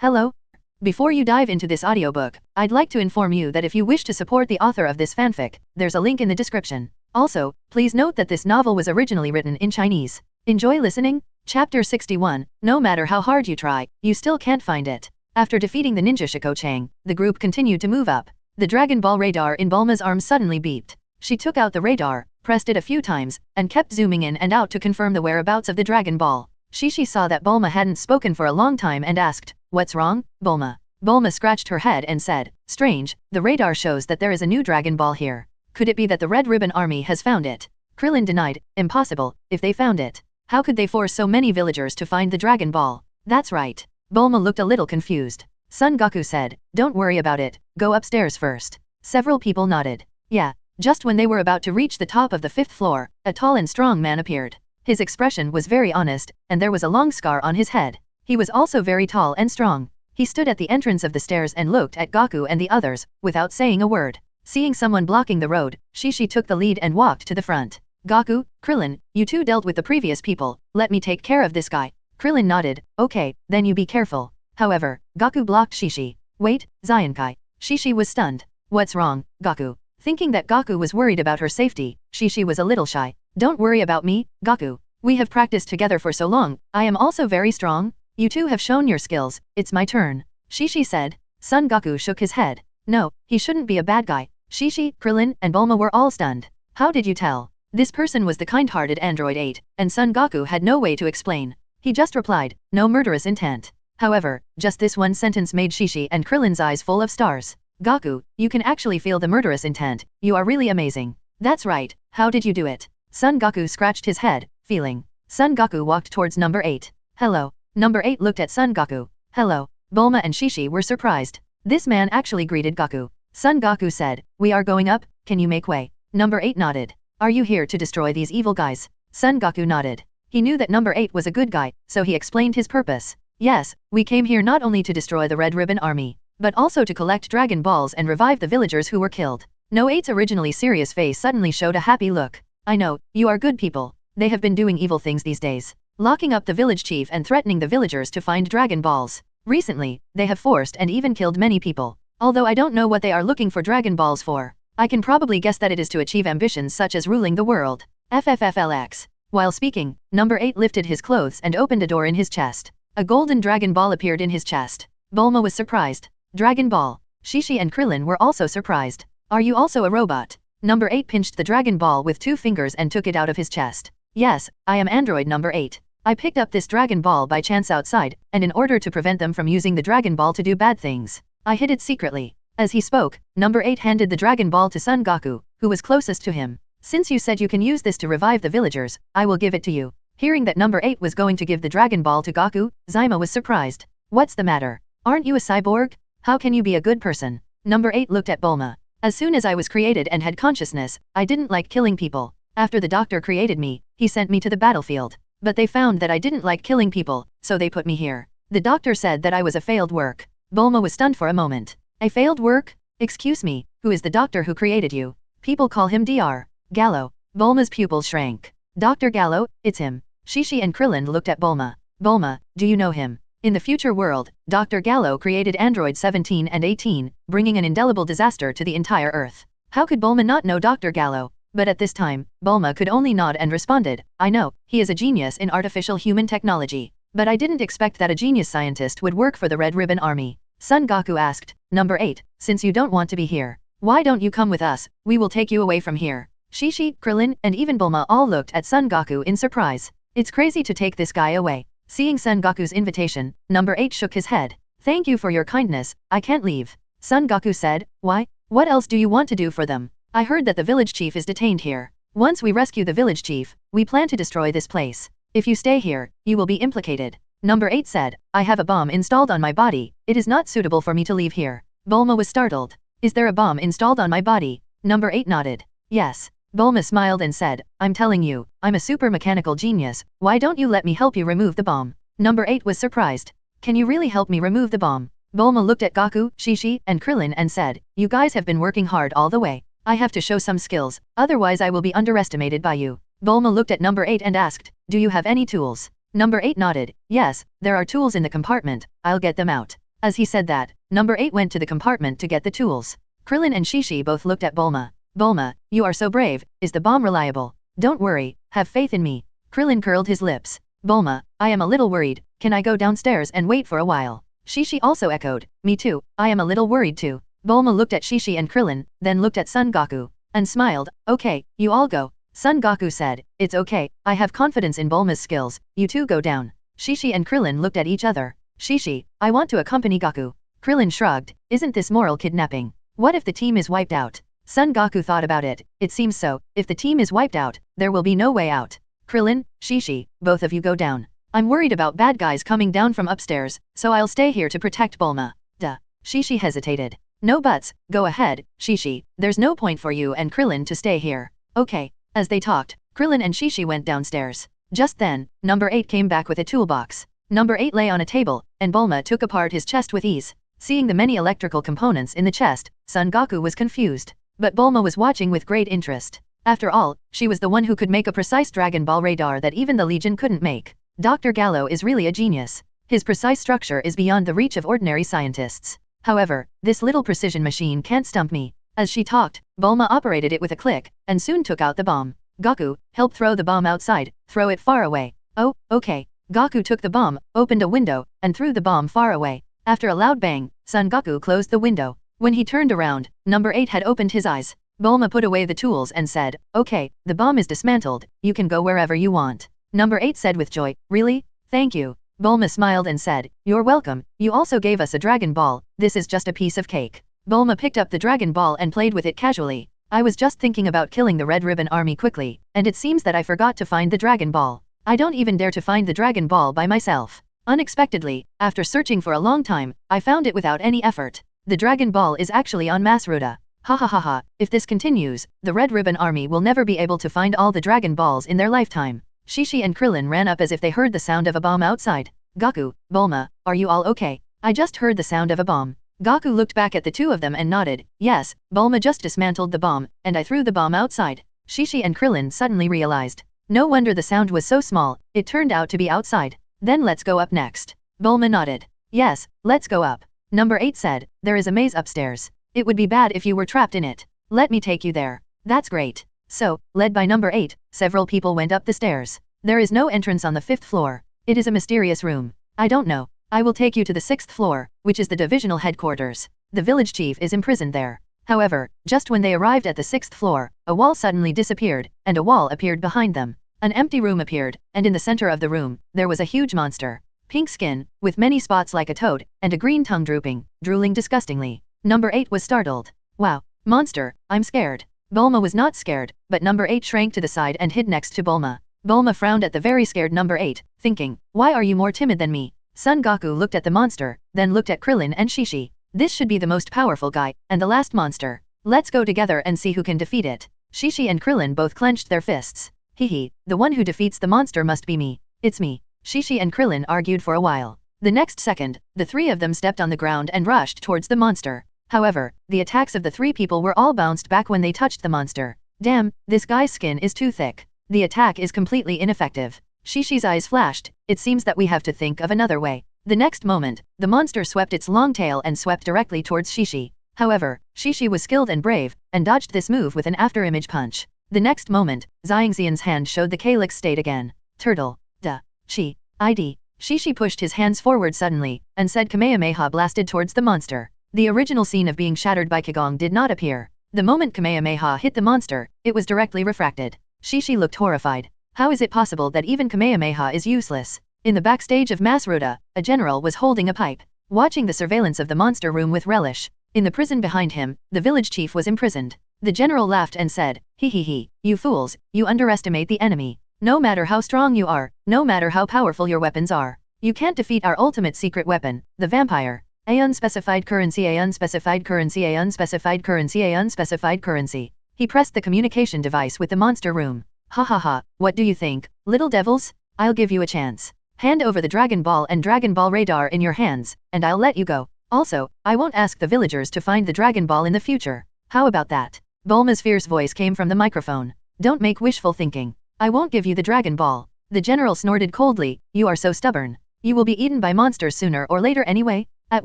Hello? Before you dive into this audiobook, I'd like to inform you that if you wish to support the author of this fanfic, there's a link in the description. Also, please note that this novel was originally written in Chinese. Enjoy listening? Chapter 61. No matter how hard you try, you still can't find it. After defeating the ninja Shiko Chang, the group continued to move up. The Dragon Ball radar in Bulma's arm suddenly beeped. She took out the radar, pressed it a few times, and kept zooming in and out to confirm the whereabouts of the Dragon Ball. Shishi saw that Bulma hadn't spoken for a long time and asked, "What's wrong, Bulma?" Bulma scratched her head and said, "Strange, the radar shows that there is a new Dragon Ball here. Could it be that the Red Ribbon Army has found it?" Krillin denied, "Impossible, if they found it. How could they force so many villagers to find the Dragon Ball?" "That's right." Bulma looked a little confused. Son Goku said, "Don't worry about it, go upstairs first." Several people nodded. Yeah. Just when they were about to reach the top of the 5th floor, a tall and strong man appeared. His expression was very honest, and there was a long scar on his head. He was also very tall and strong. He stood at the entrance of the stairs and looked at Goku and the others, without saying a word. Seeing someone blocking the road, Shishi took the lead and walked to the front. "Goku, Krillin, you two dealt with the previous people, let me take care of this guy." Krillin nodded, "Okay, then you be careful." However, Goku blocked Shishi. "Wait, Saiyan. Shishi was stunned. "What's wrong, Goku?" Thinking that Goku was worried about her safety, Shishi was a little shy. "Don't worry about me, Goku. We have practiced together for so long, I am also very strong. You two have shown your skills, it's my turn." Shishi said. Son Goku shook his head. No, he shouldn't be a bad guy. Shishi, Krillin, and Bulma were all stunned. How did you tell? This person was the kind-hearted Android 8, and Son Goku had no way to explain. He just replied, "No murderous intent." However, just this one sentence made Shishi and Krillin's eyes full of stars. "Goku, you can actually feel the murderous intent, you are really amazing." "That's right, how did you do it?" Son Goku scratched his head, feeling. Son Goku walked towards number 8. "Hello." Number 8 looked at Son Goku. "Hello." Bulma and Shishi were surprised. This man actually greeted Goku. Son Goku said, "We are going up, can you make way?" Number 8 nodded. "Are you here to destroy these evil guys?" Son Goku nodded. He knew that number 8 was a good guy, so he explained his purpose. "Yes, we came here not only to destroy the Red Ribbon Army, but also to collect Dragon Balls and revive the villagers who were killed." No 8's originally serious face suddenly showed a happy look. "I know, you are good people. They have been doing evil things these days. Locking up the village chief and threatening the villagers to find Dragon Balls. Recently, they have forced and even killed many people. Although I don't know what they are looking for Dragon Balls for, I can probably guess that it is to achieve ambitions such as ruling the world. FFFLX. While speaking, number 8 lifted his clothes and opened a door in his chest. A golden Dragon Ball appeared in his chest. Bulma was surprised. Dragon Ball. Shishi and Krillin were also surprised. "Are you also a robot?" Number 8 pinched the Dragon Ball with 2 fingers and took it out of his chest. "Yes, I am android number 8. I picked up this Dragon Ball by chance outside, and in order to prevent them from using the Dragon Ball to do bad things, I hid it secretly." As he spoke, number 8 handed the Dragon Ball to Son Goku, who was closest to him. "Since you said you can use this to revive the villagers, I will give it to you." Hearing that number 8 was going to give the Dragon Ball to Goku, Zyma was surprised. "What's the matter? Aren't you a cyborg? How can you be a good person?" Number 8 looked at Bulma. "As soon as I was created and had consciousness, I didn't like killing people. After the doctor created me, he sent me to the battlefield. But they found that I didn't like killing people, so they put me here. The doctor said that I was a failed work." Bulma was stunned for a moment. "A failed work? Excuse me, who is the doctor who created you?" "People call him Dr. Gallo." Bulma's pupils shrank. "Dr. Gallo, it's him." Shishi and Krillin looked at Bulma. "Bulma, do you know him?" In the future world, Dr. Gallo created androids 17 and 18, bringing an indelible disaster to the entire Earth. How could Bulma not know Dr. Gallo? But at this time, Bulma could only nod and responded, "I know, he is a genius in artificial human technology. But I didn't expect that a genius scientist would work for the Red Ribbon Army." Son Goku asked, "Number 8, since you don't want to be here, why don't you come with us, we will take you away from here." Shishi, Krillin, and even Bulma all looked at Son Goku in surprise. It's crazy to take this guy away. Seeing Son Goku's invitation, number 8 shook his head. "Thank you for your kindness, I can't leave." Son Goku said, "Why? What else do you want to do for them? I heard that the village chief is detained here. Once we rescue the village chief, we plan to destroy this place. If you stay here, you will be implicated." Number 8 said, "I have a bomb installed on my body, it is not suitable for me to leave here." Bulma was startled. "Is there a bomb installed on my body?" Number 8 nodded. "Yes." Bulma smiled and said, "I'm telling you, I'm a super mechanical genius, why don't you let me help you remove the bomb?" Number 8 was surprised. "Can you really help me remove the bomb?" Bulma looked at Goku, Shishi, and Krillin and said, "You guys have been working hard all the way. I have to show some skills, otherwise I will be underestimated by you." Bulma looked at number 8 and asked, "Do you have any tools?" Number 8 nodded. "Yes, there are tools in the compartment, I'll get them out." As he said that, number 8 went to the compartment to get the tools. Krillin and Shishi both looked at Bulma. Bulma, you are so brave, is the bomb reliable? Don't worry, have faith in me. Krillin curled his lips. Bulma, I am a little worried, can I go downstairs and wait for a while? Shishi also echoed, me too, I am a little worried too. Bulma looked at Shishi and Krillin, then looked at Son Goku, and smiled, okay, you all go. Son Goku said, it's okay, I have confidence in Bulma's skills, you two go down. Shishi and Krillin looked at each other. Shishi, I want to accompany Goku. Krillin shrugged, isn't this moral kidnapping? What if the team is wiped out? Son Goku thought about it, it seems so, if the team is wiped out, there will be no way out. Krillin, Shishi, both of you go down. I'm worried about bad guys coming down from upstairs, so I'll stay here to protect Bulma. Duh. Shishi hesitated. No buts, go ahead, Shishi, there's no point for you and Krillin to stay here. Okay. As they talked, Krillin and Shishi went downstairs. Just then, number 8 came back with a toolbox. Number 8 lay on a table, and Bulma took apart his chest with ease. Seeing the many electrical components in the chest, Son Goku was confused. But Bulma was watching with great interest. After all, she was the one who could make a precise Dragon Ball radar that even the Legion couldn't make. Dr. Gallo is really a genius. His precise structure is beyond the reach of ordinary scientists. However, this little precision machine can't stump me. As she talked, Bulma operated it with a click, and soon took out the bomb. Goku, help throw the bomb outside, throw it far away. Oh, okay. Goku took the bomb, opened a window, and threw the bomb far away. After a loud bang, Son Goku closed the window. When he turned around, number 8 had opened his eyes. Bulma put away the tools and said, okay, the bomb is dismantled, you can go wherever you want. Number 8 said with joy, really? Thank you. Bulma smiled and said, you're welcome, you also gave us a Dragon Ball, this is just a piece of cake. Bulma picked up the Dragon Ball and played with it casually. I was just thinking about killing the Red Ribbon Army quickly, and it seems that I forgot to find the Dragon Ball. I don't even dare to find the Dragon Ball by myself. Unexpectedly, after searching for a long time, I found it without any effort. The Dragon Ball is actually on Masruda. Ha ha ha ha, if this continues, the Red Ribbon Army will never be able to find all the Dragon Balls in their lifetime. Shishi and Krillin ran up as if they heard the sound of a bomb outside. Goku, Bulma, are you all okay? I just heard the sound of a bomb. Goku looked back at the two of them and nodded, yes, Bulma just dismantled the bomb, and I threw the bomb outside. Shishi and Krillin suddenly realized. No wonder the sound was so small, it turned out to be outside. Then let's go up next. Bulma nodded. Yes, let's go up. Number 8 said, there is a maze upstairs. It would be bad if you were trapped in it. Let me take you there. That's great. So, led by number 8, several people went up the stairs. There is no entrance on the 5th floor. It is a mysterious room. I don't know. I will take you to the 6th floor, which is the divisional headquarters. The village chief is imprisoned there. However, just when they arrived at the 6th floor, a wall suddenly disappeared, and a wall appeared behind them. An empty room appeared, and in the center of the room, there was a huge monster. Pink skin, with many spots like a toad, and a green tongue drooping, drooling disgustingly. Number 8 was startled. Wow, monster, I'm scared. Bulma was not scared, but number 8 shrank to the side and hid next to Bulma. Bulma frowned at the very scared number 8, thinking, why are you more timid than me? Son Goku looked at the monster, then looked at Krillin and Shishi. This should be the most powerful guy, and the last monster. Let's go together and see who can defeat it. Shishi and Krillin both clenched their fists. Hehe, the one who defeats the monster must be me. It's me. Shishi and Krillin argued for a while. The next second, the three of them stepped on the ground and rushed towards the monster. However, the attacks of the three people were all bounced back when they touched the monster. Damn, this guy's skin is too thick. The attack is completely ineffective. Shishi's eyes flashed, it seems that we have to think of another way. The next moment, the monster swept its long tail and swept directly towards Shishi. However, Shishi was skilled and brave, and dodged this move with an after-image punch. The next moment, Xiangxian's hand showed the calyx state again. Turtle. Duh. Chi. ID. Shishi pushed his hands forward suddenly, and said Kamehameha blasted towards the monster. The original scene of being shattered by Kagong did not appear. The moment Kamehameha hit the monster, it was directly refracted. Shishi looked horrified. How is it possible that even Kamehameha is useless? In the backstage of Masruda, a general was holding a pipe, watching the surveillance of the monster room with relish. In the prison behind him, the village chief was imprisoned. The general laughed and said, "He, you fools, you underestimate the enemy. No matter how strong you are, no matter how powerful your weapons are, you can't defeat our ultimate secret weapon, the vampire. A unspecified currency, a unspecified currency, a unspecified currency, a unspecified currency." He pressed the communication device with the monster room. Ha ha ha, what do you think, little devils? I'll give you a chance. Hand over the Dragon Ball and Dragon Ball radar in your hands, and I'll let you go. Also, I won't ask the villagers to find the Dragon Ball in the future. How about that? Bulma's fierce voice came from the microphone. Don't make wishful thinking. I won't give you the Dragon Ball. The general snorted coldly, you are so stubborn. You will be eaten by monsters sooner or later anyway. At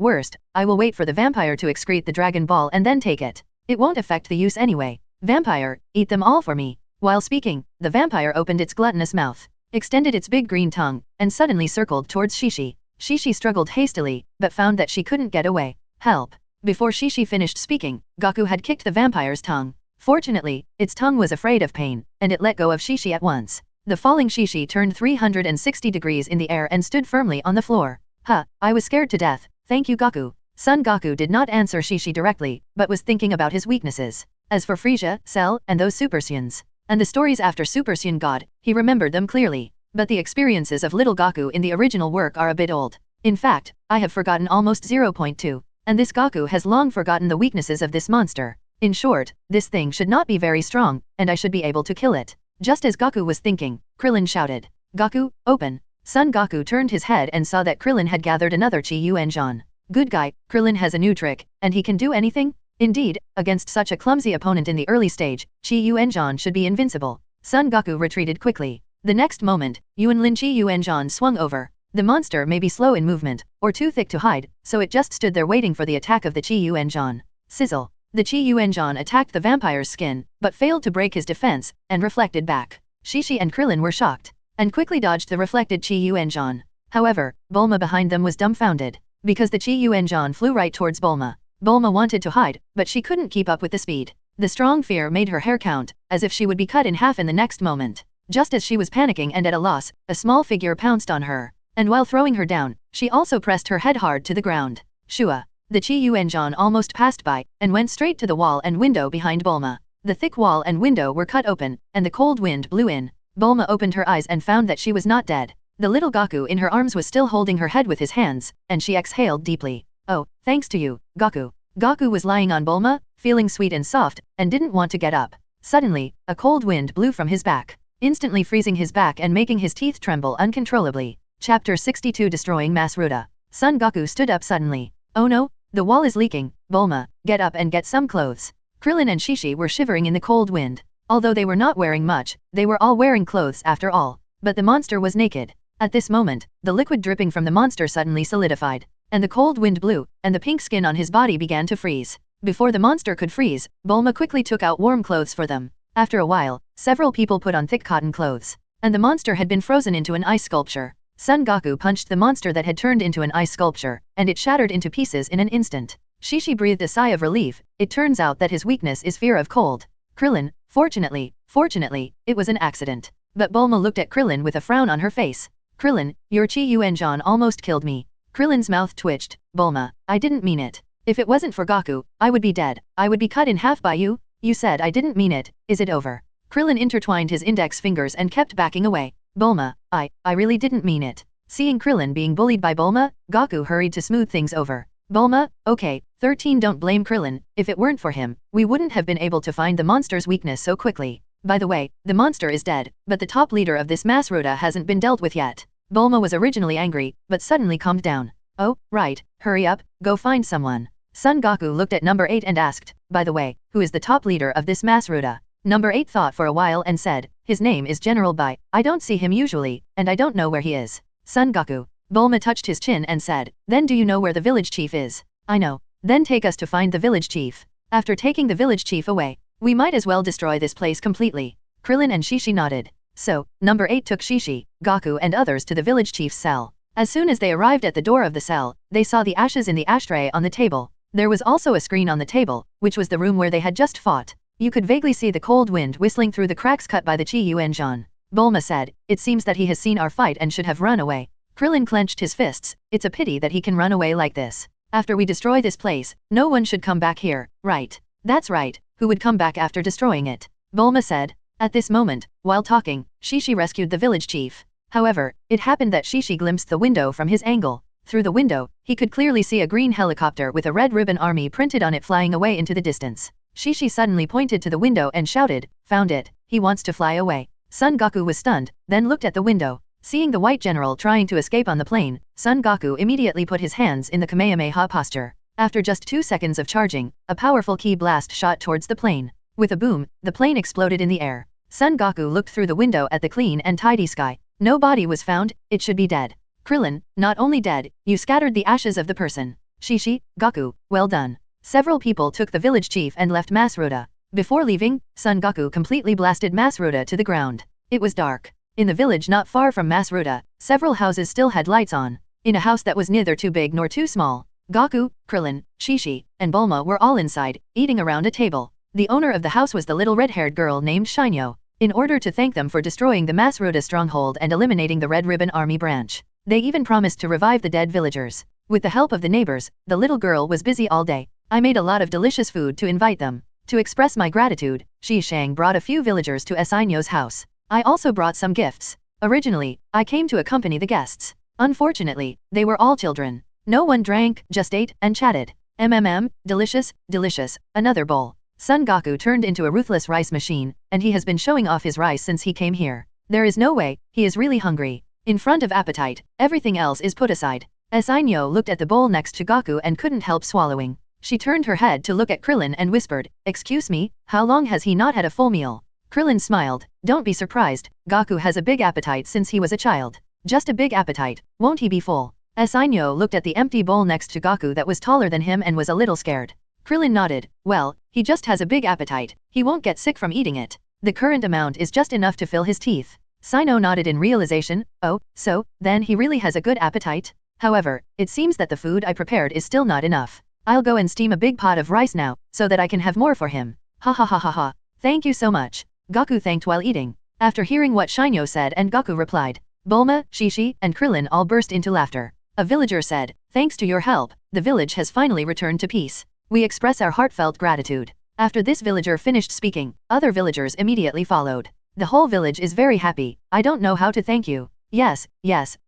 worst, I will wait for the vampire to excrete the Dragon Ball and then take it. It won't affect the use anyway. Vampire, eat them all for me. While speaking, the vampire opened its gluttonous mouth, extended its big green tongue, and suddenly circled towards Shishi. Shishi struggled hastily, but found that she couldn't get away. Help! Before Shishi finished speaking, Gaku had kicked the vampire's tongue. Fortunately, its tongue was afraid of pain, and it let go of Shishi at once. The falling Shishi turned 360 degrees in the air and stood firmly on the floor. Huh, I was scared to death, thank you Gaku. Son Gaku did not answer Shishi directly, but was thinking about his weaknesses. As for Frieza, Cell, and those Super Saiyans, and the stories after Super Saiyan God, he remembered them clearly. But the experiences of little Gaku in the original work are a bit old. In fact, I have forgotten almost 0.2, and this Gaku has long forgotten the weaknesses of this monster. In short, this thing should not be very strong, and I should be able to kill it. Just as Gaku was thinking, Krillin shouted, Gaku, open. Son Gaku turned his head and saw that Krillin had gathered another Chi Yuanzhan. Good guy, Krillin has a new trick, and he can do anything? Indeed, against such a clumsy opponent in the early stage, Chi Yuanzhan should be invincible. Son Gaku retreated quickly. The next moment, Yuanlin Chi Yuanzhan swung over. The monster may be slow in movement, or too thick to hide, so it just stood there waiting for the attack of the Chi Yuanzhan. Sizzle. The Chi Yuanzhan attacked the vampire's skin, but failed to break his defense, and reflected back. Shishi and Krillin were shocked, and quickly dodged the reflected Chi Yuanzhan. However, Bulma behind them was dumbfounded, because the Chi Yuanzhan flew right towards Bulma. Bulma wanted to hide, but she couldn't keep up with the speed. The strong fear made her hair count, as if she would be cut in half in the next moment. Just as she was panicking and at a loss, a small figure pounced on her, and while throwing her down, she also pressed her head hard to the ground. Shua. The Chi Yuanzhan almost passed by, and went straight to the wall and window behind Bulma. The thick wall and window were cut open, and the cold wind blew in. Bulma opened her eyes and found that she was not dead. The little Gaku in her arms was still holding her head with his hands, and she exhaled deeply. Oh, thanks to you, Gaku. Gaku was lying on Bulma, feeling sweet and soft, and didn't want to get up. Suddenly, a cold wind blew from his back, instantly freezing his back and making his teeth tremble uncontrollably. Chapter 62 Destroying Masruda. Son Gaku stood up suddenly. Oh no, the wall is leaking. Bulma, get up and get some clothes. Krillin and Shishi were shivering in the cold wind. Although they were not wearing much, they were all wearing clothes after all. But the monster was naked. At this moment, the liquid dripping from the monster suddenly solidified, and the cold wind blew, and the pink skin on his body began to freeze. Before the monster could freeze, Bulma quickly took out warm clothes for them. After a while, several people put on thick cotton clothes, and the monster had been frozen into an ice sculpture. Son Gaku punched the monster that had turned into an ice sculpture, and it shattered into pieces in an instant. Shishi breathed a sigh of relief. It turns out that his weakness is fear of cold. Krillin, fortunately, it was an accident. But Bulma looked at Krillin with a frown on her face. Krillin, your Chi Yuanzhan almost killed me. Krillin's mouth twitched. Bulma, I didn't mean it. If it wasn't for Gaku, I would be dead. I would be cut in half by you. You said I didn't mean it. Is it over? Krillin intertwined his index fingers and kept backing away. Bulma, I really didn't mean it. Seeing Krillin being bullied by Bulma, Gaku hurried to smooth things over. Bulma, okay, 13 don't blame Krillin. If it weren't for him, we wouldn't have been able to find the monster's weakness so quickly. By the way, the monster is dead, but the top leader of this Masruda hasn't been dealt with yet. Bulma was originally angry, but suddenly calmed down. Oh, right, hurry up, go find someone. Son Gaku looked at number 8 and asked, by the way, who is the top leader of this Masruda? Number 8 thought for a while and said, his name is General Bai. I don't see him usually, and I don't know where he is. Son Gaku. Bulma touched his chin and said, then do you know where the village chief is? I know. Then take us to find the village chief. After taking the village chief away, we might as well destroy this place completely. Krillin and Shishi nodded. So, number 8 took Shishi, Gaku and others to the village chief's cell. As soon as they arrived at the door of the cell, they saw the ashes in the ashtray on the table. There was also a screen on the table, which was the room where they had just fought. You could vaguely see the cold wind whistling through the cracks cut by the Chi Yuanzhan. Bulma said, it seems that he has seen our fight and should have run away. Krillin clenched his fists. It's a pity that he can run away like this. After we destroy this place, no one should come back here, right? That's right, who would come back after destroying it? Bulma said. At this moment, while talking, Shishi rescued the village chief. However, it happened that Shishi glimpsed the window from his angle. Through the window, he could clearly see a green helicopter with a red ribbon army printed on it flying away into the distance. Shishi suddenly pointed to the window and shouted, found it, he wants to fly away. Son Gaku was stunned, then looked at the window. Seeing the white general trying to escape on the plane, Son Gaku immediately put his hands in the Kamehameha posture. After just 2 seconds of charging, a powerful ki blast shot towards the plane. With a boom, the plane exploded in the air. Son Gaku looked through the window at the clean and tidy sky. No body was found, it should be dead. Krillin, not only dead, you scattered the ashes of the person. Shishi, Gaku, well done. Several people took the village chief and left Masruda. Before leaving, Son Goku completely blasted Masruda to the ground. It was dark. In the village not far from Masruda, several houses still had lights on. In a house that was neither too big nor too small, Gaku, Krillin, Shishi, and Bulma were all inside, eating around a table. The owner of the house was the little red-haired girl named Shinyo. In order to thank them for destroying the Masruda stronghold and eliminating the Red Ribbon Army branch, they even promised to revive the dead villagers. With the help of the neighbors, the little girl was busy all day. I made a lot of delicious food to invite them. To express my gratitude, Shi Shang brought a few villagers to Saiyan's house. I also brought some gifts. Originally, I came to accompany the guests. Unfortunately, they were all children. No one drank, just ate and chatted. Delicious, delicious, another bowl. Son Goku turned into a ruthless rice machine, and he has been showing off his rice since he came here. There is no way, he is really hungry. In front of appetite, everything else is put aside. Saiyan looked at the bowl next to Goku and couldn't help swallowing. She turned her head to look at Krillin and whispered, "Excuse me, how long has he not had a full meal?" Krillin smiled, "Don't be surprised, Goku has a big appetite since he was a child. Just a big appetite, won't he be full?" Saiyan looked at the empty bowl next to Goku that was taller than him and was a little scared. Krillin nodded, "Well, he just has a big appetite, he won't get sick from eating it. The current amount is just enough to fill his teeth." Sino nodded in realization, "Oh, so, then he really has a good appetite? However, it seems that the food I prepared is still not enough. I'll go and steam a big pot of rice now, so that I can have more for him. Ha ha ha ha ha. Thank you so much." Goku thanked while eating. After hearing what Shinyo said and Goku replied, Bulma, Shishi, and Krillin all burst into laughter. A villager said, "Thanks to your help, the village has finally returned to peace. We express our heartfelt gratitude." After this villager finished speaking, other villagers immediately followed. "The whole village is very happy, I don't know how to thank you." Yes,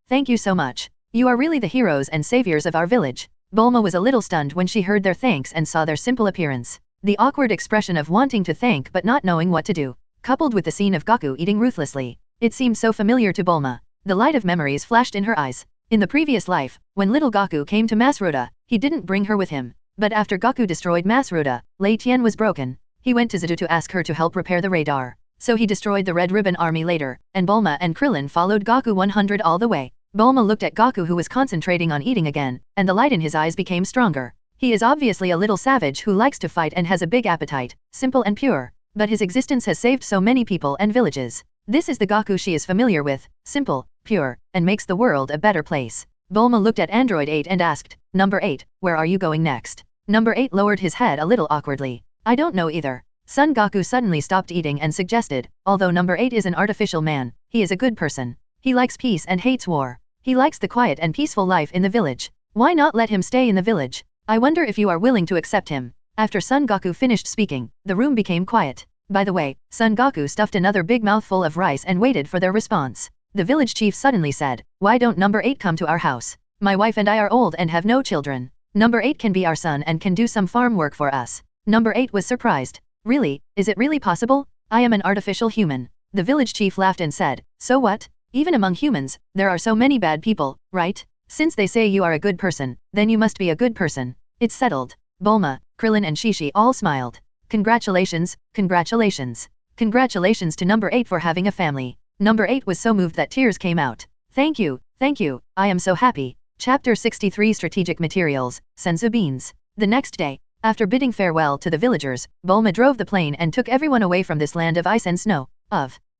thank you so much. You are really the heroes and saviors of our village." Bulma was a little stunned when she heard their thanks and saw their simple appearance. The awkward expression of wanting to thank but not knowing what to do, coupled with the scene of Goku eating ruthlessly. It seemed so familiar to Bulma. The light of memories flashed in her eyes. In the previous life, when little Goku came to Masruda, he didn't bring her with him. But after Goku destroyed Masruda, Lei Tian was broken. He went to Zudu to ask her to help repair the radar. So he destroyed the Red Ribbon Army later, and Bulma and Krillin followed Goku 100 all the way. Bulma looked at Goku who was concentrating on eating again, and the light in his eyes became stronger. He is obviously a little savage who likes to fight and has a big appetite, simple and pure. But his existence has saved so many people and villages. This is the Goku she is familiar with, simple, pure, and makes the world a better place. Bulma looked at Android 8 and asked, "Number 8, where are you going next?" Number 8 lowered his head a little awkwardly. "I don't know either." Son Goku suddenly stopped eating and suggested, "Although number 8 is an artificial man, he is a good person. He likes peace and hates war. He likes the quiet and peaceful life in the village. Why not let him stay in the village? I wonder if you are willing to accept him." After Son Goku finished speaking, the room became quiet. By the way, Son Goku stuffed another big mouthful of rice and waited for their response. The village chief suddenly said, "Why don't number 8 come to our house? My wife and I are old and have no children. Number 8 can be our son and can do some farm work for us." Number 8 was surprised. "Really? Is it really possible? I am an artificial human." The village chief laughed and said, "So what? Even among humans, there are so many bad people, right? Since they say you are a good person, then you must be a good person. It's settled." Bulma, Krillin and Shishi all smiled. Congratulations, congratulations. Congratulations to number 8 for having a family. Number 8 was so moved that tears came out. Thank you, I am so happy." Chapter 63 Strategic Materials, Senzu Beans. The next day, after bidding farewell to the villagers, Bulma drove the plane and took everyone away from this land of ice and snow.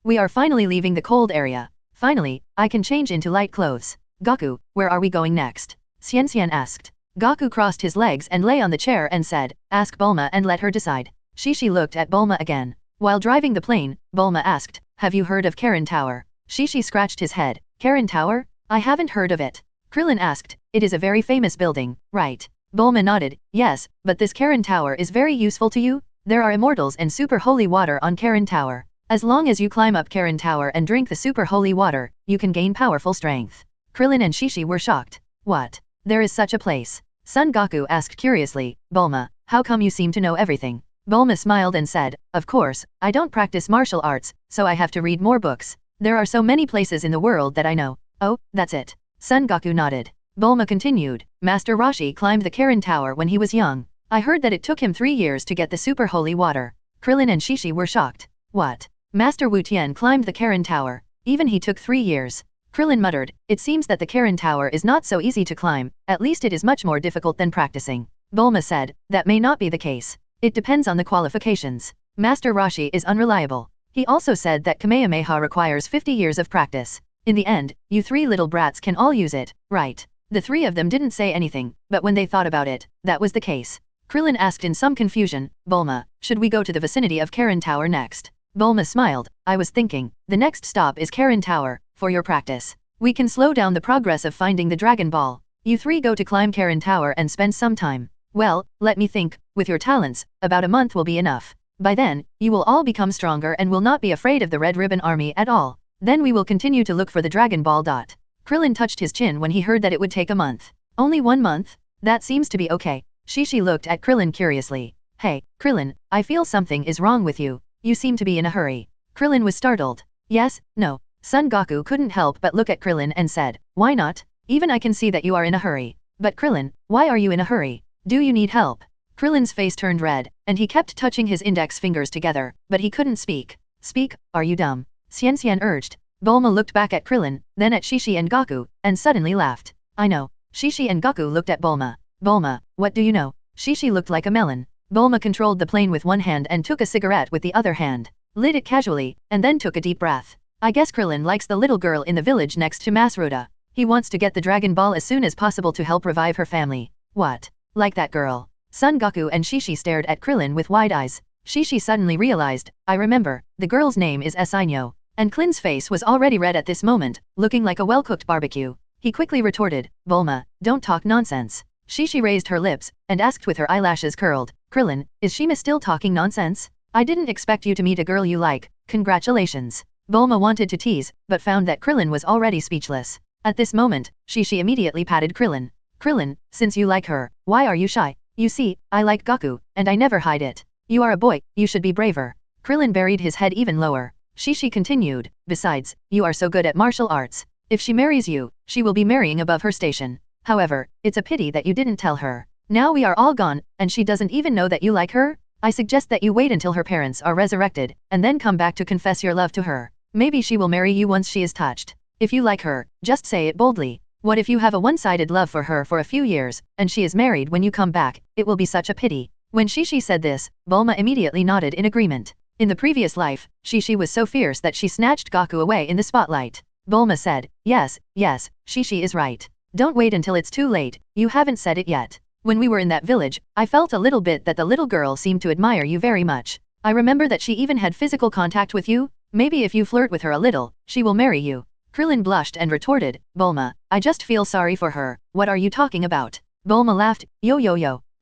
We are finally leaving the cold area. Finally, I can change into light clothes. Goku, where are we going next? Xian asked. Goku crossed his legs and lay on the chair and said, "Ask Bulma and let her decide." Shishi looked at Bulma again. While driving the plane, Bulma asked, "Have you heard of Karen Tower?" Shishi scratched his head. "Karen Tower? I haven't heard of it." Krillin asked, "It is a very famous building, right?" Bulma nodded, "Yes, but this Karen Tower is very useful to you. There are immortals and super holy water on Karen Tower. As long as you climb up Karen Tower and drink the super holy water, you can gain powerful strength." Krillin and Shishi were shocked. "What? There is such a place?" Son Goku asked curiously, "Bulma, how come you seem to know everything?" Bulma smiled and said, "Of course, I don't practice martial arts, so I have to read more books. There are so many places in the world that I know." "Oh, that's it." Son Goku nodded. Bulma continued, "Master Roshi climbed the Karen Tower when he was young. I heard that it took him 3 years to get the super holy water." Krillin and Shishi were shocked. "What? Master Wu Tian climbed the Karen Tower. Even he took 3 years." Krillin muttered, it seems that the Karen Tower is not so easy to climb, at least it is much more difficult than practicing. Bulma said, that may not be the case. It depends on the qualifications. Master Roshi is unreliable. He also said that Kamehameha requires 50 years of practice. In the end, you three little brats can all use it, right? The three of them didn't say anything, but when they thought about it, that was the case. Krillin asked in some confusion, Bulma, should we go to the vicinity of Karen Tower next? Bulma smiled, I was thinking, the next stop is Karen Tower, for your practice. We can slow down the progress of finding the Dragon Ball. You three go to climb Karen Tower and spend some time. Well, let me think, with your talents, about a month will be enough. By then, you will all become stronger and will not be afraid of the Red Ribbon Army at all. Then we will continue to look for the Dragon Ball. Krillin touched his chin when he heard that it would take a month. Only 1 month? That seems to be okay. Shishi looked at Krillin curiously. Hey, Krillin, I feel something is wrong with you. You seem to be in a hurry. Krillin was startled. Yes, no. Son Goku couldn't help but look at Krillin and said, why not? Even I can see that you are in a hurry. But Krillin, why are you in a hurry? Do you need help? Krillin's face turned red, and he kept touching his index fingers together, but he couldn't speak. Speak, are you dumb? Xian urged. Bulma looked back at Krillin, then at Shishi and Goku, and suddenly laughed. I know. Shishi and Goku looked at Bulma. Bulma, what do you know? Shishi looked like a melon. Bulma controlled the plane with one hand and took a cigarette with the other hand. Lit it casually, and then took a deep breath. I guess Krillin likes the little girl in the village next to Masruda. He wants to get the Dragon Ball as soon as possible to help revive her family. What? Like that girl? Son Goku and Shishi stared at Krillin with wide eyes. Shishi suddenly realized, I remember, the girl's name is Saiyan. And Klin's face was already red at this moment, looking like a well-cooked barbecue. He quickly retorted, Bulma, don't talk nonsense. Shishi raised her lips, and asked with her eyelashes curled, Krillin, is Shima still talking nonsense? I didn't expect you to meet a girl you like, congratulations. Bulma wanted to tease, but found that Krillin was already speechless. At this moment, Shishi immediately patted Krillin. Krillin, since you like her, why are you shy? You see, I like Goku, and I never hide it. You are a boy, you should be braver. Krillin buried his head even lower. Shishi continued, besides, you are so good at martial arts. If she marries you, she will be marrying above her station. However, it's a pity that you didn't tell her. Now we are all gone, and she doesn't even know that you like her? I suggest that you wait until her parents are resurrected, and then come back to confess your love to her. Maybe she will marry you once she is touched. If you like her, just say it boldly. What if you have a one-sided love for her for a few years, and she is married when you come back? It will be such a pity. When Shishi said this, Bulma immediately nodded in agreement. In the previous life, Shishi was so fierce that she snatched Goku away in the spotlight. Bulma said, yes, Shishi is right. Don't wait until it's too late, you haven't said it yet. When we were in that village, I felt a little bit that the little girl seemed to admire you very much. I remember that she even had physical contact with you. Maybe if you flirt with her a little, she will marry you. Krillin blushed and retorted, Bulma, I just feel sorry for her, what are you talking about? Bulma laughed, yo.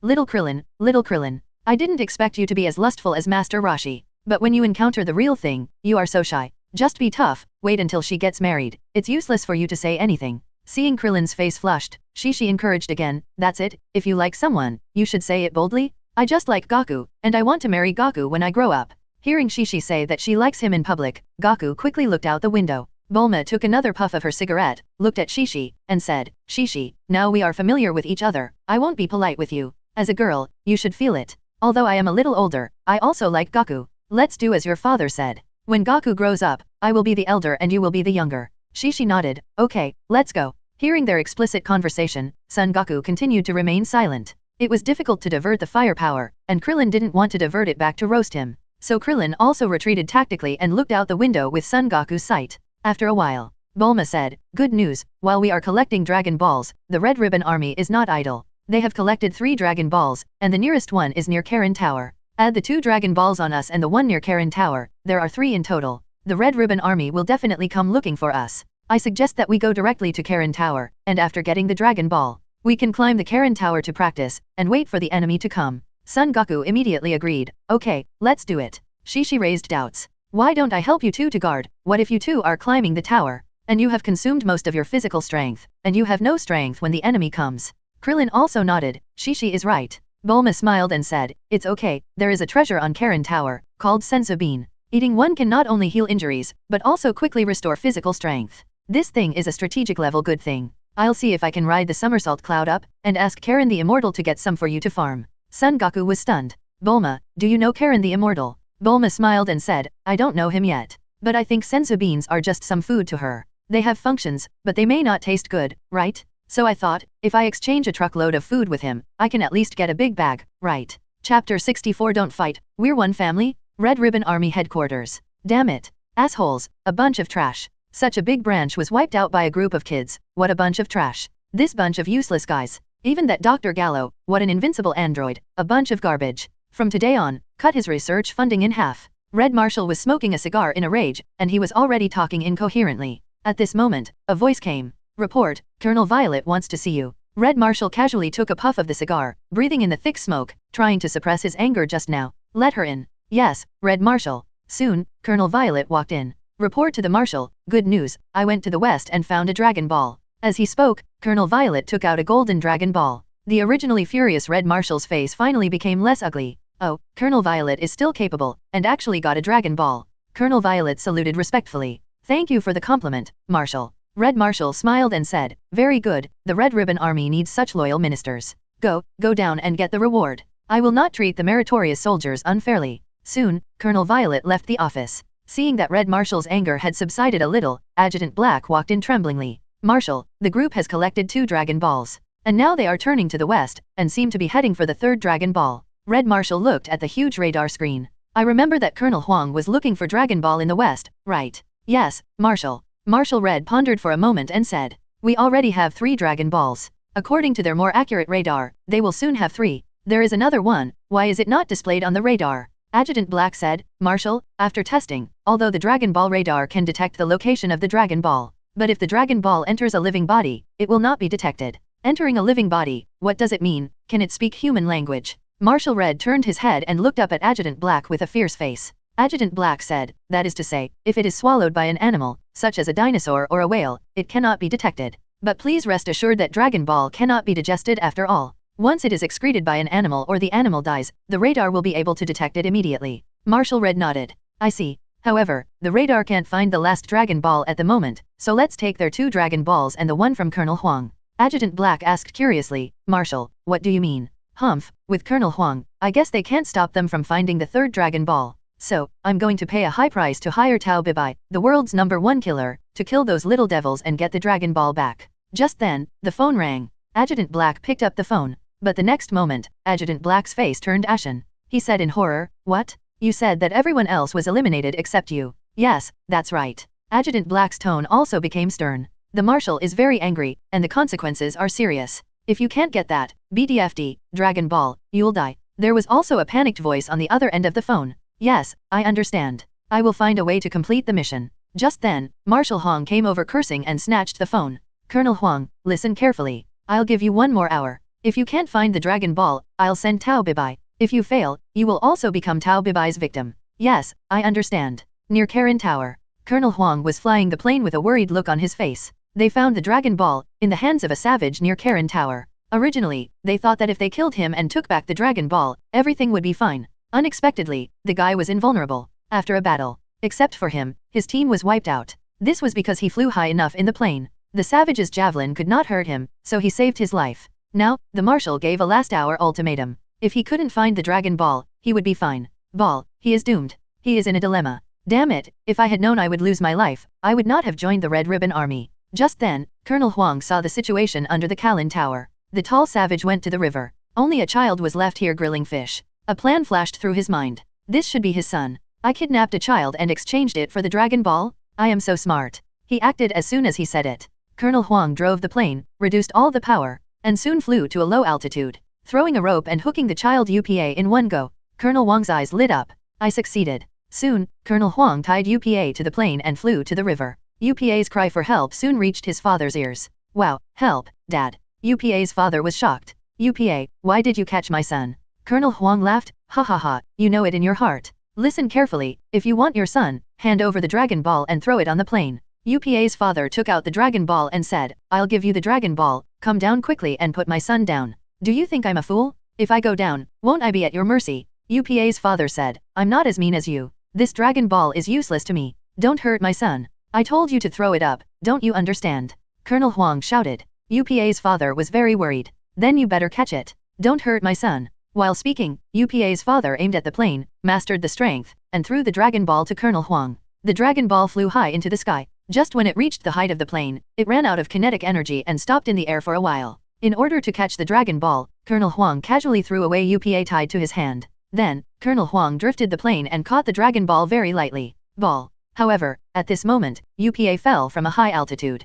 Little Krillin, I didn't expect you to be as lustful as Master Roshi. But when you encounter the real thing, you are so shy. Just be tough, wait until she gets married. It's useless for you to say anything. Seeing Krillin's face flushed, Shishi encouraged again, that's it, if you like someone, you should say it boldly. I just like Goku, and I want to marry Goku when I grow up. Hearing Shishi say that she likes him in public, Goku quickly looked out the window. Bulma took another puff of her cigarette, looked at Shishi, and said, Shishi, now we are familiar with each other, I won't be polite with you. As a girl, you should feel it. Although I am a little older, I also like Goku. Let's do as your father said. When Goku grows up, I will be the elder and you will be the younger. Shishi nodded, okay, let's go. Hearing their explicit conversation, Son Goku continued to remain silent. It was difficult to divert the firepower, and Krillin didn't want to divert it back to roast him. So Krillin also retreated tactically and looked out the window with Son Goku's sight. After a while, Bulma said, good news, while we are collecting Dragon Balls, the Red Ribbon Army is not idle. They have collected 3 Dragon Balls, and the nearest one is near Karen Tower. Add the 2 Dragon Balls on us and the one near Karen Tower, there are 3 in total. The Red Ribbon Army will definitely come looking for us. I suggest that we go directly to Karen Tower, and after getting the Dragon Ball, we can climb the Karen Tower to practice, and wait for the enemy to come. Son Goku immediately agreed, okay, let's do it. Shishi raised doubts. Why don't I help you two to guard? What if you two are climbing the tower, and you have consumed most of your physical strength, and you have no strength when the enemy comes? Krillin also nodded, Shishi is right. Bulma smiled and said, it's okay, there is a treasure on Karen Tower, called Senzu Bean. Eating one can not only heal injuries, but also quickly restore physical strength. This thing is a strategic level good thing. I'll see if I can ride the somersault cloud up, and ask Karen the Immortal to get some for you to farm. Son Goku was stunned. Bulma, do you know Karen the Immortal? Bulma smiled and said, I don't know him yet. But I think senzu beans are just some food to her. They have functions, but they may not taste good, right? So I thought, if I exchange a truckload of food with him, I can at least get a big bag, right? Chapter 64 Don't fight, we're one family? Red Ribbon Army Headquarters. Damn it. Assholes, a bunch of trash. Such a big branch was wiped out by a group of kids, what a bunch of trash. This bunch of useless guys. Even that Dr. Gallo, what an invincible android, a bunch of garbage. From today on, cut his research funding in half. Red Marshal was smoking a cigar in a rage, and he was already talking incoherently. At this moment, a voice came. Report, Colonel Violet wants to see you. Red Marshal casually took a puff of the cigar, breathing in the thick smoke, trying to suppress his anger just now. Let her in. Yes, Red Marshal. Soon, Colonel Violet walked in. Report to the Marshal, good news, I went to the west and found a Dragon Ball. As he spoke, Colonel Violet took out a golden Dragon Ball. The originally furious Red Marshal's face finally became less ugly. Oh, Colonel Violet is still capable, and actually got a Dragon Ball. Colonel Violet saluted respectfully. Thank you for the compliment, Marshal. Red Marshal smiled and said, very good, the Red Ribbon Army needs such loyal ministers. Go down and get the reward. I will not treat the meritorious soldiers unfairly. Soon, Colonel Violet left the office. Seeing that Red Marshal's anger had subsided a little, Adjutant Black walked in tremblingly. Marshal, the group has collected 2 Dragon Balls. And now they are turning to the west, and seem to be heading for the 3rd Dragon Ball. Red Marshal looked at the huge radar screen. I remember that Colonel Huang was looking for Dragon Ball in the west, right? Yes, Marshal. Marshal Red pondered for a moment and said, we already have 3 Dragon Balls. According to their more accurate radar, they will soon have 3. There is another one, why is it not displayed on the radar? Adjutant Black said, Marshal, after testing, although the Dragon Ball radar can detect the location of the Dragon Ball, but if the Dragon Ball enters a living body, it will not be detected. Entering a living body, what does it mean? Can it speak human language? Marshal Red turned his head and looked up at Adjutant Black with a fierce face. Adjutant Black said, that is to say, if it is swallowed by an animal, such as a dinosaur or a whale, it cannot be detected. But please rest assured that Dragon Ball cannot be digested after all. Once it is excreted by an animal or the animal dies, the radar will be able to detect it immediately. Marshal Red nodded. I see. However, the radar can't find the last Dragon Ball at the moment, so let's take their 2 Dragon Balls and the one from Colonel Huang. Adjutant Black asked curiously, Marshal, what do you mean? Humph, with Colonel Huang, I guess they can't stop them from finding the 3rd Dragon Ball. So, I'm going to pay a high price to hire Tao Bibai, the world's #1 killer, to kill those little devils and get the Dragon Ball back. Just then, the phone rang. Adjutant Black picked up the phone. But the next moment, Adjutant Black's face turned ashen. He said in horror, what? You said that everyone else was eliminated except you. Yes, that's right. Adjutant Black's tone also became stern. The Marshal is very angry, and the consequences are serious. If you can't get that, BDFD, Dragon Ball, you'll die. There was also a panicked voice on the other end of the phone. Yes, I understand. I will find a way to complete the mission. Just then, Marshal Huang came over cursing and snatched the phone. Colonel Huang, listen carefully. I'll give you 1 more hour. If you can't find the Dragon Ball, I'll send Tao Bibai. If you fail, you will also become Tao Bibai's victim. Yes, I understand. Near Karen Tower, Colonel Huang was flying the plane with a worried look on his face. They found the Dragon Ball in the hands of a savage near Karen Tower. Originally, they thought that if they killed him and took back the Dragon Ball, everything would be fine. Unexpectedly, the guy was invulnerable. After a battle, except for him, his team was wiped out. This was because he flew high enough in the plane. The savage's javelin could not hurt him, so he saved his life. Now, the Marshal gave a last-hour ultimatum. If he couldn't find the Dragon Ball, he would be fine. Ball, he is doomed. He is in a dilemma. Damn it, if I had known I would lose my life, I would not have joined the Red Ribbon Army. Just then, Colonel Huang saw the situation under the Kalin Tower. The tall savage went to the river. Only a child was left here grilling fish. A plan flashed through his mind. This should be his son. I kidnapped a child and exchanged it for the Dragon Ball? I am so smart. He acted as soon as he said it. Colonel Huang drove the plane, reduced all the power, and soon flew to a low altitude. Throwing a rope and hooking the child UPA in one go, Colonel Huang's eyes lit up. I succeeded. Soon, Colonel Huang tied UPA to the plane and flew to the river. UPA's cry for help soon reached his father's ears. Wow, help, Dad. UPA's father was shocked. UPA, why did you catch my son? Colonel Huang laughed, ha ha ha, you know it in your heart. Listen carefully, if you want your son, hand over the Dragon Ball and throw it on the plane. UPA's father took out the Dragon Ball and said, I'll give you the Dragon Ball, come down quickly and put my son down. Do you think I'm a fool? If I go down, won't I be at your mercy? UPA's father said, I'm not as mean as you. This Dragon Ball is useless to me. Don't hurt my son. I told you to throw it up, don't you understand? Colonel Huang shouted. UPA's father was very worried. Then you better catch it. Don't hurt my son. While speaking, UPA's father aimed at the plane, mastered the strength, and threw the Dragon Ball to Colonel Huang. The Dragon Ball flew high into the sky. Just when it reached the height of the plane, it ran out of kinetic energy and stopped in the air for a while. In order to catch the Dragon Ball, Colonel Huang casually threw away UPA tied to his hand. Then, Colonel Huang drifted the plane and caught the Dragon Ball very lightly. Ball. However, at this moment, UPA fell from a high altitude.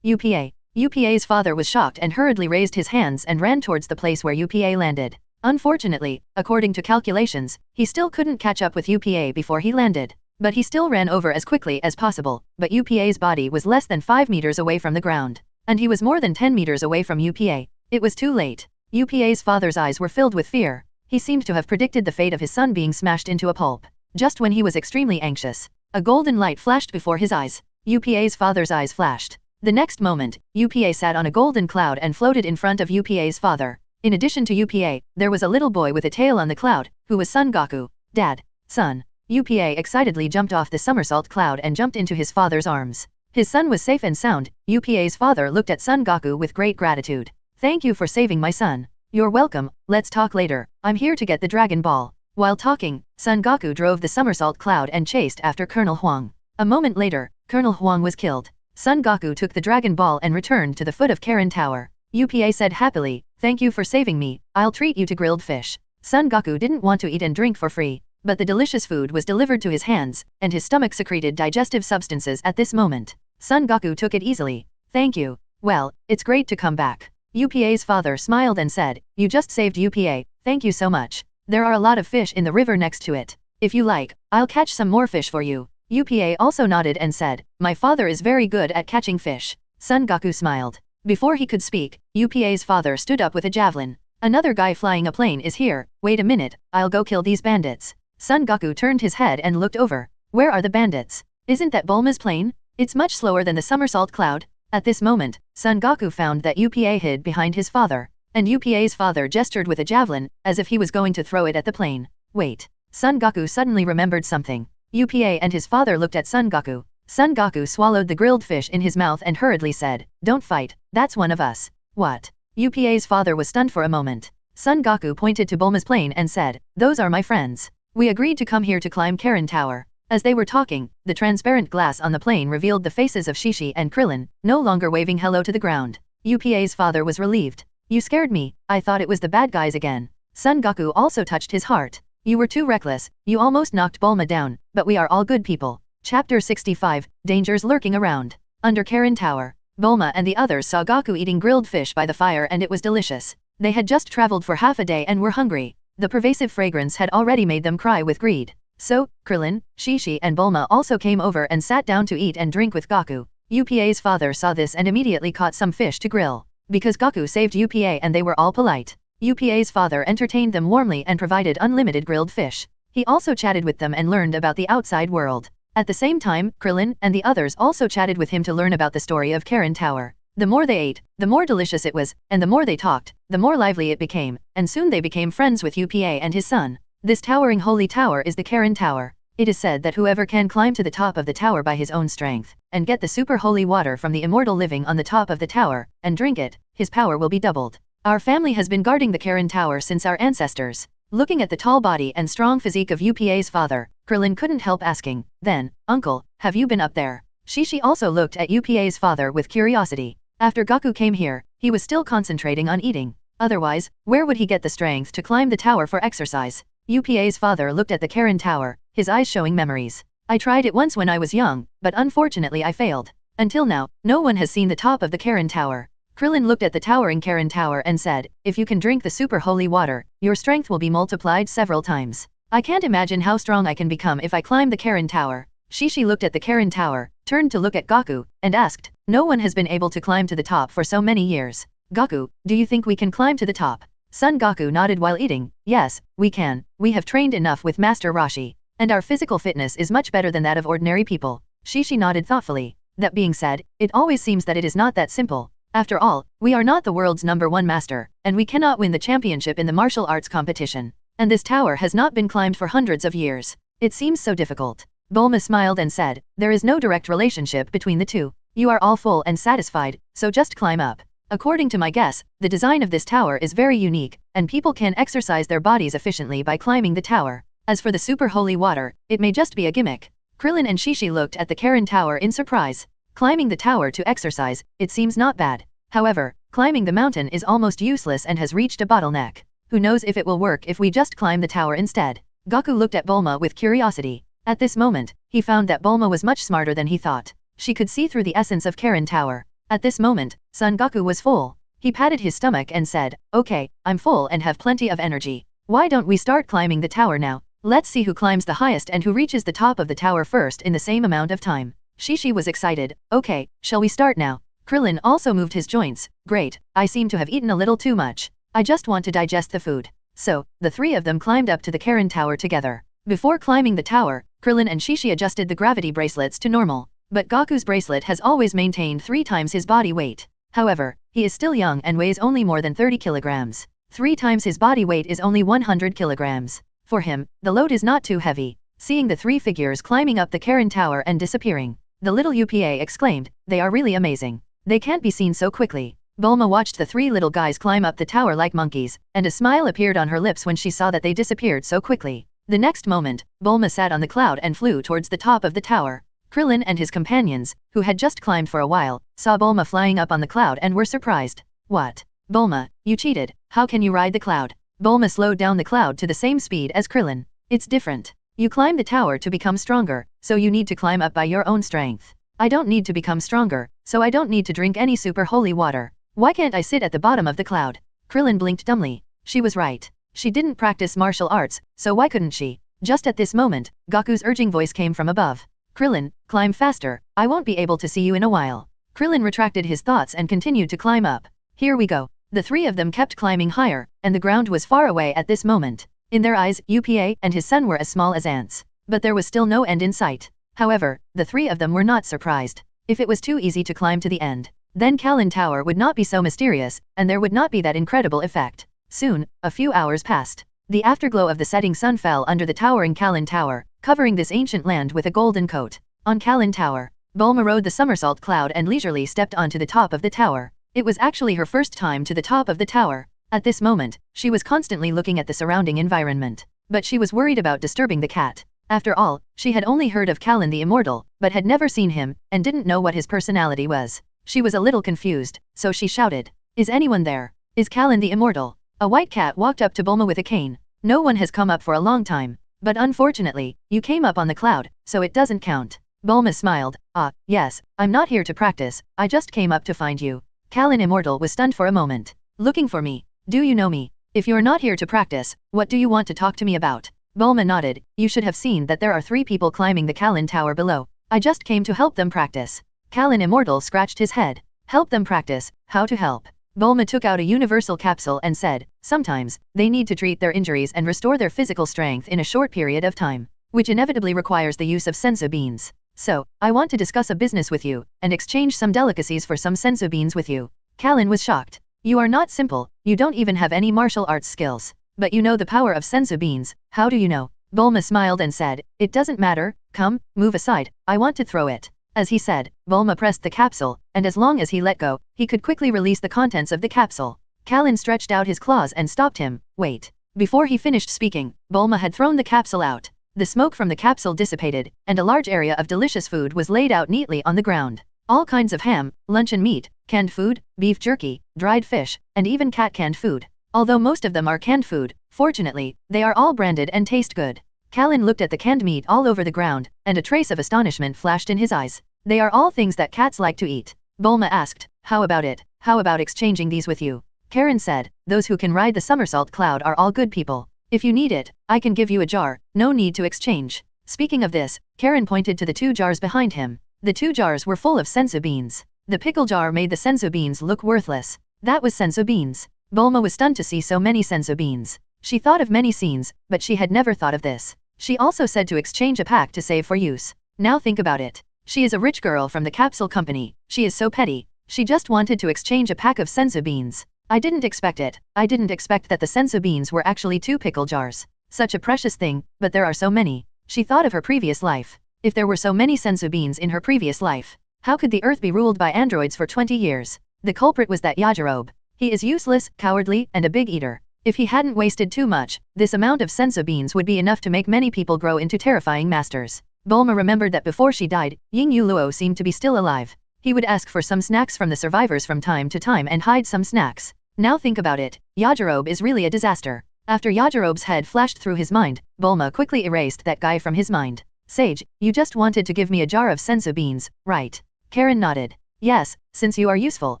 UPA. UPA's father was shocked and hurriedly raised his hands and ran towards the place where UPA landed. Unfortunately, according to calculations, he still couldn't catch up with UPA before he landed. But he still ran over as quickly as possible, but UPA's body was less than 5 meters away from the ground. And he was more than 10 meters away from UPA. It was too late. UPA's father's eyes were filled with fear. He seemed to have predicted the fate of his son being smashed into a pulp. Just when he was extremely anxious, a golden light flashed before his eyes. UPA's father's eyes flashed. The next moment, UPA sat on a golden cloud and floated in front of UPA's father. In addition to UPA, there was a little boy with a tail on the cloud, who was Son Goku. Dad. Son. UPA excitedly jumped off the somersault cloud and jumped into his father's arms. His son was safe and sound. UPA's father looked at Son Goku with great gratitude. Thank you for saving my son. You're welcome, let's talk later. I'm here to get the Dragon Ball. While talking, Son Goku drove the somersault cloud and chased after Colonel Huang. A moment later, Colonel Huang was killed. Son Goku took the Dragon Ball and returned to the foot of Karen Tower. UPA said happily, thank you for saving me, I'll treat you to grilled fish. Son Goku didn't want to eat and drink for free, but the delicious food was delivered to his hands, and his stomach secreted digestive substances at this moment. Son Goku took it easily. Thank you. Well, it's great to come back. UPA's father smiled and said, you just saved UPA, thank you so much. There are a lot of fish in the river next to it. If you like, I'll catch some more fish for you. UPA also nodded and said, my father is very good at catching fish. Son Goku smiled. Before he could speak, UPA's father stood up with a javelin. Another guy flying a plane is here, wait a minute, I'll go kill these bandits. Son Goku turned his head and looked over. Where are the bandits? Isn't that Bulma's plane? It's much slower than the somersault cloud. At this moment, Son Goku found that UPA hid behind his father, and UPA's father gestured with a javelin, as if he was going to throw it at the plane. Wait. Son Goku suddenly remembered something. UPA and his father looked at Son Goku. Son Goku swallowed the grilled fish in his mouth and hurriedly said, don't fight, that's one of us. What? UPA's father was stunned for a moment. Son Goku pointed to Bulma's plane and said, those are my friends. We agreed to come here to climb Karen Tower. As they were talking, the transparent glass on the plane revealed the faces of Shishi and Krillin, no longer waving hello to the ground. UPA's father was relieved. You scared me, I thought it was the bad guys again. Son Goku also touched his heart. You were too reckless, you almost knocked Bulma down, but we are all good people. Chapter 65, Dangers Lurking Around. Under Karen Tower, Bulma and the others saw Goku eating grilled fish by the fire and it was delicious. They had just traveled for half a day and were hungry. The pervasive fragrance had already made them cry with greed. So, Krillin, Shishi and Bulma also came over and sat down to eat and drink with Goku. UPA's father saw this and immediately caught some fish to grill. Because Goku saved UPA and they were all polite, UPA's father entertained them warmly and provided unlimited grilled fish. He also chatted with them and learned about the outside world. At the same time, Krillin and the others also chatted with him to learn about the story of Karen Tower. The more they ate, the more delicious it was, and the more they talked, the more lively it became, and soon they became friends with UPA and his son. This towering holy tower is the Karen Tower. It is said that whoever can climb to the top of the tower by his own strength, and get the super holy water from the immortal living on the top of the tower, and drink it, his power will be doubled. Our family has been guarding the Karen Tower since our ancestors. Looking at the tall body and strong physique of UPA's father, Krillin couldn't help asking, then, Uncle, have you been up there? Shishi also looked at UPA's father with curiosity. After Goku came here, he was still concentrating on eating. Otherwise, where would he get the strength to climb the tower for exercise? UPA's father looked at the Karen Tower, his eyes showing memories. I tried it once when I was young, but unfortunately I failed. Until now, no one has seen the top of the Karen Tower. Krillin looked at the towering Karen Tower and said, if you can drink the super holy water, your strength will be multiplied several times. I can't imagine how strong I can become if I climb the Karen Tower. Shishi looked at the Karen Tower, turned to look at Goku, and asked, no one has been able to climb to the top for so many years. Goku, do you think we can climb to the top? Son Goku nodded while eating. Yes, we can. We have trained enough with Master Roshi. And our physical fitness is much better than that of ordinary people. Shishi nodded thoughtfully. That being said, it always seems that it is not that simple. After all, we are not the world's #1 master, and we cannot win the championship in the martial arts competition. And this tower has not been climbed for hundreds of years. It seems so difficult. Bulma smiled and said, there is no direct relationship between the two. You are all full and satisfied, so just climb up. According to my guess, the design of this tower is very unique, and people can exercise their bodies efficiently by climbing the tower. As for the super holy water, it may just be a gimmick. Krillin and Shishi looked at the Karen Tower in surprise. Climbing the tower to exercise, it seems not bad. However, climbing the mountain is almost useless and has reached a bottleneck. Who knows if it will work if we just climb the tower instead? Goku looked at Bulma with curiosity. At this moment, he found that Bulma was much smarter than he thought. She could see through the essence of Karen Tower. At this moment, Son Goku was full. He patted his stomach and said, "Okay, I'm full and have plenty of energy. Why don't we start climbing the tower now? Let's see who climbs the highest and who reaches the top of the tower first in the same amount of time." Shishi was excited. "Okay, shall we start now?" Krillin also moved his joints. "Great, I seem to have eaten a little too much. I just want to digest the food." So, the three of them climbed up to the Karen Tower together. Before climbing the tower, Krillin and Shishi adjusted the gravity bracelets to normal. But Goku's bracelet has always maintained 3 times his body weight. However, he is still young and weighs only more than 30 kilograms. 3 times his body weight is only 100 kilograms. For him, the load is not too heavy. Seeing the 3 figures climbing up the Karen Tower and disappearing, the little UPA exclaimed, "They are really amazing. They can't be seen so quickly." Bulma watched the 3 little guys climb up the tower like monkeys, and a smile appeared on her lips when she saw that they disappeared so quickly. The next moment, Bulma sat on the cloud and flew towards the top of the tower. Krillin and his companions, who had just climbed for a while, saw Bulma flying up on the cloud and were surprised. "What? Bulma, you cheated. How can you ride the cloud?" Bulma slowed down the cloud to the same speed as Krillin. "It's different. You climb the tower to become stronger, so you need to climb up by your own strength. I don't need to become stronger, so I don't need to drink any super holy water. Why can't I sit at the bottom of the cloud?" Krillin blinked dumbly. She was right. She didn't practice martial arts, so why couldn't she? Just at this moment, Goku's urging voice came from above. "Krillin, climb faster, I won't be able to see you in a while." Krillin retracted his thoughts and continued to climb up. Here we go. The 3 of them kept climbing higher, and the ground was far away at this moment. In their eyes, UPA and his son were as small as ants. But there was still no end in sight. However, the 3 of them were not surprised. If it was too easy to climb to the end, then Karen Tower would not be so mysterious, and there would not be that incredible effect. Soon, a few hours passed. The afterglow of the setting sun fell under the towering Karen Tower, covering this ancient land with a golden coat. On Karen Tower, Bulma rode the somersault cloud and leisurely stepped onto the top of the tower. It was actually her first time to the top of the tower. At this moment, she was constantly looking at the surrounding environment. But she was worried about disturbing the cat. After all, she had only heard of Karen the Immortal, but had never seen him, and didn't know what his personality was. She was a little confused, so she shouted, "Is anyone there? Is Karen the Immortal?" A white cat walked up to Bulma with a cane. "No one has come up for a long time. But unfortunately, you came up on the cloud, so it doesn't count." Bulma smiled. "Ah, yes, I'm not here to practice, I just came up to find you." Karen Immortal was stunned for a moment. "Looking for me? Do you know me? If you're not here to practice, what do you want to talk to me about?" Bulma nodded. "You should have seen that there are 3 people climbing the Karen Tower below. I just came to help them practice." Karen Immortal scratched his head. "Help them practice? How to help?" Bulma took out a universal capsule and said, "Sometimes, they need to treat their injuries and restore their physical strength in a short period of time, which inevitably requires the use of senzu beans. So, I want to discuss a business with you, and exchange some delicacies for some senzu beans with you." Karen was shocked. "You are not simple, you don't even have any martial arts skills. But you know the power of senzu beans, how do you know?" Bulma smiled and said, "It doesn't matter, come, move aside, I want to throw it." As he said, Bulma pressed the capsule, and as long as he let go, he could quickly release the contents of the capsule. Karen stretched out his claws and stopped him. "Wait." Before he finished speaking, Bulma had thrown the capsule out. The smoke from the capsule dissipated, and a large area of delicious food was laid out neatly on the ground. All kinds of ham, luncheon meat, canned food, beef jerky, dried fish, and even cat canned food. Although most of them are canned food, fortunately, they are all branded and taste good. Karen looked at the canned meat all over the ground, and a trace of astonishment flashed in his eyes. "They are all things that cats like to eat." Bulma asked, "How about it? How about exchanging these with you?" Karen said, "Those who can ride the somersault cloud are all good people. If you need it, I can give you a jar, no need to exchange." Speaking of this, Karen pointed to the 2 jars behind him. The 2 jars were full of senzu beans. The pickle jar made the senzu beans look worthless. That was senzu beans. Bulma was stunned to see so many senzu beans. She thought of many scenes, but she had never thought of this. She also said to exchange a pack to save for use. Now think about it. She is a rich girl from the capsule company. She is so petty. She just wanted to exchange a pack of senzu beans. I didn't expect it. I didn't expect that the senzu beans were actually 2 pickle jars. Such a precious thing, but there are so many. She thought of her previous life. If there were so many senzu beans in her previous life, how could the earth be ruled by androids for 20 years? The culprit was that Yajirobe. He is useless, cowardly, and a big eater. If he hadn't wasted too much, this amount of senzu beans would be enough to make many people grow into terrifying masters. Bulma remembered that before she died, Ying Yuluo seemed to be still alive. He would ask for some snacks from the survivors from time to time and hide some snacks. Now think about it, Yajirobe is really a disaster. After Yajirobe's head flashed through his mind, Bulma quickly erased that guy from his mind. Sage, you just wanted to give me a jar of senzu beans, right? Karen nodded. Yes, since you are useful,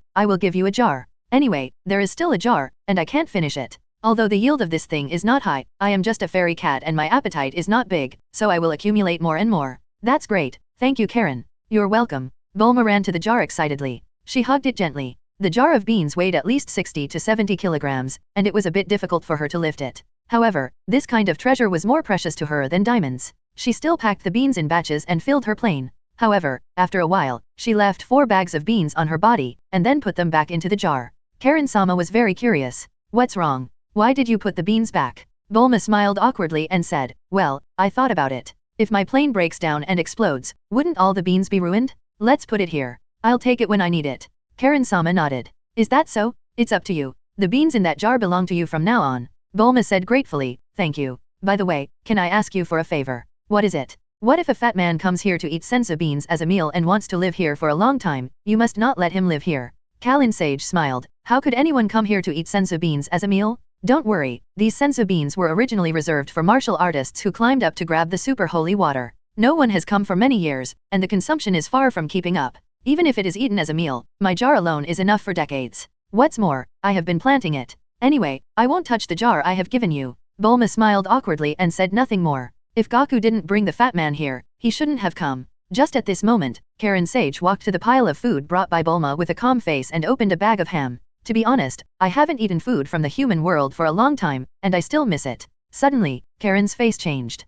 I will give you a jar. Anyway, there is still a jar, and I can't finish it. Although the yield of this thing is not high, I am just a fairy cat and my appetite is not big, so I will accumulate more and more. That's great, thank you Karen. You're welcome. Bulma ran to the jar excitedly. She hugged it gently. The jar of beans weighed at least 60 to 70 kilograms, and it was a bit difficult for her to lift it. However, this kind of treasure was more precious to her than diamonds. She still packed the beans in batches and filled her plane. However, after a while, she left 4 bags of beans on her body, and then put them back into the jar. Karen-sama was very curious. What's wrong? Why did you put the beans back? Bulma smiled awkwardly and said, well, I thought about it. If my plane breaks down and explodes, wouldn't all the beans be ruined? Let's put it here. I'll take it when I need it. Karen-sama nodded. Is that so? It's up to you. The beans in that jar belong to you from now on. Bulma said gratefully, thank you. By the way, can I ask you for a favor? What is it? What if a fat man comes here to eat senzu beans as a meal and wants to live here for a long time? You must not let him live here. Kalin Sage smiled. How could anyone come here to eat senzu beans as a meal? Don't worry, these senzu beans were originally reserved for martial artists who climbed up to grab the super holy water. No one has come for many years, and the consumption is far from keeping up. Even if it is eaten as a meal, my jar alone is enough for decades. What's more, I have been planting it. Anyway, I won't touch the jar I have given you. Bulma smiled awkwardly and said nothing more. If Gaku didn't bring the fat man here, he shouldn't have come. Just at this moment, Karen Sage walked to the pile of food brought by Bulma with a calm face and opened a bag of ham. To be honest, I haven't eaten food from the human world for a long time, and I still miss it. Suddenly, Karen's face changed.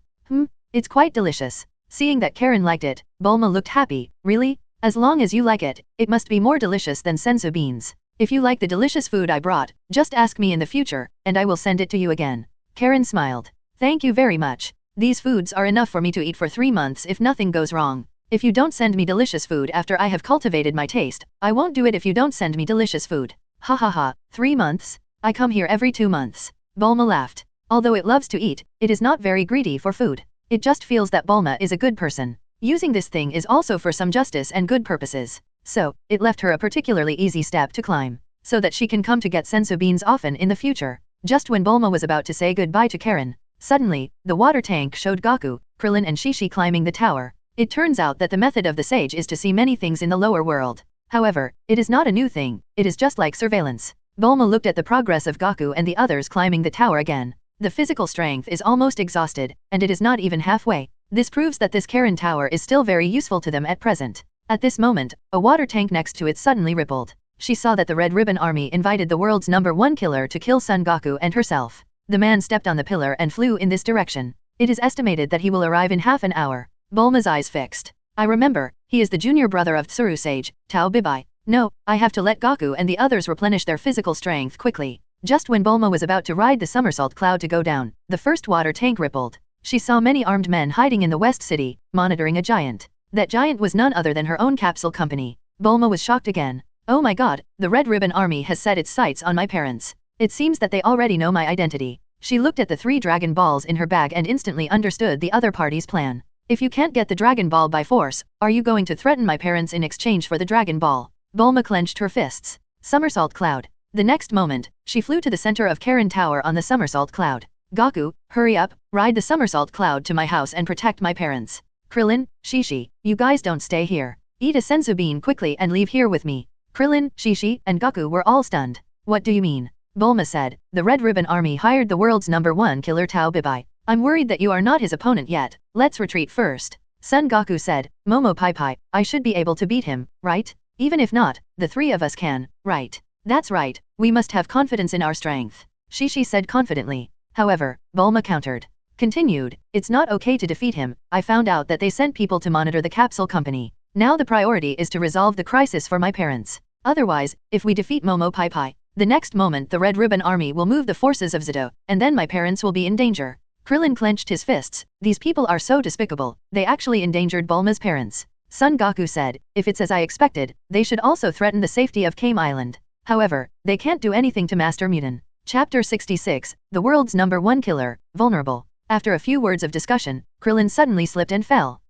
It's quite delicious. Seeing that Karen liked it, Bulma looked happy. Really? As long as you like it, it must be more delicious than senzu beans. If you like the delicious food I brought, just ask me in the future, and I will send it to you again. Karen smiled. Thank you very much. These foods are enough for me to eat for 3 months if nothing goes wrong. If you don't send me delicious food after I have cultivated my taste, I won't do it if you don't send me delicious food. Ha ha ha, 3 months? I come here every 2 months. Bulma laughed. Although it loves to eat, it is not very greedy for food. It just feels that Bulma is a good person. Using this thing is also for some justice and good purposes. So, it left her a particularly easy step to climb, so that she can come to get senzu beans often in the future. Just when Bulma was about to say goodbye to Karen, suddenly, the water tank showed Gaku, Krillin and Shishi climbing the tower. It turns out that the method of the sage is to see many things in the lower world. However, it is not a new thing, it is just like surveillance. Bulma looked at the progress of Gaku and the others climbing the tower again. The physical strength is almost exhausted, and it is not even halfway. This proves that this Karen tower is still very useful to them at present. At this moment, a water tank next to it suddenly rippled. She saw that the Red Ribbon Army invited the world's #1 killer to kill Son Goku and herself. The man stepped on the pillar and flew in this direction. It is estimated that he will arrive in half an hour. Bulma's eyes fixed. I remember, he is the junior brother of Tsuru Sage, Tao Bibai. No, I have to let Gaku and the others replenish their physical strength quickly. Just when Bulma was about to ride the somersault cloud to go down, the first water tank rippled. She saw many armed men hiding in the West City, monitoring a giant. That giant was none other than her own capsule company. Bulma was shocked again. Oh my god, the Red Ribbon Army has set its sights on my parents. It seems that they already know my identity. She looked at the 3 Dragon Balls in her bag and instantly understood the other party's plan. If you can't get the Dragon Ball by force, are you going to threaten my parents in exchange for the Dragon Ball? Bulma clenched her fists. Somersault cloud. The next moment, she flew to the center of Karen Tower on the somersault cloud. Gaku, hurry up, ride the somersault cloud to my house and protect my parents. Krillin, Shishi, you guys don't stay here. Eat a senzu bean quickly and leave here with me. Krillin, Shishi, and Gaku were all stunned. What do you mean? Bulma said, the Red Ribbon Army hired the world's #1 killer Tao Bibai. I'm worried that you are not his opponent yet, let's retreat first. Son Goku said, Momo Pai Pai, I should be able to beat him, right? Even if not, the 3 of us can, right? That's right, we must have confidence in our strength. Shishi said confidently. However, Bulma countered. Continued, it's not okay to defeat him, I found out that they sent people to monitor the capsule company. Now the priority is to resolve the crisis for my parents. Otherwise, if we defeat Momo Pai Pai, the next moment the Red Ribbon Army will move the forces of Zito, and then my parents will be in danger. Krillin clenched his fists. These people are so despicable, they actually endangered Bulma's parents. Son Goku said, if it's as I expected, they should also threaten the safety of Kame Island. However, they can't do anything to Master Mutin. Chapter 66, the world's #1 killer, vulnerable. After a few words of discussion, Krillin suddenly slipped and fell.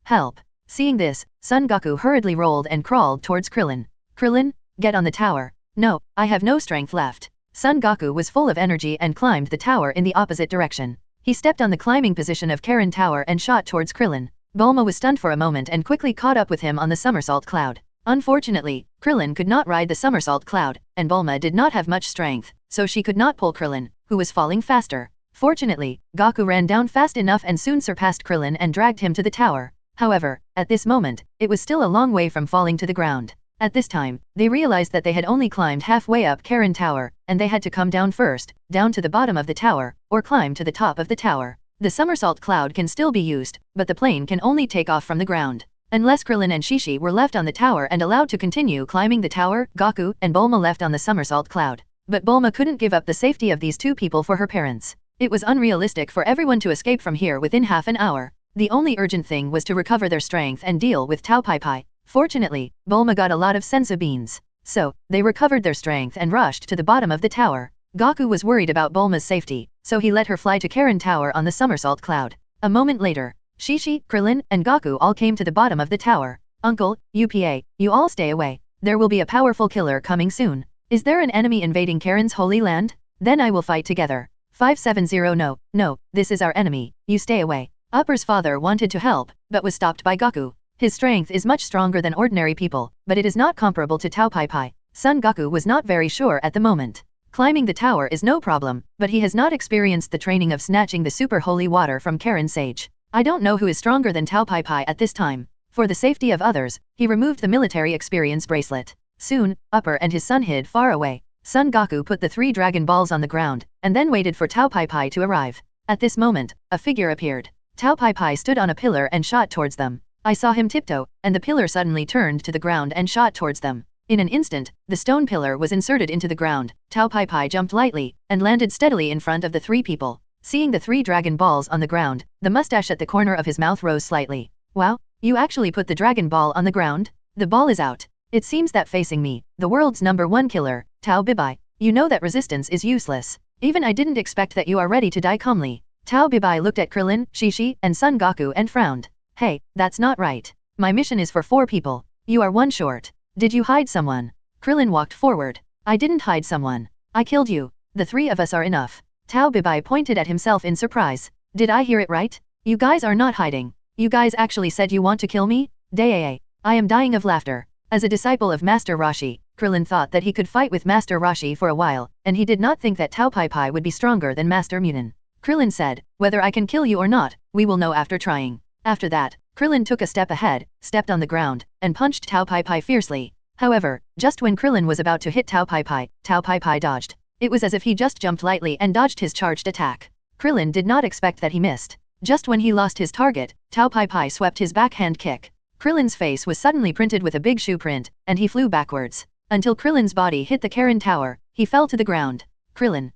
Help! Seeing this, Son Goku hurriedly rolled and crawled towards Krillin. Krillin, get on the tower. No, I have no strength left. Son Goku was full of energy and climbed the tower in the opposite direction. He stepped on the climbing position of Karen Tower and shot towards Krillin. Bulma was stunned for a moment and quickly caught up with him on the somersault cloud. Unfortunately, Krillin could not ride the somersault cloud, and Bulma did not have much strength, so she could not pull Krillin, who was falling faster. Fortunately, Goku ran down fast enough and soon surpassed Krillin and dragged him to the tower. However, at this moment, it was still a long way from falling to the ground. At this time, they realized that they had only climbed halfway up Karen Tower, and they had to come down first, down to the bottom of the tower, or climb to the top of the tower. The somersault cloud can still be used, but the plane can only take off from the ground. Unless Krillin and Shishi were left on the tower and allowed to continue climbing the tower, Goku and Bulma left on the somersault cloud. But Bulma couldn't give up the safety of these two people for her parents. It was unrealistic for everyone to escape from here within half an hour. The only urgent thing was to recover their strength and deal with Tao Pai Pai. Fortunately, Bulma got a lot of senzu beans. So, they recovered their strength and rushed to the bottom of the tower. Goku was worried about Bulma's safety, so he let her fly to Karen Tower on the somersault cloud. A moment later, Shishi, Krillin, and Goku all came to the bottom of the tower. Uncle, UPA, you all stay away. There will be a powerful killer coming soon. Is there an enemy invading Karen's holy land? Then I will fight together. 570 No, this is our enemy, you stay away. Upper's father wanted to help, but was stopped by Goku. His strength is much stronger than ordinary people, but it is not comparable to Tao Pai Pai. Son Goku was not very sure at the moment. Climbing the tower is no problem, but he has not experienced the training of snatching the super holy water from Karen Sage. I don't know who is stronger than Tao Pai Pai at this time. For the safety of others, he removed the military experience bracelet. Soon, Upper and his son hid far away. Son Goku put the 3 Dragon Balls on the ground, and then waited for Tao Pai Pai to arrive. At this moment, a figure appeared. Tao Pai Pai stood on a pillar and shot towards them. I saw him tiptoe, and the pillar suddenly turned to the ground and shot towards them. In an instant, the stone pillar was inserted into the ground. Tao Pai Pai jumped lightly, and landed steadily in front of the 3 people. Seeing the 3 Dragon Balls on the ground, the mustache at the corner of his mouth rose slightly. Wow, you actually put the Dragon Ball on the ground? The ball is out. It seems that facing me, the world's #1 killer, Tao Bibai, you know that resistance is useless. Even I didn't expect that you are ready to die calmly. Tao Bibai looked at Krillin, Shishi, and Son Goku and frowned. Hey, that's not right. My mission is for 4 people. You are 1 short. Did you hide someone? Krillin walked forward. I didn't hide someone. I killed you. The 3 of us are enough. Tao Bibai pointed at himself in surprise. Did I hear it right? You guys are not hiding. You guys actually said you want to kill me? Dae. I am dying of laughter. As a disciple of Master Roshi, Krillin thought that he could fight with Master Roshi for a while, and he did not think that Tao Pai Pai would be stronger than Master Munin. Krillin said, whether I can kill you or not, we will know after trying. After that, Krillin took a step ahead, stepped on the ground, and punched Tao Pai Pai fiercely. However, just when Krillin was about to hit Tao Pai Pai dodged. It was as if he just jumped lightly and dodged his charged attack. Krillin did not expect that he missed. Just when he lost his target, Tao Pai Pai swept his backhand kick. Krillin's face was suddenly printed with a big shoe print, and he flew backwards. Until Krillin's body hit the Karen Tower, he fell to the ground. Krillin.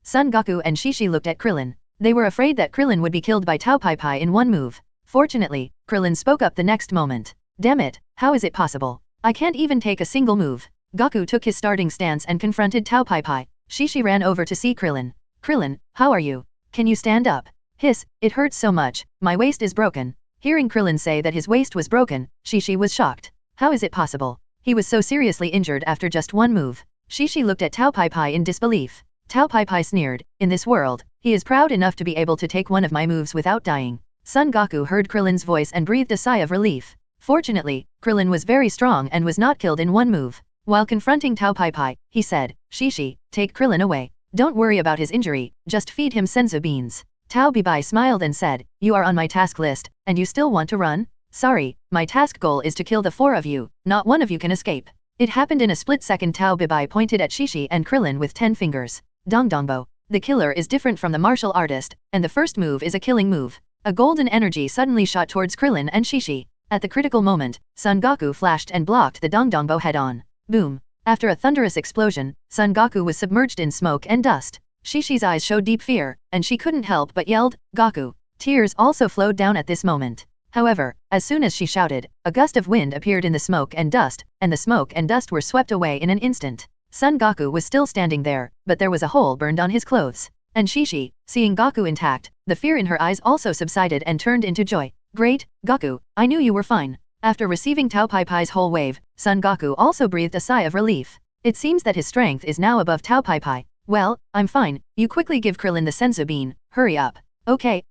Son Goku and Shishi looked at Krillin. They were afraid that Krillin would be killed by Tao Pai Pai in 1 move. Fortunately, Krillin spoke up the next moment. Damn it, how is it possible? I can't even take a single move. Goku took his starting stance and confronted Tao Pai Pai. Shishi ran over to see Krillin. Krillin, how are you? Can you stand up? Hiss, it hurts so much, my waist is broken. Hearing Krillin say that his waist was broken, Shishi was shocked. How is it possible? He was so seriously injured after just 1 move. Shishi looked at Tao Pai Pai in disbelief. Tao Pai Pai sneered, in this world, he is proud enough to be able to take one of my moves without dying. Son Goku heard Krillin's voice and breathed a sigh of relief. Fortunately, Krillin was very strong and was not killed in 1 move. While confronting Tao Pai Pai, he said, Shishi, take Krillin away. Don't worry about his injury, just feed him senzu beans. Tao Bibai smiled and said, you are on my task list, and you still want to run? Sorry, my task goal is to kill the 4 of you, not 1 of you can escape. It happened in a split second. Tao Bibai pointed at Shishi and Krillin with 10 fingers. Dongdongbo. The killer is different from the martial artist, and the first move is a killing move. A golden energy suddenly shot towards Krillin and Shishi. At the critical moment, Son Goku flashed and blocked the Dongdongbo head-on. Boom. After a thunderous explosion, Son Goku was submerged in smoke and dust. Shishi's eyes showed deep fear, and she couldn't help but yelled, Goku. Tears also flowed down at this moment. However, as soon as she shouted, a gust of wind appeared in the smoke and dust, and the smoke and dust were swept away in an instant. Son Goku was still standing there, but there was a hole burned on his clothes. And Shishi, seeing Goku intact, the fear in her eyes also subsided and turned into joy. Great, Goku, I knew you were fine. After receiving Tao Pai Pai's whole wave, Son Goku also breathed a sigh of relief. It seems that his strength is now above Tao Pai Pai. Well, I'm fine, you quickly give Krillin the senzu bean, hurry up. Okay.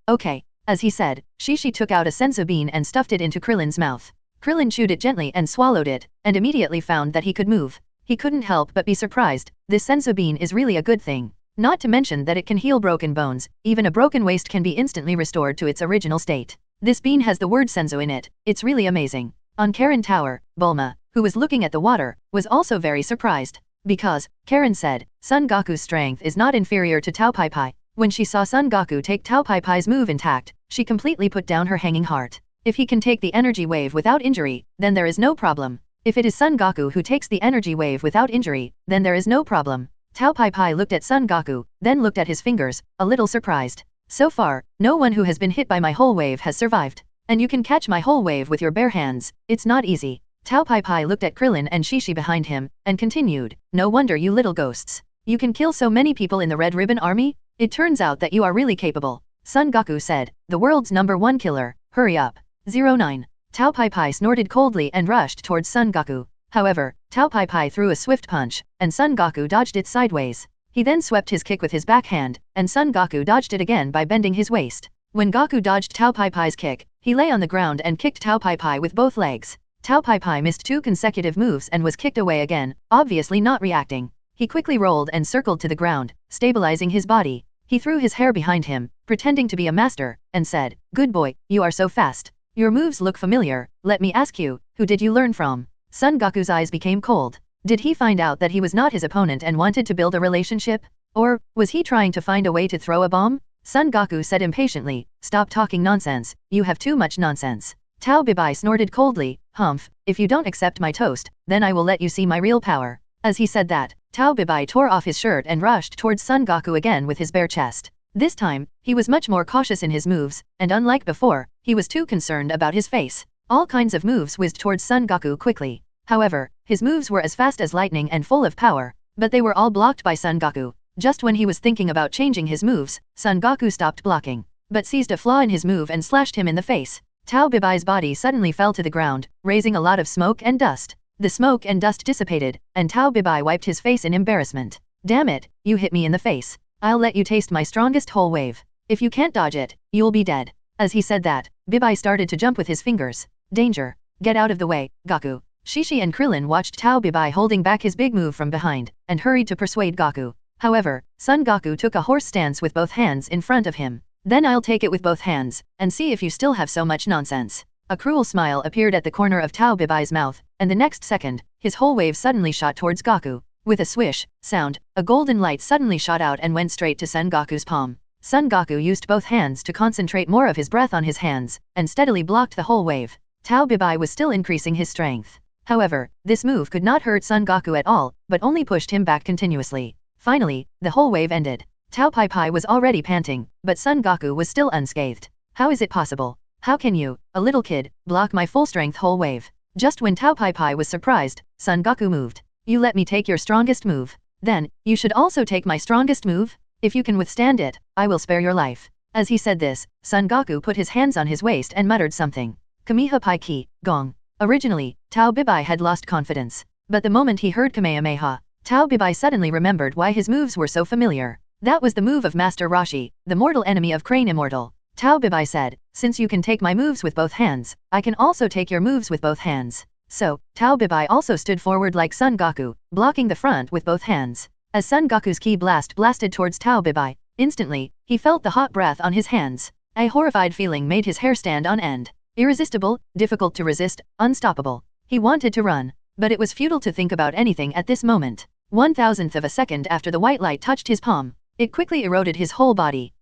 As he said, Shishi took out a senzu bean and stuffed it into Krillin's mouth. Krillin chewed it gently and swallowed it, and immediately found that he could move. He couldn't help but be surprised. This senzu bean is really a good thing. Not to mention that it can heal broken bones, even a broken waist can be instantly restored to its original state. This bean has the word senzu in it, it's really amazing. On Karen Tower, Bulma, who was looking at the water, was also very surprised. Because, Karen said, Son Goku's strength is not inferior to Tao Pai Pai. When she saw Son Goku take Tao Pai Pai's move intact, she completely put down her hanging heart. If he can take the energy wave without injury, then there is no problem. If it is Son Goku who takes the energy wave without injury, then there is no problem. Tao Pai Pai looked at Son Goku, then looked at his fingers, a little surprised. So far, no one who has been hit by my whole wave has survived. And you can catch my whole wave with your bare hands, it's not easy. Tao Pai Pai looked at Krillin and Shishi behind him, and continued, no wonder you little ghosts. You can kill so many people in the Red Ribbon Army? It turns out that you are really capable. Son Goku said, the world's #1 killer, hurry up. 09. Tao Pai Pai snorted coldly and rushed towards Son Goku. However, Tao Pai Pai threw a swift punch, and Son Goku dodged it sideways. He then swept his kick with his backhand, and Son Goku dodged it again by bending his waist. When Goku dodged Tao Pai Pai's kick, he lay on the ground and kicked Tao Pai Pai with both legs. Tao Pai Pai missed 2 consecutive moves and was kicked away again, obviously not reacting. He quickly rolled and circled to the ground, stabilizing his body. He threw his hair behind him, pretending to be a master, and said, good boy, you are so fast. Your moves look familiar, let me ask you, who did you learn from? Son Goku's eyes became cold. Did he find out that he was not his opponent and wanted to build a relationship? Or, was he trying to find a way to throw a bomb? Son Goku said impatiently, stop talking nonsense, you have too much nonsense. Tao Bibai snorted coldly, humph, if you don't accept my toast, then I will let you see my real power. As he said that, Tao Bibai tore off his shirt and rushed towards Son Goku again with his bare chest. This time, he was much more cautious in his moves, and unlike before, he was too concerned about his face. All kinds of moves whizzed towards Son Goku quickly. However, his moves were as fast as lightning and full of power, but they were all blocked by Son Goku. Just when he was thinking about changing his moves, Son Goku stopped blocking, but seized a flaw in his move and slashed him in the face. Tao Bibai's body suddenly fell to the ground, raising a lot of smoke and dust. The smoke and dust dissipated, and Tao Bibai wiped his face in embarrassment. Damn it, you hit me in the face. I'll let you taste my strongest whole wave. If you can't dodge it, you'll be dead. As he said that, Bibai started to jump with his fingers. Danger. Get out of the way, Goku. Shishi and Krillin watched Tao Bibai holding back his big move from behind, and hurried to persuade Goku. However, Son Goku took a horse stance with both hands in front of him. Then I'll take it with both hands, and see if you still have so much nonsense. A cruel smile appeared at the corner of Tao Bibai's mouth, and the next second, his whole wave suddenly shot towards Goku. With a swish sound, a golden light suddenly shot out and went straight to Son Goku's palm. Son Goku used both hands to concentrate more of his breath on his hands, and steadily blocked the whole wave. Tao Bibai was still increasing his strength. However, this move could not hurt Son Goku at all, but only pushed him back continuously. Finally, the whole wave ended. Tao Pai Pai was already panting, but Son Goku was still unscathed. How is it possible? How can you, a little kid, block my full-strength whole wave? Just when Tao Pai Pai was surprised, Son Goku moved. You let me take your strongest move. Then, you should also take my strongest move? If you can withstand it, I will spare your life. As he said this, Son Goku put his hands on his waist and muttered something. Kameha Pai Ki, Gong. Originally, Tao Bibai had lost confidence. But the moment he heard Kamehameha, Tao Bibai suddenly remembered why his moves were so familiar. That was the move of Master Roshi, the mortal enemy of Crane Immortal. Tao Bibai said, since you can take my moves with both hands, I can also take your moves with both hands. So, Tao Bibai also stood forward like Son Goku, blocking the front with both hands. As Son Goku's ki blast blasted towards Tao Bibai, instantly, he felt the hot breath on his hands. A horrified feeling made his hair stand on end. Irresistible, difficult to resist, unstoppable. He wanted to run, but it was futile to think about anything at this moment. 1/1000th of a second after the white light touched his palm, it quickly eroded his whole body.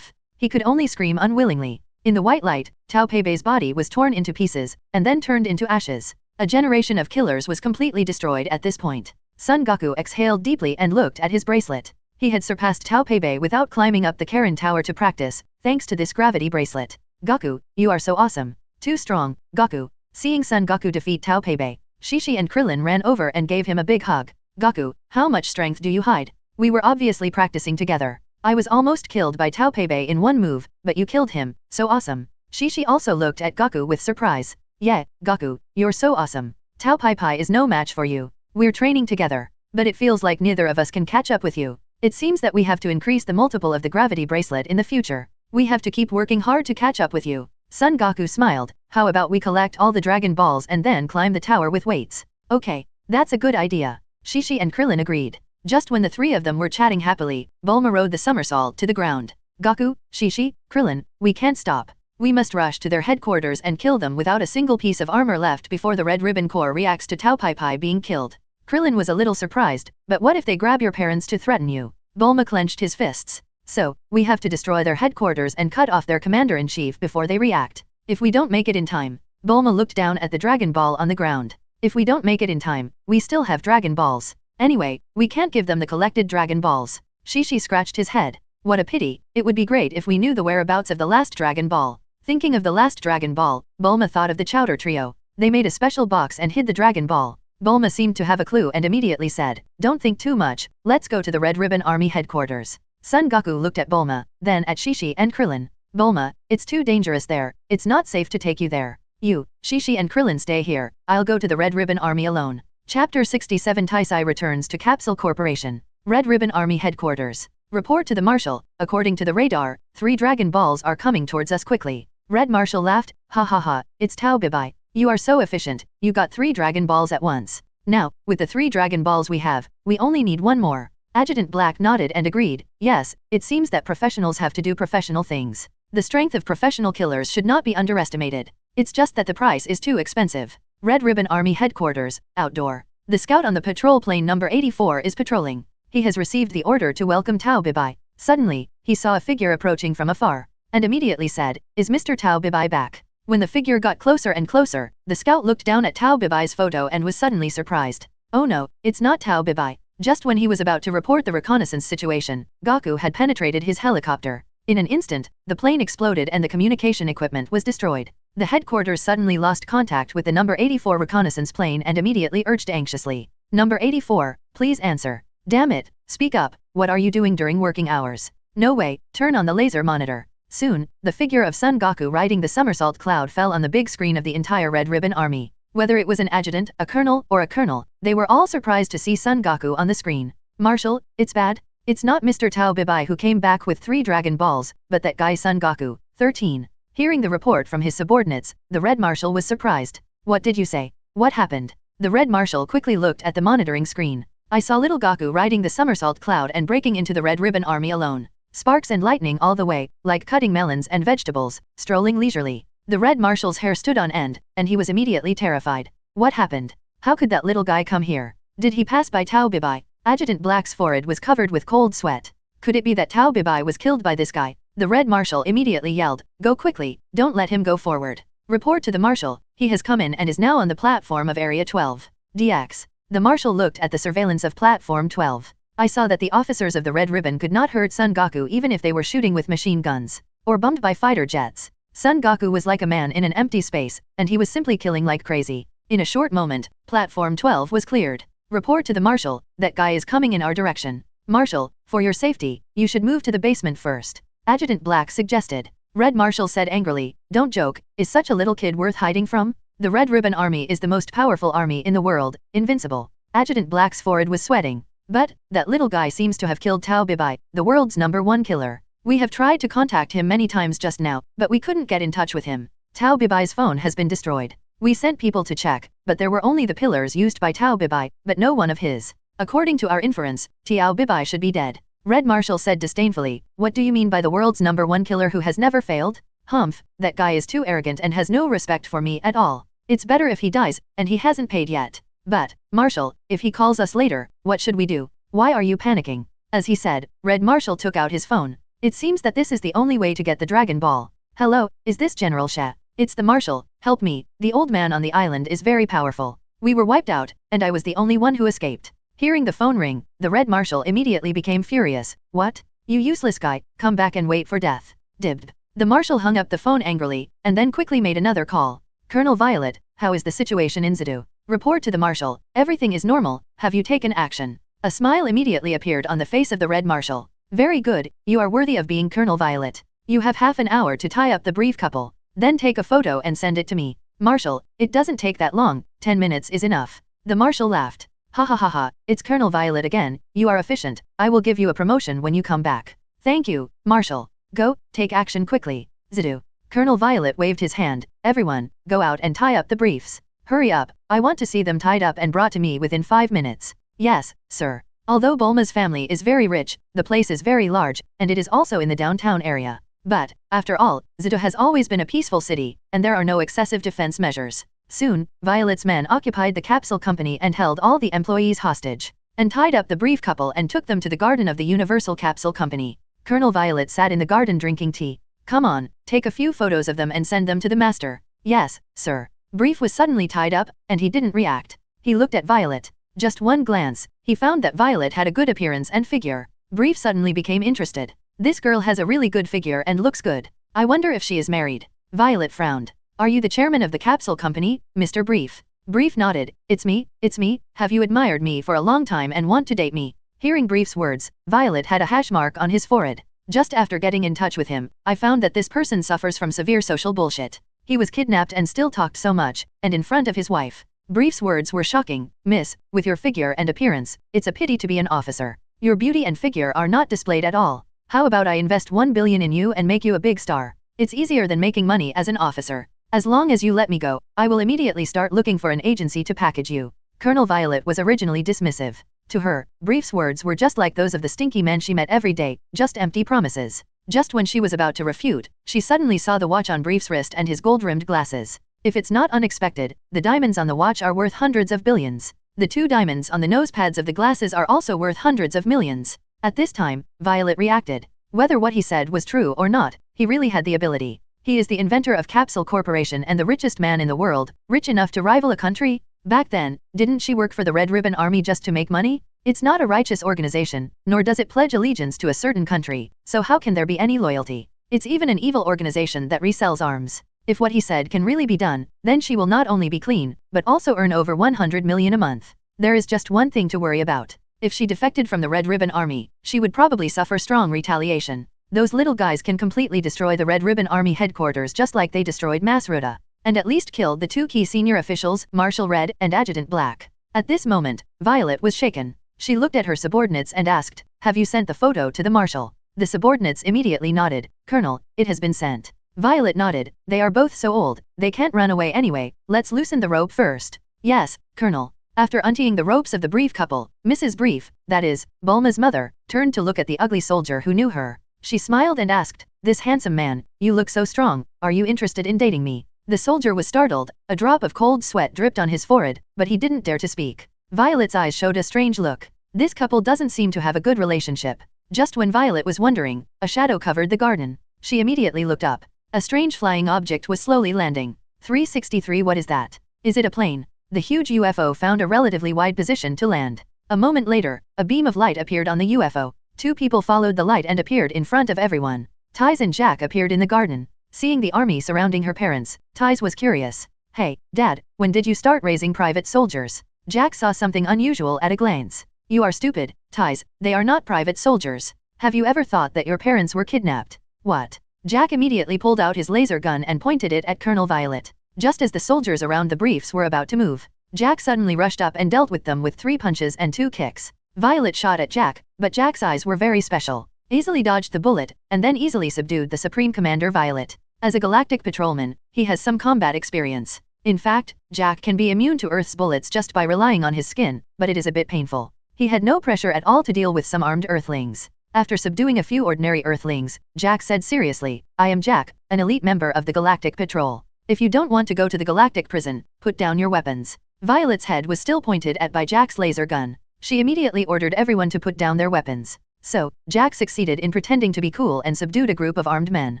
He could only scream unwillingly. In the white light, Tao Peibei's body was torn into pieces, and then turned into ashes. A generation of killers was completely destroyed at this point. Son Goku exhaled deeply and looked at his bracelet. He had surpassed Tao Peibei without climbing up the Karen Tower to practice, thanks to this gravity bracelet. Goku, you are so awesome. Too strong, Goku. Seeing Son Goku defeat Tao Peibei, Shishi and Krillin ran over and gave him a big hug. Goku, how much strength do you hide? We were obviously practicing together. I was almost killed by Tao Peibei in one move, but you killed him, so awesome. Shishi also looked at Gaku with surprise. Yeah, Gaku, you're so awesome. Tao Pai Pai is no match for you. We're training together. But it feels like neither of us can catch up with you. It seems that we have to increase the multiple of the gravity bracelet in the future. We have to keep working hard to catch up with you. Son Goku smiled. How about we collect all the Dragon Balls and then climb the tower with weights? Okay, that's a good idea. Shishi and Krillin agreed. Just when the three of them were chatting happily, Bulma rode the somersault to the ground. Gaku, Shishi, Krillin, we can't stop. We must rush to their headquarters and kill them without a single piece of armor left before the Red Ribbon Corps reacts to Tao Pai Pai being killed. Krillin was a little surprised, but what if they grab your parents to threaten you? Bulma clenched his fists. So, we have to destroy their headquarters and cut off their commander-in-chief before they react. If we don't make it in time. Bulma looked down at the Dragon Ball on the ground. If we don't make it in time, we still have Dragon Balls. Anyway, we can't give them the collected Dragon Balls. Shishi scratched his head. What a pity, it would be great if we knew the whereabouts of the last Dragon Ball. Thinking of the last Dragon Ball, Bulma thought of the Chowder Trio. They made a special box and hid the Dragon Ball. Bulma seemed to have a clue and immediately said, "Don't think too much, let's go to the Red Ribbon Army headquarters." Son Goku looked at Bulma, then at Shishi and Krillin. Bulma, it's too dangerous there, it's not safe to take you there. You, Shishi and Krillin stay here, I'll go to the Red Ribbon Army alone. Chapter 67 Taisai returns to Capsule Corporation. Red Ribbon Army headquarters. Report to the Marshal, according to the radar, 3 Dragon Balls are coming towards us quickly. Red Marshal laughed, ha ha ha, it's Tao Bibai. You are so efficient, you got 3 Dragon Balls at once. Now, with the 3 Dragon Balls we have, we only need 1 more. Adjutant Black nodded and agreed, yes, it seems that professionals have to do professional things. The strength of professional killers should not be underestimated. It's just that the price is too expensive. Red Ribbon Army Headquarters, outdoor. The scout on the patrol plane number 84 is patrolling. He has received the order to welcome Tao Bibai. Suddenly, he saw a figure approaching from afar, and immediately said, "Is Mr. Tao Bibai back?" When the figure got closer and closer, the scout looked down at Tao Bibai's photo and was suddenly surprised. Oh no, it's not Tao Bibai. Just when he was about to report the reconnaissance situation, Gaku had penetrated his helicopter. In an instant, the plane exploded and the communication equipment was destroyed. The headquarters suddenly lost contact with the number 84 reconnaissance plane and immediately urged anxiously. Number 84, please answer. Damn it, speak up, what are you doing during working hours? No way, turn on the laser monitor. Soon, the figure of Son Goku riding the somersault cloud fell on the big screen of the entire Red Ribbon Army. Whether it was an adjutant, a colonel, or a colonel, they were all surprised to see Son Goku on the screen. Marshal, it's bad. It's not Mr. Tao Bibai who came back with 3 Dragon Balls, but that guy Son Goku, 13. Hearing the report from his subordinates, the Red Marshal was surprised. What did you say? What happened? The Red Marshal quickly looked at the monitoring screen. I saw little Gaku riding the somersault cloud and breaking into the Red Ribbon Army alone. Sparks and lightning all the way, like cutting melons and vegetables, strolling leisurely. The Red Marshal's hair stood on end, and he was immediately terrified. What happened? How could that little guy come here? Did he pass by Tao Bibai? Adjutant Black's forehead was covered with cold sweat. Could it be that Tao Bibai was killed by this guy? The Red Marshal immediately yelled, "Go quickly, don't let him go forward. Report to the Marshal, he has come in and is now on the platform of Area 12. DX. The Marshal looked at the surveillance of Platform 12. I saw that the officers of the Red Ribbon could not hurt Son Goku even if they were shooting with machine guns, or bombed by fighter jets. Son Goku was like a man in an empty space, and he was simply killing like crazy. In a short moment, Platform 12 was cleared. Report to the Marshal, that guy is coming in our direction. Marshal, for your safety, you should move to the basement first. Adjutant Black suggested. Red Marshal said angrily, don't joke, is such a little kid worth hiding from? The Red Ribbon Army is the most powerful army in the world, invincible. Adjutant Black's forehead was sweating. But, that little guy seems to have killed Tao Bibai, the world's #1 killer. We have tried to contact him many times just now, but we couldn't get in touch with him. Tao Bibai's phone has been destroyed. We sent people to check, but there were only the pillars used by Tao Bibai, but no one of his. According to our inference, Tao Bibai should be dead. Red Marshal said disdainfully, what do you mean by the world's #1 killer who has never failed? Humph, that guy is too arrogant and has no respect for me at all. It's better if he dies, and he hasn't paid yet. But, Marshal, if he calls us later, what should we do? Why are you panicking? As he said, Red Marshal took out his phone. It seems that this is the only way to get the Dragon Ball. Hello, is this General Sha? It's the Marshal, help me, the old man on the island is very powerful. We were wiped out, and I was the only one who escaped. Hearing the phone ring, the Red Marshal immediately became furious. What? You useless guy, come back and wait for death. Dib. The Marshal hung up the phone angrily, and then quickly made another call. Colonel Violet, how is the situation in Zidu? Report to the Marshal, everything is normal, have you taken action? A smile immediately appeared on the face of the Red Marshal. Very good, you are worthy of being Colonel Violet. You have half an hour to tie up the brief couple. Then take a photo and send it to me. Marshal, it doesn't take that long, 10 minutes is enough. The Marshal laughed. Ha ha ha ha, it's Colonel Violet again, you are efficient, I will give you a promotion when you come back. Thank you, Marshal. Go, take action quickly. Zidu. Colonel Violet waved his hand. Everyone, go out and tie up the briefs. Hurry up, I want to see them tied up and brought to me within 5 minutes. Yes, sir. Although Bulma's family is very rich, the place is very large, and it is also in the downtown area. But, after all, Zidu has always been a peaceful city, and there are no excessive defense measures. Soon, Violet's men occupied the capsule company and held all the employees hostage, and tied up the brief couple and took them to the garden of the Universal Capsule Company. Colonel Violet sat in the garden drinking tea. Come on, take a few photos of them and send them to the master. Yes, sir. Brief was suddenly tied up, and he didn't react. He looked at Violet. Just one glance, he found that Violet had a good appearance and figure. Brief suddenly became interested. This girl has a really good figure and looks good. I wonder if she is married. Violet frowned. Are you the chairman of the capsule company, Mr. Brief? Brief nodded. It's me. Have you admired me for a long time and want to date me? Hearing Brief's words, Violet had a hash mark on his forehead. Just after getting in touch with him, I found that this person suffers from severe social bullshit. He was kidnapped and still talked so much, and in front of his wife. Brief's words were shocking. Miss, with your figure and appearance, it's a pity to be an officer. Your beauty and figure are not displayed at all. How about I invest 1 billion in you and make you a big star? It's easier than making money as an officer. As long as you let me go, I will immediately start looking for an agency to package you. Colonel Violet was originally dismissive. To her, Brief's words were just like those of the stinky men she met every day, just empty promises. Just when she was about to refute, she suddenly saw the watch on Brief's wrist and his gold-rimmed glasses. If it's not unexpected, the diamonds on the watch are worth hundreds of billions. The 2 diamonds on the nosepads of the glasses are also worth hundreds of millions. At this time, Violet reacted. Whether what he said was true or not, he really had the ability. He is the inventor of Capsule Corporation and the richest man in the world, rich enough to rival a country? Back then, didn't she work for the Red Ribbon Army just to make money? It's not a righteous organization, nor does it pledge allegiance to a certain country, so how can there be any loyalty? It's even an evil organization that resells arms. If what he said can really be done, then she will not only be clean, but also earn over 100 million a month. There is just one thing to worry about. If she defected from the Red Ribbon Army, she would probably suffer strong retaliation. Those little guys can completely destroy the Red Ribbon Army headquarters just like they destroyed Masruda, and at least killed the 2 key senior officials, Marshal Red and Adjutant Black. At this moment, Violet was shaken. She looked at her subordinates and asked, "Have you sent the photo to the Marshal?" The subordinates immediately nodded. "Colonel, it has been sent." Violet nodded. "They are both so old, they can't run away anyway, let's loosen the rope first." "Yes, Colonel." After untying the ropes of the Brief couple, Mrs. Brief, that is, Bulma's mother, turned to look at the ugly soldier who knew her. She smiled and asked, "This handsome man, you look so strong, are you interested in dating me?" The soldier was startled, a drop of cold sweat dripped on his forehead, but he didn't dare to speak. Violet's eyes showed a strange look. This couple doesn't seem to have a good relationship. Just when Violet was wondering, a shadow covered the garden. She immediately looked up. A strange flying object was slowly landing. 363. What is that? Is it a plane? The huge UFO found a relatively wide position to land. A moment later, a beam of light appeared on the UFO. 2 people followed the light and appeared in front of everyone. Ties and Jack appeared in the garden. Seeing the army surrounding her parents, Ties was curious. "Hey, Dad, when did you start raising private soldiers?" Jack saw something unusual at a glance. "You are stupid, Ties, they are not private soldiers. Have you ever thought that your parents were kidnapped?" "What?" Jack immediately pulled out his laser gun and pointed it at Colonel Violet. Just as the soldiers around the Briefs were about to move, Jack suddenly rushed up and dealt with them with 3 punches and 2 kicks. Violet shot at Jack, but Jack's eyes were very special. Easily dodged the bullet, and then easily subdued the Supreme Commander Violet. As a galactic patrolman, he has some combat experience. In fact, Jack can be immune to Earth's bullets just by relying on his skin, but it is a bit painful. He had no pressure at all to deal with some armed Earthlings. After subduing a few ordinary Earthlings, Jack said seriously, "I am Jack, an elite member of the Galactic Patrol. If you don't want to go to the Galactic Prison, put down your weapons." Violet's head was still pointed at by Jack's laser gun. She immediately ordered everyone to put down their weapons. So, Jack succeeded in pretending to be cool and subdued a group of armed men.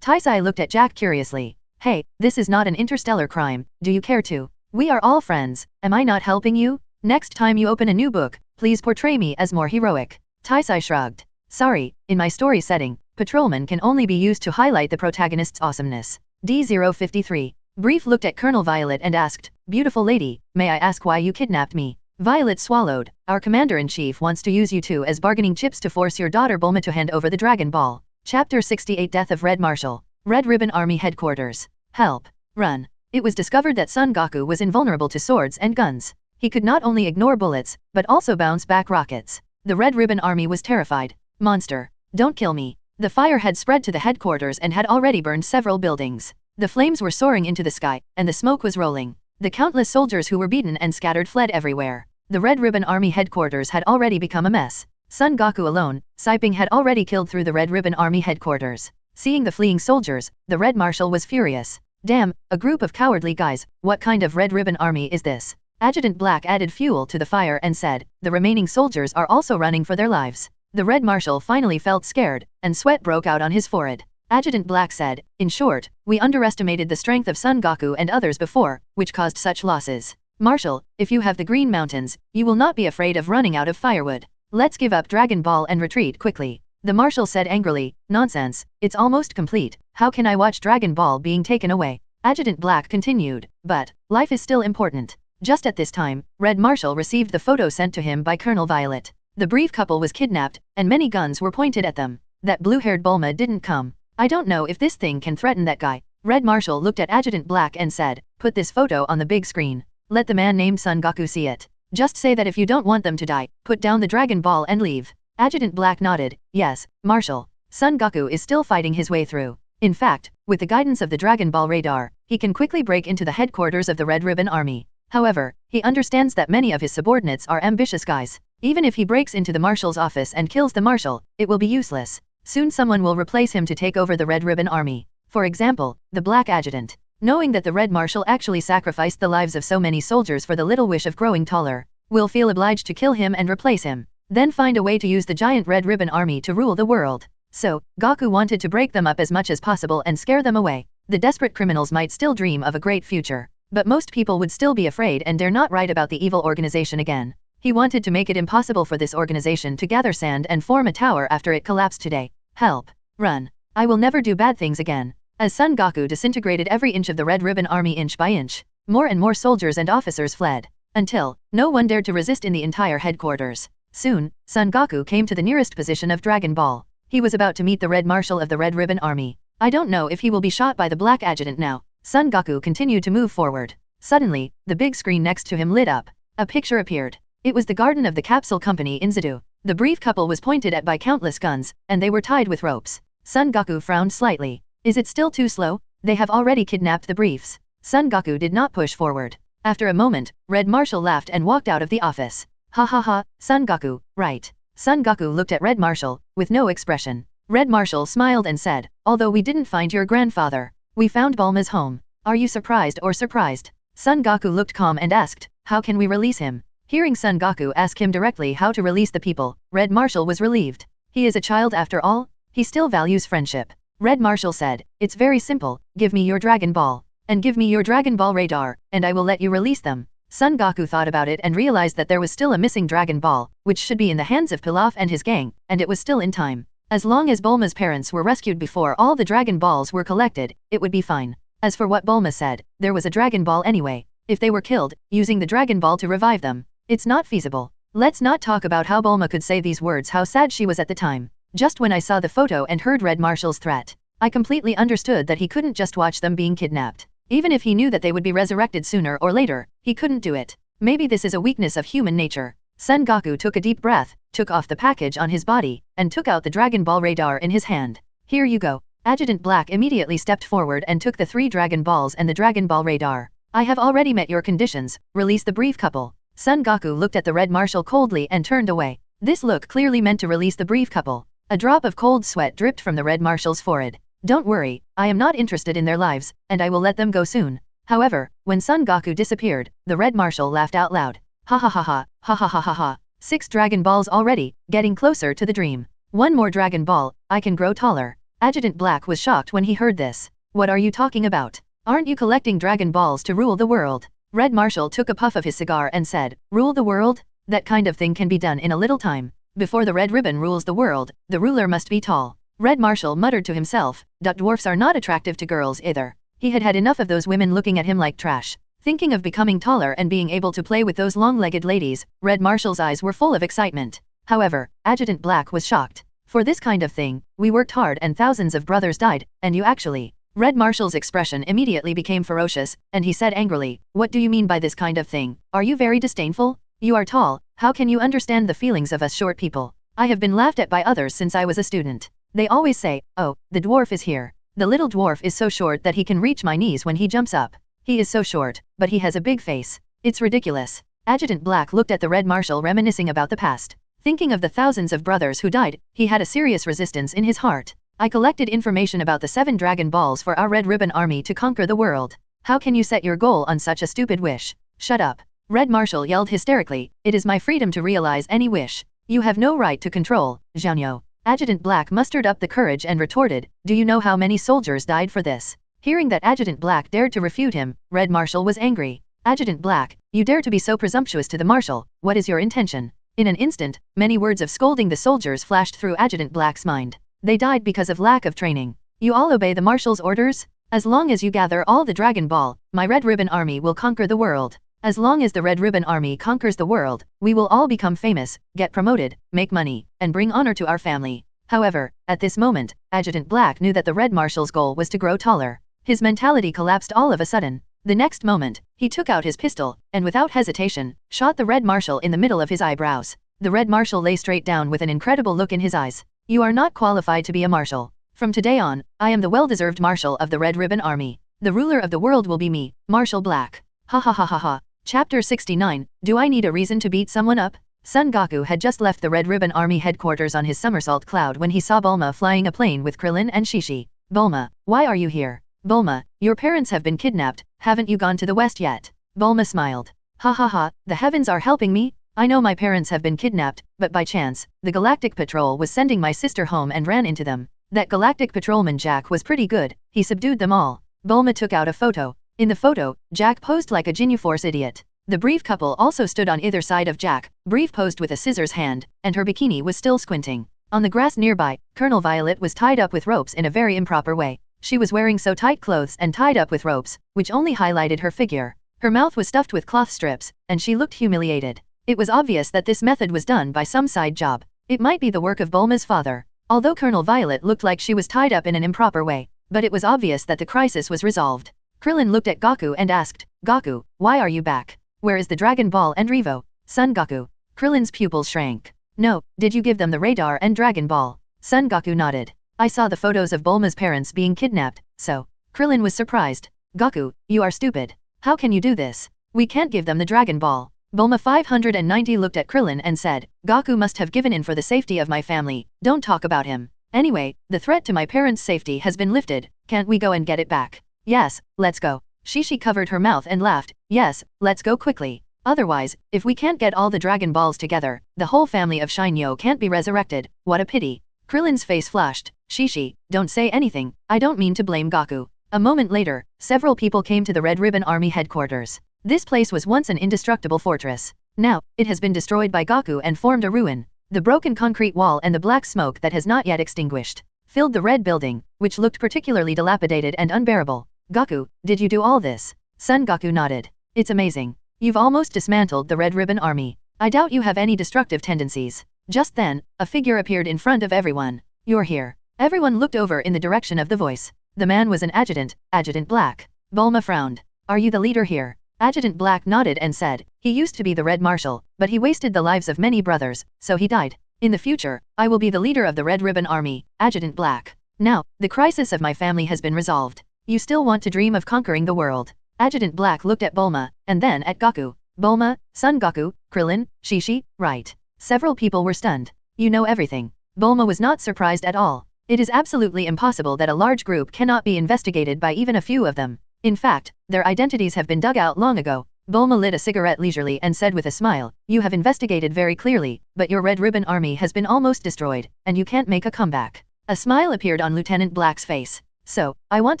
Taisai looked at Jack curiously. "Hey, this is not an interstellar crime, do you care to? We are all friends, am I not helping you? Next time you open a new book, please portray me as more heroic." Taisai shrugged. "Sorry, in my story setting, patrolman can only be used to highlight the protagonist's awesomeness." D053. Brief looked at Colonel Violet and asked, "Beautiful lady, may I ask why you kidnapped me?" Violet swallowed. "Our commander-in-chief wants to use you two as bargaining chips to force your daughter Bulma to hand over the Dragon Ball." Chapter 68. Death of Red Marshal. Red Ribbon Army Headquarters. Help! Run! It was discovered that Son Goku was invulnerable to swords and guns. He could not only ignore bullets, but also bounce back rockets. The Red Ribbon Army was terrified. Monster! Don't kill me! The fire had spread to the headquarters and had already burned several buildings. The flames were soaring into the sky, and the smoke was rolling. The countless soldiers who were beaten and scattered fled everywhere. The Red Ribbon Army headquarters had already become a mess. Son Goku alone, Saiping had already killed through the Red Ribbon Army headquarters. Seeing the fleeing soldiers, the Red Marshal was furious. Damn, a group of cowardly guys, what kind of Red Ribbon Army is this? Adjutant Black added fuel to the fire and said, the remaining soldiers are also running for their lives. The Red Marshal finally felt scared, and sweat broke out on his forehead. Adjutant Black said, in short, we underestimated the strength of Son Goku and others before, which caused such losses. Marshal, if you have the Green Mountains, you will not be afraid of running out of firewood. Let's give up Dragon Ball and retreat quickly. The Marshal said angrily, nonsense, it's almost complete, how can I watch Dragon Ball being taken away? Adjutant Black continued, but, life is still important. Just at this time, Red Marshal received the photo sent to him by Colonel Violet. The brief couple was kidnapped, and many guns were pointed at them. That blue-haired Bulma didn't come. I don't know if this thing can threaten that guy. Red Marshal looked at Adjutant Black and said, put this photo on the big screen. Let the man named Son Goku see it. Just say that if you don't want them to die, put down the Dragon Ball and leave. Adjutant Black nodded, yes, Marshal. Son Goku is still fighting his way through. In fact, with the guidance of the Dragon Ball radar, he can quickly break into the headquarters of the Red Ribbon Army. However, he understands that many of his subordinates are ambitious guys. Even if he breaks into the Marshal's office and kills the Marshal, it will be useless. Soon someone will replace him to take over the Red Ribbon Army. For example, the Black Adjutant. Knowing that the Red Marshal actually sacrificed the lives of so many soldiers for the little wish of growing taller, will feel obliged to kill him and replace him. Then find a way to use the giant Red Ribbon Army to rule the world. So, Goku wanted to break them up as much as possible and scare them away. The desperate criminals might still dream of a great future. But most people would still be afraid and dare not write about the evil organization again. He wanted to make it impossible for this organization to gather sand and form a tower after it collapsed today. Help! Run! I will never do bad things again. As Son Goku disintegrated every inch of the Red Ribbon Army inch by inch, more and more soldiers and officers fled. Until, no one dared to resist in the entire headquarters. Soon, Son Goku came to the nearest position of Dragon Ball. He was about to meet the Red Marshal of the Red Ribbon Army. I don't know if he will be shot by the Black Adjutant now. Son Goku continued to move forward. Suddenly, the big screen next to him lit up. A picture appeared. It was the garden of the capsule company in Zadu. The brief couple was pointed at by countless guns, and they were tied with ropes. Son Goku frowned slightly. Is it still too slow? They have already kidnapped the briefs. Son Goku did not push forward. After a moment, Red Marshal laughed and walked out of the office. Ha ha ha, Son Goku, right. Son Goku looked at Red Marshal, with no expression. Red Marshal smiled and said, although we didn't find your grandfather, we found Bulma's home. Are you surprised or surprised? Son Goku looked calm and asked, how can we release him? Hearing Son Goku ask him directly how to release the people, Red Marshal was relieved. He is a child after all? He still values friendship. Red Marshal said, it's very simple, give me your Dragon Ball. And give me your Dragon Ball radar, and I will let you release them. Son Goku thought about it and realized that there was still a missing Dragon Ball, which should be in the hands of Pilaf and his gang, and it was still in time. As long as Bulma's parents were rescued before all the Dragon Balls were collected, it would be fine. As for what Bulma said, there was a Dragon Ball anyway. If they were killed, using the Dragon Ball to revive them, it's not feasible. Let's not talk about how Bulma could say these words, how sad she was at the time. Just when I saw the photo and heard Red Marshal's threat, I completely understood that he couldn't just watch them being kidnapped. Even if he knew that they would be resurrected sooner or later, he couldn't do it. Maybe this is a weakness of human nature. Son Goku took a deep breath, took off the package on his body, and took out the Dragon Ball radar in his hand. Here you go. Adjutant Black immediately stepped forward and took the 3 Dragon Balls and the Dragon Ball radar. I have already met your conditions, release the brief couple. Son Goku looked at the Red Marshal coldly and turned away. This look clearly meant to release the brief couple. A drop of cold sweat dripped from the Red Marshal's forehead. Don't worry, I am not interested in their lives, and I will let them go soon. However, when Son Goku disappeared, the Red Marshal laughed out loud. Ha ha ha ha, ha ha ha ha ha. 6 Dragon Balls already, getting closer to the dream. 1 more Dragon Ball, I can grow taller. Adjutant Black was shocked when he heard this. What are you talking about? Aren't you collecting Dragon Balls to rule the world? Red Marshal took a puff of his cigar and said, rule the world? That kind of thing can be done in a little time. Before the Red Ribbon rules the world, the ruler must be tall. Red Marshal muttered to himself, dwarfs are not attractive to girls either. He had had enough of those women looking at him like trash. Thinking of becoming taller and being able to play with those long-legged ladies, Red Marshal's eyes were full of excitement. However, Adjutant Black was shocked. For this kind of thing, we worked hard and thousands of brothers died, and you actually Red Marshall's expression immediately became ferocious, and he said angrily, "What do you mean by this kind of thing? Are you very disdainful? You are tall, how can you understand the feelings of us short people? I have been laughed at by others since I was a student. They always say, oh, the dwarf is here. The little dwarf is so short that he can reach my knees when he jumps up. He is so short, but he has a big face. It's ridiculous." Adjutant Black looked at the Red Marshal reminiscing about the past. Thinking of the thousands of brothers who died, he had a serious resistance in his heart. "I collected information about the 7 Dragon Balls for our Red Ribbon Army to conquer the world. How can you set your goal on such a stupid wish? Shut up." Red Marshal yelled hysterically, "It is my freedom to realize any wish. You have no right to control, Zhao." Adjutant Black mustered up the courage and retorted, "Do you know how many soldiers died for this?" Hearing that Adjutant Black dared to refute him, Red Marshal was angry. "Adjutant Black, you dare to be so presumptuous to the Marshal, what is your intention?" In an instant, many words of scolding the soldiers flashed through Adjutant Black's mind. They died because of lack of training. You all obey the Marshal's orders? As long as you gather all the Dragon Ball, my Red Ribbon Army will conquer the world. As long as the Red Ribbon Army conquers the world, we will all become famous, get promoted, make money, and bring honor to our family. However, at this moment, Adjutant Black knew that the Red Marshal's goal was to grow taller. His mentality collapsed all of a sudden. The next moment, he took out his pistol, and without hesitation, shot the Red Marshal in the middle of his eyebrows. The Red Marshal lay straight down with an incredible look in his eyes. "You are not qualified to be a Marshal. From today on, I am the well-deserved Marshal of the Red Ribbon Army. The ruler of the world will be me, Marshal Black." Ha ha ha ha ha. Chapter 69, Do I Need a Reason to Beat Someone Up? Son Goku had just left the Red Ribbon Army headquarters on his somersault cloud when he saw Bulma flying a plane with Krillin and Shishi. "Bulma, why are you here?" "Bulma, your parents have been kidnapped, haven't you gone to the west yet?" Bulma smiled. "Ha ha ha, the heavens are helping me? I know my parents have been kidnapped, but by chance, the Galactic Patrol was sending my sister home and ran into them. That Galactic Patrolman Jack was pretty good, he subdued them all." Bulma took out a photo. In the photo, Jack posed like a Ginyu-Force idiot. The Brief couple also stood on either side of Jack. Brief posed with a scissors hand, and her bikini was still squinting. On the grass nearby, Colonel Violet was tied up with ropes in a very improper way. She was wearing so tight clothes and tied up with ropes, which only highlighted her figure. Her mouth was stuffed with cloth strips, and she looked humiliated. It was obvious that this method was done by some side job. It might be the work of Bulma's father. Although Colonel Violet looked like she was tied up in an improper way, but it was obvious that the crisis was resolved. Krillin looked at Goku and asked, "Goku, why are you back? Where is the Dragon Ball and Revo?" "Son Goku." Krillin's pupils shrank. "No, did you give them the radar and Dragon Ball?" Son Goku nodded. "I saw the photos of Bulma's parents being kidnapped, so." Krillin was surprised. "Goku, you are stupid. How can you do this? We can't give them the Dragon Ball." Bulma 590 looked at Krillin and said, "Goku must have given in for the safety of my family, don't talk about him. Anyway, the threat to my parents' safety has been lifted, can't we go and get it back?" "Yes, let's go." Shishi covered her mouth and laughed, "Yes, let's go quickly. Otherwise, if we can't get all the Dragon Balls together, the whole family of Shinyo can't be resurrected, what a pity." Krillin's face flashed, "Shishi, don't say anything, I don't mean to blame Goku." A moment later, several people came to the Red Ribbon Army headquarters. This place was once an indestructible fortress. Now, it has been destroyed by Goku and formed a ruin. The broken concrete wall and the black smoke that has not yet extinguished filled the red building, which looked particularly dilapidated and unbearable. "Goku, did you do all this?" Son Goku nodded. "It's amazing. You've almost dismantled the Red Ribbon Army. I doubt you have any destructive tendencies." Just then, a figure appeared in front of everyone. "You're here." Everyone looked over in the direction of the voice. The man was an adjutant, Adjutant Black. Bulma frowned. "Are you the leader here?" Adjutant Black nodded and said, "He used to be the Red Marshal, but he wasted the lives of many brothers, so he died. In the future, I will be the leader of the Red Ribbon Army, Adjutant Black. Now, the crisis of my family has been resolved. You still want to dream of conquering the world." Adjutant Black looked at Bulma, and then at Goku. "Bulma, Son Goku, Krillin, Shishi, right." Several people were stunned. "You know everything." Bulma was not surprised at all. It is absolutely impossible that a large group cannot be investigated by even a few of them. In fact, their identities have been dug out long ago. Bulma lit a cigarette leisurely and said with a smile, "You have investigated very clearly, but your Red Ribbon Army has been almost destroyed, and you can't make a comeback." A smile appeared on Lieutenant Black's face. "So, I want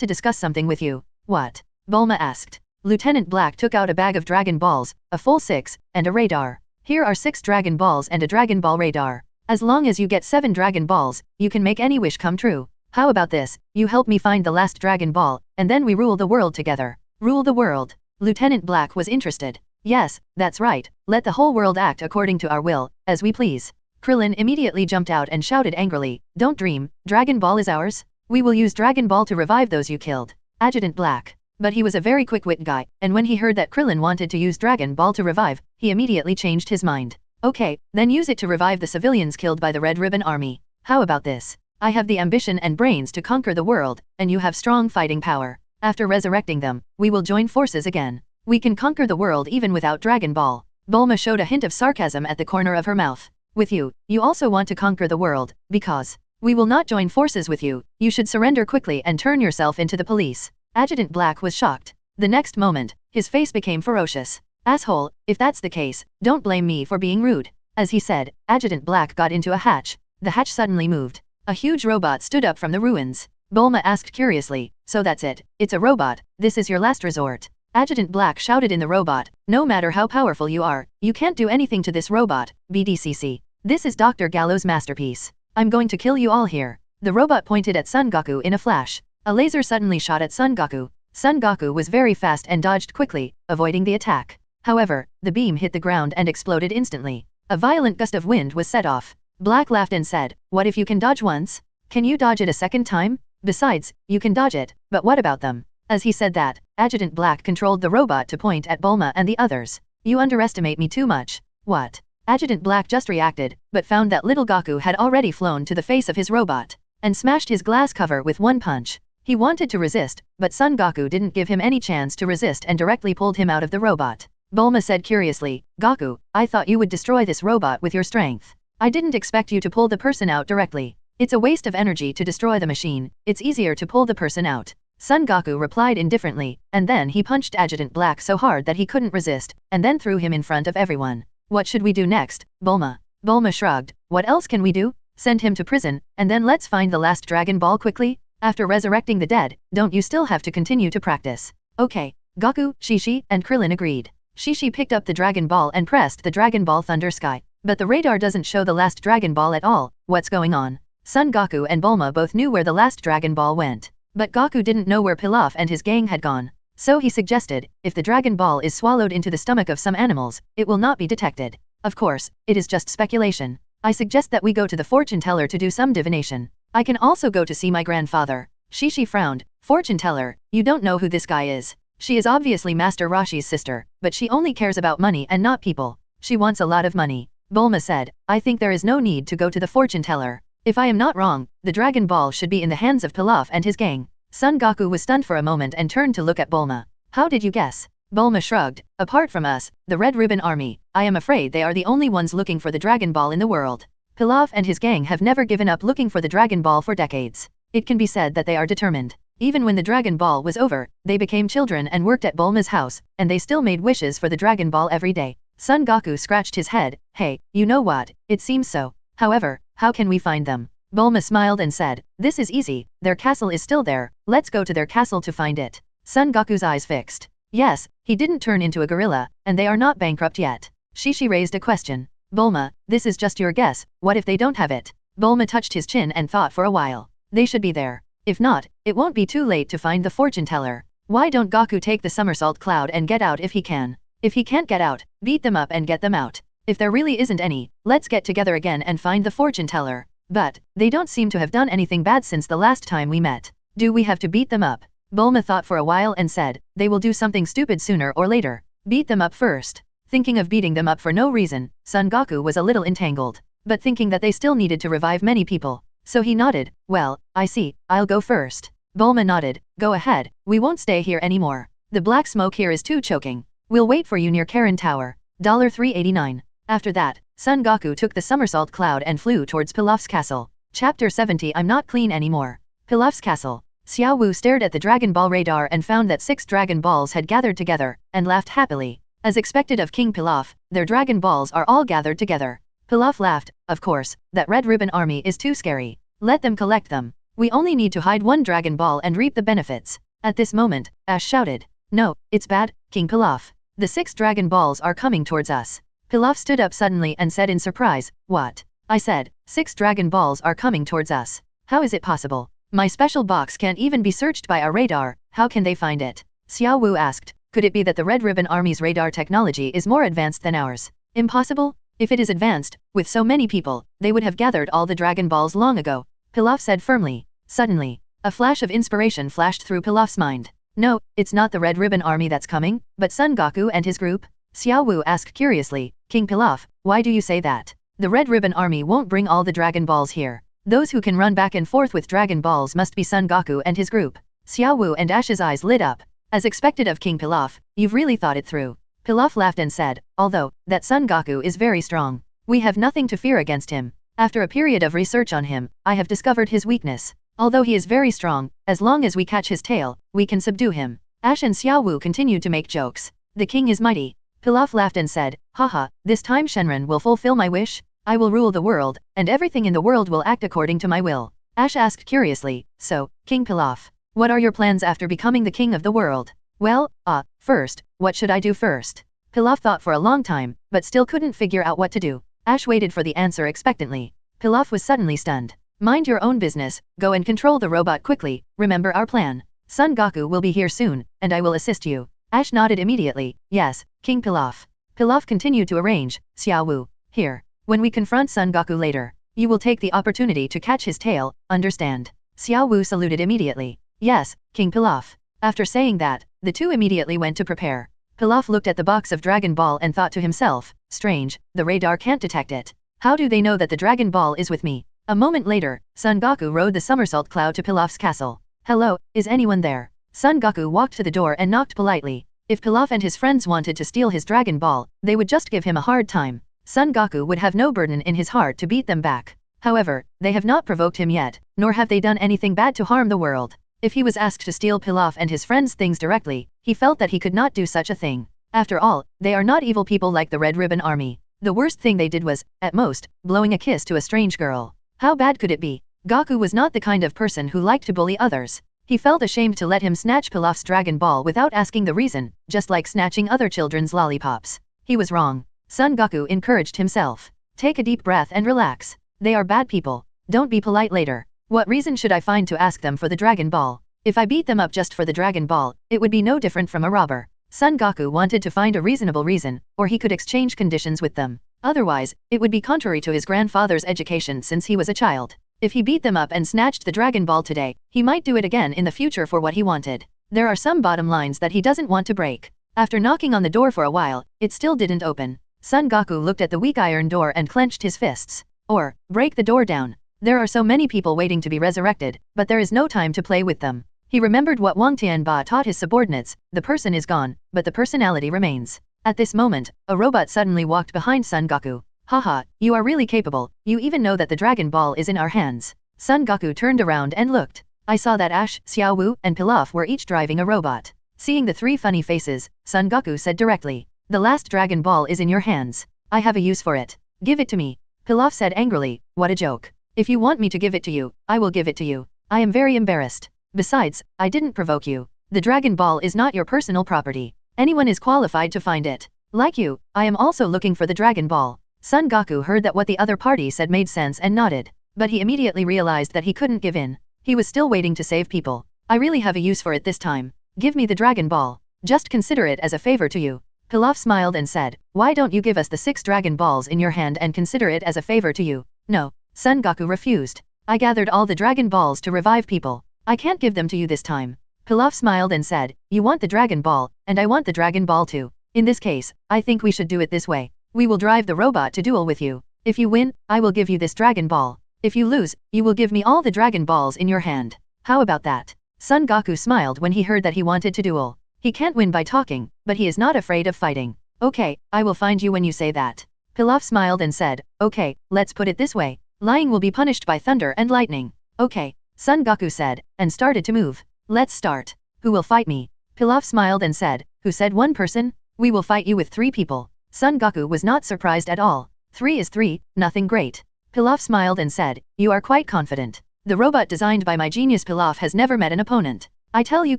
to discuss something with you." "What?" Bulma asked. Lieutenant Black took out a bag of Dragon Balls, a full 6, and a radar. "Here are 6 Dragon Balls and a Dragon Ball radar. As long as you get 7 Dragon Balls, you can make any wish come true. How about this, you help me find the last Dragon Ball, and then we rule the world together." "Rule the world?" Lieutenant Black was interested. "Yes, that's right, let the whole world act according to our will, as we please." Krillin immediately jumped out and shouted angrily, "Don't dream, Dragon Ball is ours. We will use Dragon Ball to revive those you killed. Adjutant Black. But he was a very quick-witted guy, and when he heard that Krillin wanted to use Dragon Ball to revive, he immediately changed his mind. Okay, then use it to revive the civilians killed by the Red Ribbon Army. How about this? I have the ambition and brains to conquer the world, and you have strong fighting power. After resurrecting them, we will join forces again. We can conquer the world even without Dragon Ball. Bulma showed a hint of sarcasm at the corner of her mouth. With you, you also want to conquer the world, because we will not join forces with you. You should surrender quickly and turn yourself into the police. Adjutant Black was shocked. The next moment, his face became ferocious. Asshole, if that's the case, don't blame me for being rude. As he said, Adjutant Black got into a hatch. The hatch suddenly moved. A huge robot stood up from the ruins. Bulma asked curiously, so that's it, it's a robot, this is your last resort. Adjutant Black shouted in the robot, no matter how powerful you are, you can't do anything to this robot, BDCC. This is Dr. Gallo's masterpiece. I'm going to kill you all here. The robot pointed at Son Goku in a flash. A laser suddenly shot at Son Goku. Son Goku was very fast and dodged quickly, avoiding the attack. However, the beam hit the ground and exploded instantly. A violent gust of wind was set off. Black laughed and said, what if you can dodge once? Can you dodge it a second time? Besides, you can dodge it, but what about them? As he said that, Adjutant Black controlled the robot to point at Bulma and the others. You underestimate me too much. What? Adjutant Black just reacted, but found that little Goku had already flown to the face of his robot, and smashed his glass cover with one punch. He wanted to resist, but Son Goku didn't give him any chance to resist and directly pulled him out of the robot. Bulma said curiously, Goku, I thought you would destroy this robot with your strength. I didn't expect you to pull the person out directly. It's a waste of energy to destroy the machine, it's easier to pull the person out. Son Goku replied indifferently, and then he punched Adjutant Black so hard that he couldn't resist, and then threw him in front of everyone. What should we do next, Bulma? Bulma shrugged, what else can we do? Send him to prison, and then let's find the last Dragon Ball quickly? After resurrecting the dead, don't you still have to continue to practice? Okay. Goku, Shishi, and Krillin agreed. Shishi picked up the Dragon Ball and pressed the Dragon Ball Thunder Sky. But the radar doesn't show the last Dragon Ball at all. What's going on? Son Goku and Bulma both knew where the last Dragon Ball went. But Goku didn't know where Pilaf and his gang had gone. So he suggested, if the Dragon Ball is swallowed into the stomach of some animals, it will not be detected. Of course, it is just speculation. I suggest that we go to the fortune teller to do some divination. I can also go to see my grandfather. Shishi frowned. Fortune teller, you don't know who this guy is. She is obviously Master Roshi's sister, but she only cares about money and not people. She wants a lot of money. Bulma said, I think there is no need to go to the fortune teller. If I am not wrong, the Dragon Ball should be in the hands of Pilaf and his gang. Son Goku was stunned for a moment and turned to look at Bulma. How did you guess? Bulma shrugged. Apart from us, the Red Ribbon Army, I am afraid they are the only ones looking for the Dragon Ball in the world. Pilaf and his gang have never given up looking for the Dragon Ball for decades. It can be said that they are determined. Even when the Dragon Ball was over, they became children and worked at Bulma's house, and they still made wishes for the Dragon Ball every day. Son Goku scratched his head. Hey, you know what? It seems so. However, how can we find them? Bulma smiled and said, this is easy, their castle is still there, let's go to their castle to find it. Son Goku's eyes fixed. Yes, he didn't turn into a gorilla, and they are not bankrupt yet. Shishi raised a question. Bulma, this is just your guess, what if they don't have it? Bulma touched his chin and thought for a while. They should be there. If not, it won't be too late to find the fortune teller. Why don't Goku take the somersault cloud and get out if he can? If he can't get out, beat them up and get them out. If there really isn't any, let's get together again and find the fortune teller. But, they don't seem to have done anything bad since the last time we met. Do we have to beat them up? Bulma thought for a while and said, they will do something stupid sooner or later. Beat them up first. Thinking of beating them up for no reason, Son Goku was a little entangled. But thinking that they still needed to revive many people. So he nodded, well, I see, I'll go first. Bulma nodded, go ahead, we won't stay here anymore. The black smoke here is too choking. We'll wait for you near Karen Tower. $3.89. After that, Son Goku took the somersault cloud and flew towards Pilaf's castle. Chapter 70 I'm not clean anymore. Pilaf's castle. Xiao Wu stared at the Dragon Ball radar and found that 6 Dragon Balls had gathered together, and laughed happily. As expected of King Pilaf, their Dragon Balls are all gathered together. Pilaf laughed, of course, that Red Ribbon Army is too scary. Let them collect them. We only need to hide one Dragon Ball and reap the benefits. At this moment, Ash shouted. No, it's bad, King Pilaf. The 6 Dragon Balls are coming towards us. Pilaf stood up suddenly and said in surprise, what? I said, 6 Dragon Balls are coming towards us. How is it possible? My special box can't even be searched by our radar, how can they find it? Xiao Wu asked, could it be that the Red Ribbon Army's radar technology is more advanced than ours? Impossible? If it is advanced, with so many people, they would have gathered all the Dragon Balls long ago, Pilaf said firmly. Suddenly, A flash of inspiration flashed through Pilaf's mind. No, it's not the Red Ribbon Army that's coming, but Son Goku and his group? Xiao Wu asked curiously. King Pilaf, why do you say that? The Red Ribbon Army won't bring all the Dragon Balls here. Those who can run back and forth with Dragon Balls must be Son Goku and his group. Xiao Wu and Ash's eyes lit up. As expected of King Pilaf, you've really thought it through. Pilaf laughed and said, although, that Son Goku is very strong. We have nothing to fear against him. After a period of research on him, I have discovered his weakness. Although he is very strong, as long as we catch his tail, we can subdue him. Ash and Xiao Wu continued to make jokes. The king is mighty. Pilaf laughed and said, haha, this time Shenron will fulfill my wish. I will rule the world, and everything in the world will act according to my will. Ash asked curiously, so, King Pilaf, what are your plans after becoming the king of the world? Well, first, what should I do first? Pilaf thought for a long time, but still couldn't figure out what to do. Ash waited for the answer expectantly. Pilaf was suddenly stunned. Mind your own business, go and control the robot quickly, remember our plan. Son Goku will be here soon, and I will assist you. Ash nodded immediately, yes, King Pilaf. Pilaf continued to arrange, Xiao Wu, here. When we confront Son Goku later, you will take the opportunity to catch his tail, understand? Xiao Wu saluted immediately. Yes, King Pilaf. After saying that, the two immediately went to prepare. Pilaf looked at the box of Dragon Ball and thought to himself, strange, the radar can't detect it. How do they know that the Dragon Ball is with me? A moment later, Son Goku rode the somersault cloud to Pilaf's castle. Hello, is anyone there? Son Goku walked to the door and knocked politely. If Pilaf and his friends wanted to steal his Dragon Ball, they would just give him a hard time. Son Goku would have no burden in his heart to beat them back. However, they have not provoked him yet, nor have they done anything bad to harm the world. If he was asked to steal Pilaf and his friends' things directly, he felt that he could not do such a thing. After all, they are not evil people like the Red Ribbon Army. The worst thing they did was, at most, blowing a kiss to a strange girl. How bad could it be? Goku was not the kind of person who liked to bully others. He felt ashamed to let him snatch Pilaf's Dragon Ball without asking the reason, just like snatching other children's lollipops. He was wrong. Son Goku encouraged himself. Take a deep breath and relax. They are bad people. Don't be polite later. What reason should I find to ask them for the Dragon Ball? If I beat them up just for the Dragon Ball, it would be no different from a robber. Son Goku wanted to find a reasonable reason, or he could exchange conditions with them. Otherwise, it would be contrary to his grandfather's education since he was a child. If he beat them up and snatched the Dragon Ball today, he might do it again in the future for what he wanted. There are some bottom lines that he doesn't want to break. After knocking on the door for a while, it still didn't open. Son Goku looked at the weak iron door and clenched his fists. Or, break the door down. There are so many people waiting to be resurrected, but there is no time to play with them. He remembered what Wang Tianba taught his subordinates, the person is gone, but the personality remains. At this moment, a robot suddenly walked behind Son Goku. Haha, you are really capable, you even know that the Dragon Ball is in our hands. Son Goku turned around and looked. I saw that Ash, Xiao Wu, and Pilaf were each driving a robot. Seeing the three funny faces, Son Goku said directly. The last Dragon Ball is in your hands. I have a use for it. Give it to me. Pilaf said angrily, what a joke. If you want me to give it to you, I will give it to you. I am very embarrassed. Besides, I didn't provoke you. The Dragon Ball is not your personal property. Anyone is qualified to find it. Like you, I am also looking for the Dragon Ball. Son Goku heard that what the other party said made sense and nodded. But he immediately realized that he couldn't give in. He was still waiting to save people. I really have a use for it this time. Give me the Dragon Ball. Just consider it as a favor to you. Pilaf smiled and said, why don't you give us the 6 Dragon Balls in your hand and consider it as a favor to you? No. Son Goku refused. I gathered all the Dragon Balls to revive people. I can't give them to you this time. Pilaf smiled and said, you want the Dragon Ball, and I want the Dragon Ball too. In this case, I think we should do it this way. We will drive the robot to duel with you. If you win, I will give you this Dragon Ball. If you lose, you will give me all the Dragon Balls in your hand. How about that? Son Goku smiled when he heard that he wanted to duel. He can't win by talking, but he is not afraid of fighting. Okay, I will find you when you say that. Pilaf smiled and said, okay, let's put it this way. Lying will be punished by thunder and lightning. Okay, Son Goku said, and started to move. Let's start. Who will fight me? Pilaf smiled and said, who said one person? We will fight you with 3 people. Son Goku was not surprised at all. 3 is 3, nothing great. Pilaf smiled and said, you are quite confident. The robot designed by my genius Pilaf has never met an opponent. I tell you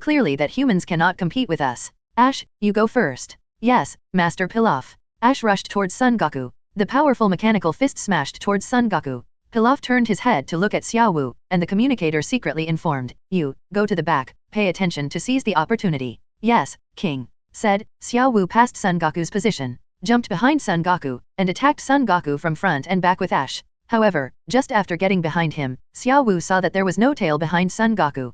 clearly that humans cannot compete with us. Ash, you go first. Yes, Master Pilaf. Ash rushed towards Son Goku. The powerful mechanical fist smashed towards Son Goku. Pilaf turned his head to look at Xiao Wu, and the communicator secretly informed, you, go to the back, pay attention to seize the opportunity. Yes, King. Said, Xiao Wu passed Son Goku's position, jumped behind Son Goku, and attacked Son Goku from front and back with Ash. However, just after getting behind him, Xiao Wu saw that there was no tail behind Son Goku.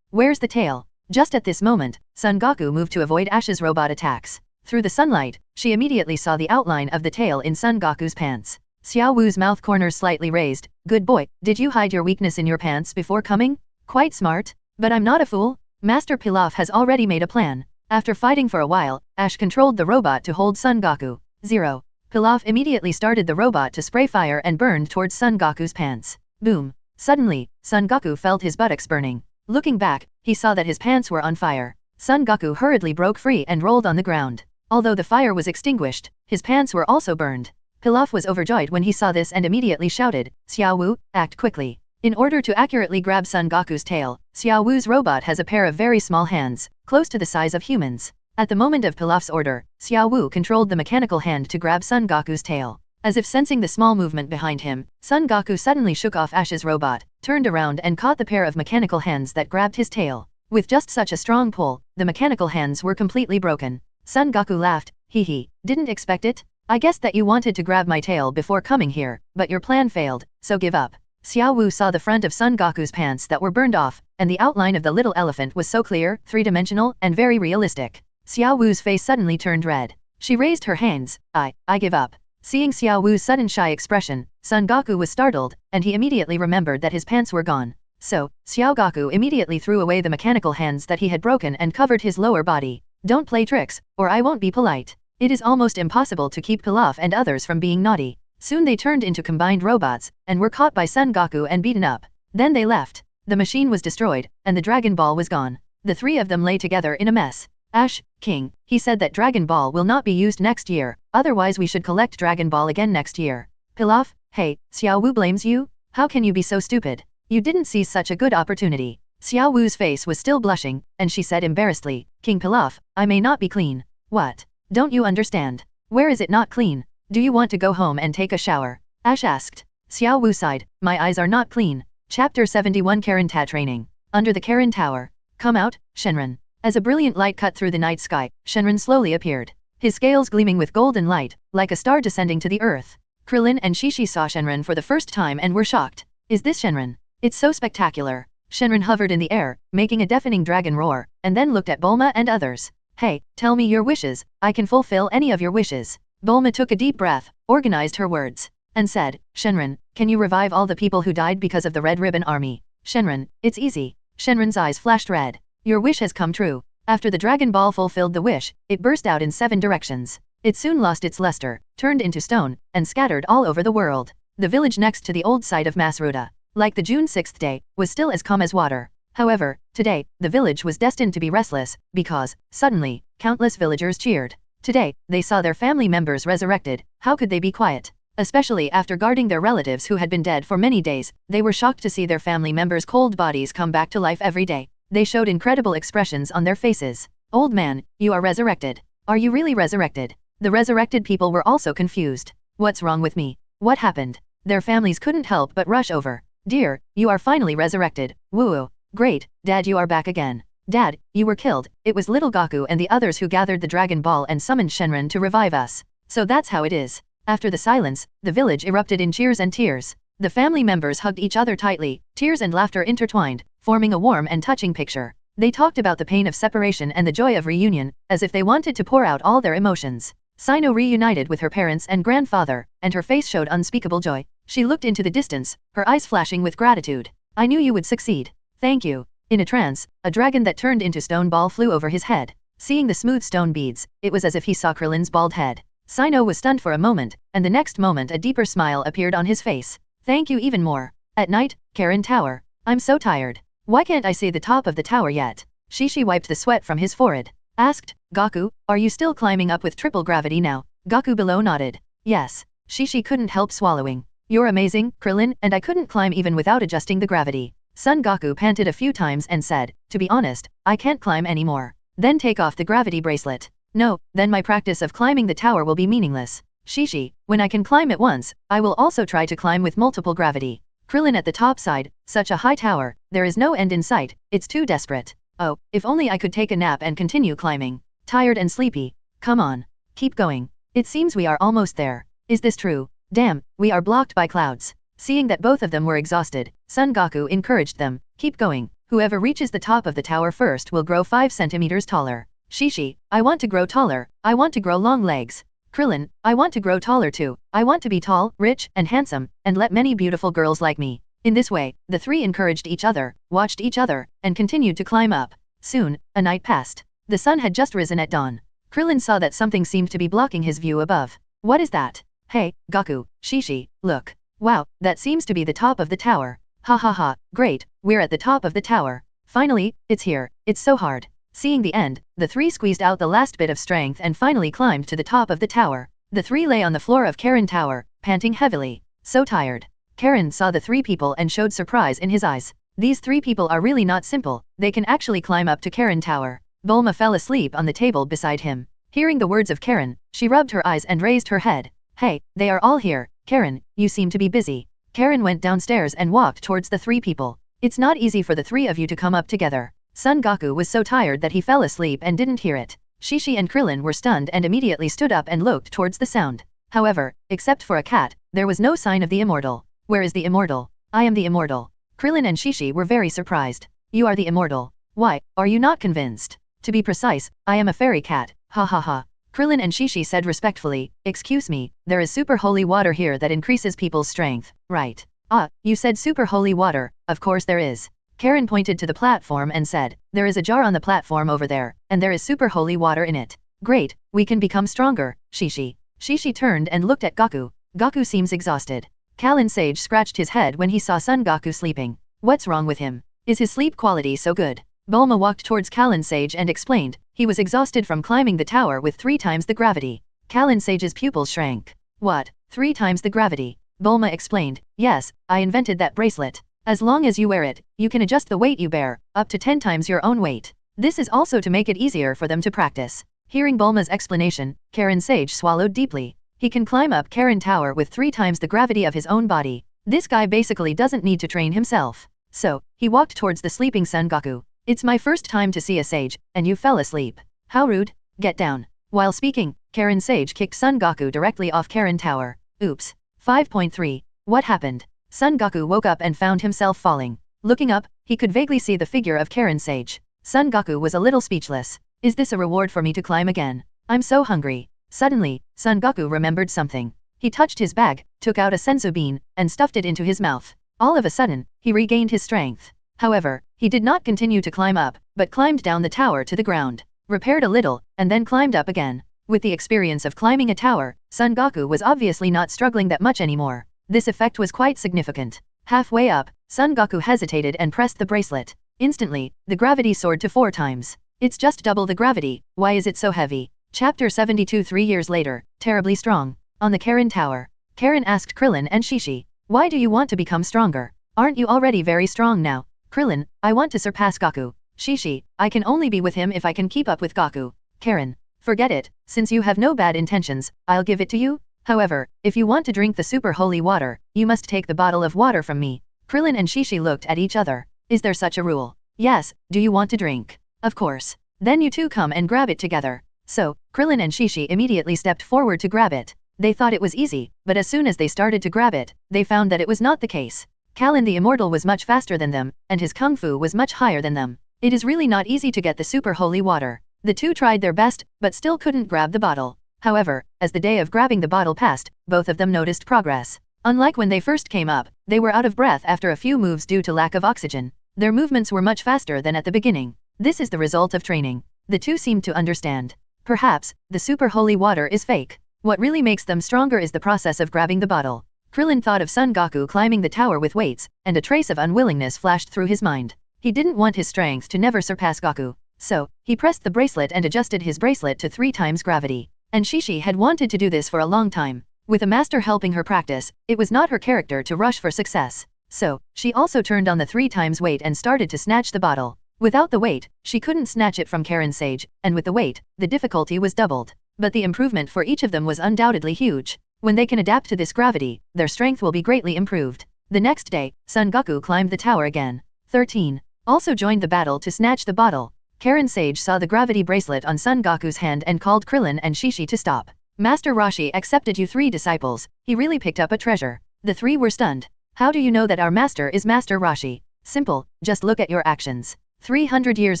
Where's the tail? Just at this moment, Son Goku moved to avoid Ash's robot attacks. Through the sunlight, she immediately saw the outline of the tail in Son Goku's pants. Xiao Wu's mouth corners slightly raised. Good boy, did you hide your weakness in your pants before coming? Quite smart. But I'm not a fool. Master Pilaf has already made a plan. After fighting for a while, Ash controlled the robot to hold Son Goku. 0. Pilaf immediately started the robot to spray fire and burned towards Son Goku's pants. Boom. Suddenly, Son Goku felt his buttocks burning. Looking back, he saw that his pants were on fire. Son Goku hurriedly broke free and rolled on the ground. Although the fire was extinguished, his pants were also burned. Pilaf was overjoyed when he saw this and immediately shouted, Xiao Wu, act quickly. In order to accurately grab Son Goku's tail, Xiao Wu's robot has a pair of very small hands, close to the size of humans. At the moment of Pilaf's order, Xiao Wu controlled the mechanical hand to grab Son Goku's tail. As if sensing the small movement behind him, Son Goku suddenly shook off Ash's robot, turned around and caught the pair of mechanical hands that grabbed his tail. With just such a strong pull, the mechanical hands were completely broken. Son Goku laughed, hee, didn't expect it? I guessed that you wanted to grab my tail before coming here, but your plan failed, so give up. Xiao Wu saw the front of Son Goku's pants that were burned off, and the outline of the little elephant was so clear, three-dimensional, and very realistic. Xiao Wu's face suddenly turned red. She raised her hands, I give up. Seeing Xiao Wu's sudden shy expression, Son Goku was startled, and he immediately remembered that his pants were gone. So, Xiao Goku immediately threw away the mechanical hands that he had broken and covered his lower body. Don't play tricks, or I won't be polite. It is almost impossible to keep Pilaf and others from being naughty. Soon they turned into combined robots, and were caught by Son Goku and beaten up. Then they left. The machine was destroyed, and the Dragon Ball was gone. The three of them lay together in a mess. Ash, King, he said that Dragon Ball will not be used next year, otherwise we should collect Dragon Ball again next year. Pilaf, hey, Xiao Wu blames you? How can you be so stupid? You didn't seize such a good opportunity. Xiao Wu's face was still blushing, and she said embarrassedly, King Pilaf, I may not be clean. What? Don't you understand? Where is it not clean? Do you want to go home and take a shower? Ash asked. Xiao Wu sighed, my eyes are not clean. Chapter 71 Karen Ta Training. Under the Karen Tower. Come out, Shenron. As a brilliant light cut through the night sky, Shenron slowly appeared. His scales gleaming with golden light, like a star descending to the earth. Krillin and Shishi saw Shenron for the first time and were shocked. Is this Shenron? It's so spectacular. Shenron hovered in the air, making a deafening dragon roar, and then looked at Bulma and others. Hey, tell me your wishes, I can fulfill any of your wishes. Bulma took a deep breath, organized her words, and said, Shenron, can you revive all the people who died because of the Red Ribbon Army? Shenron, it's easy. Shenron's eyes flashed red. Your wish has come true. After the Dragon Ball fulfilled the wish, it burst out in 7 directions. It soon lost its luster, turned into stone, and scattered all over the world. The village next to the old site of Masruda, like the June 6th day, was still as calm as water. However, today, the village was destined to be restless, because, suddenly, countless villagers cheered. Today, they saw their family members resurrected. How could they be quiet? Especially after guarding their relatives who had been dead for many days, they were shocked to see their family members' cold bodies come back to life every day. They showed incredible expressions on their faces. Old man, you are resurrected. Are you really resurrected? The resurrected people were also confused. What's wrong with me? What happened? Their families couldn't help but rush over. Dear, you are finally resurrected. Woo-woo. Great, Dad, you are back again. Dad, you were killed. It was little Goku and the others who gathered the Dragon Ball and summoned Shenron to revive us. So that's how it is. After the silence, the village erupted in cheers and tears. The family members hugged each other tightly, tears and laughter intertwined, forming a warm and touching picture. They talked about the pain of separation and the joy of reunion, as if they wanted to pour out all their emotions. Sino reunited with her parents and grandfather, and her face showed unspeakable joy. She looked into the distance, her eyes flashing with gratitude. I knew you would succeed. Thank you. In a trance, a dragon that turned into stone ball flew over his head. Seeing the smooth stone beads, it was as if he saw Krillin's bald head. Sino was stunned for a moment, and the next moment a deeper smile appeared on his face. Thank you even more. At night, Karen Tower. I'm so tired. Why can't I see the top of the tower yet? Shishi wiped the sweat from his forehead. Asked, Goku, are you still climbing up with triple gravity now? Goku below nodded. Yes. Shishi couldn't help swallowing. You're amazing, Krillin, and I couldn't climb even without adjusting the gravity. Son Goku panted a few times and said, to be honest, I can't climb anymore. Then take off the gravity bracelet. No, then my practice of climbing the tower will be meaningless. Shishi, when I can climb it once, I will also try to climb with multiple gravity. Krillin at the top side, such a high tower, there is no end in sight, it's too desperate. Oh, if only I could take a nap and continue climbing. Tired and sleepy. Come on. Keep going. It seems we are almost there. Is this true? Damn, we are blocked by clouds. Seeing that both of them were exhausted, Son Goku encouraged them, keep going, whoever reaches the top of the tower first will grow 5 centimeters taller. Shishi, I want to grow taller, I want to grow long legs. Krillin, I want to grow taller too, I want to be tall, rich, and handsome, and let many beautiful girls like me. In this way, the three encouraged each other, watched each other, and continued to climb up. Soon, a night passed. The sun had just risen at dawn. Krillin saw that something seemed to be blocking his view above. What is that? Hey, Goku, Shishi, look. Wow, that seems to be the top of the tower. Ha ha ha, great, we're at the top of the tower. Finally, it's here, it's so hard. Seeing the end, the three squeezed out the last bit of strength and finally climbed to the top of the tower. The three lay on the floor of Karen Tower, panting heavily. So tired. Karen saw the three people and showed surprise in his eyes. These three people are really not simple, they can actually climb up to Karen Tower. Bulma fell asleep on the table beside him. Hearing the words of Karen, she rubbed her eyes and raised her head. Hey, they are all here. Karen, you seem to be busy. Karen went downstairs and walked towards the three people. It's not easy for the three of you to come up together. Son Goku was so tired that he fell asleep and didn't hear it. Shishi and Krillin were stunned and immediately stood up and looked towards the sound. However, except for a cat, there was no sign of the immortal. Where is the immortal? I am the immortal. Krillin and Shishi were very surprised. You are the immortal. Why, are you not convinced? To be precise, I am a fairy cat. Ha ha ha. Krillin and Shishi said respectfully, excuse me, there is super holy water here that increases people's strength, right? Ah, you said super holy water, of course there is. Karen pointed to the platform and said, there is a jar on the platform over there, and there is super holy water in it. Great, we can become stronger, Shishi. Shishi turned and looked at Goku. Goku seems exhausted. Kalin Sage scratched his head when he saw Son Goku sleeping. What's wrong with him? Is his sleep quality so good? Bulma walked towards Kalin Sage and explained, he was exhausted from climbing the tower with 3 times the gravity. Kalin Sage's pupils shrank. What, 3 times the gravity? Bulma explained, yes, I invented that bracelet. As long as you wear it, you can adjust the weight you bear, up to 10 times your own weight. This is also to make it easier for them to practice. Hearing Bulma's explanation, Karen Sage swallowed deeply. He can climb up Karen Tower with 3 times the gravity of his own body. This guy basically doesn't need to train himself. So, he walked towards the sleeping Son Goku. It's my first time to see a sage, and you fell asleep. How rude. Get down. While speaking, Karen Sage kicked Son Goku directly off Karen Tower. Oops. 5.3. What happened? Son Goku woke up and found himself falling. Looking up, he could vaguely see the figure of Karen Sage. Son Goku was a little speechless. Is this a reward for me to climb again? I'm so hungry. Suddenly, Son Goku remembered something. He touched his bag, took out a senzu bean, and stuffed it into his mouth. All of a sudden, he regained his strength. However, he did not continue to climb up, but climbed down the tower to the ground, repaired a little, and then climbed up again. With the experience of climbing a tower, Son Goku was obviously not struggling that much anymore. This effect was quite significant. Halfway up, Son Goku hesitated and pressed the bracelet. Instantly, the gravity soared to 4 times. It's just double the gravity, why is it so heavy? Chapter 72. 3 years later, terribly strong. On the Karen Tower, Karen asked Krillin and Shishi, why do you want to become stronger? Aren't you already very strong now? Krillin, I want to surpass Goku. Shishi, I can only be with him if I can keep up with Goku. Karen, forget it, since you have no bad intentions, I'll give it to you. However, if you want to drink the super holy water, you must take the bottle of water from me. Krillin and Shishi looked at each other. Is there such a rule? Yes, do you want to drink? Of course. Then you two come and grab it together. So, Krillin and Shishi immediately stepped forward to grab it. They thought it was easy, but as soon as they started to grab it, they found that it was not the case. Kalin the Immortal was much faster than them, and his kung fu was much higher than them. It is really not easy to get the super holy water. The two tried their best, but still couldn't grab the bottle. However, as the day of grabbing the bottle passed, both of them noticed progress. Unlike when they first came up, they were out of breath after a few moves due to lack of oxygen. Their movements were much faster than at the beginning. This is the result of training. The two seemed to understand. Perhaps, the super holy water is fake. What really makes them stronger is the process of grabbing the bottle. Krillin thought of Son Goku climbing the tower with weights, and a trace of unwillingness flashed through his mind. He didn't want his strength to never surpass Goku. So, he pressed the bracelet and adjusted his bracelet to 3 times gravity. And Shishi had wanted to do this for a long time. With a master helping her practice, it was not her character to rush for success. So, she also turned on the 3 times weight and started to snatch the bottle. Without the weight, she couldn't snatch it from Karen Sage, and with the weight, the difficulty was doubled. But the improvement for each of them was undoubtedly huge. When they can adapt to this gravity, their strength will be greatly improved. The next day, Son Goku climbed the tower again. 13. Also joined the battle to snatch the bottle. Karen Sage saw the gravity bracelet on Son Goku's hand and called Krillin and Shishi to stop. Master Roshi accepted you 3 disciples, he really picked up a treasure. The 3 were stunned. How do you know that our master is Master Roshi? Simple, just look at your actions. 300 years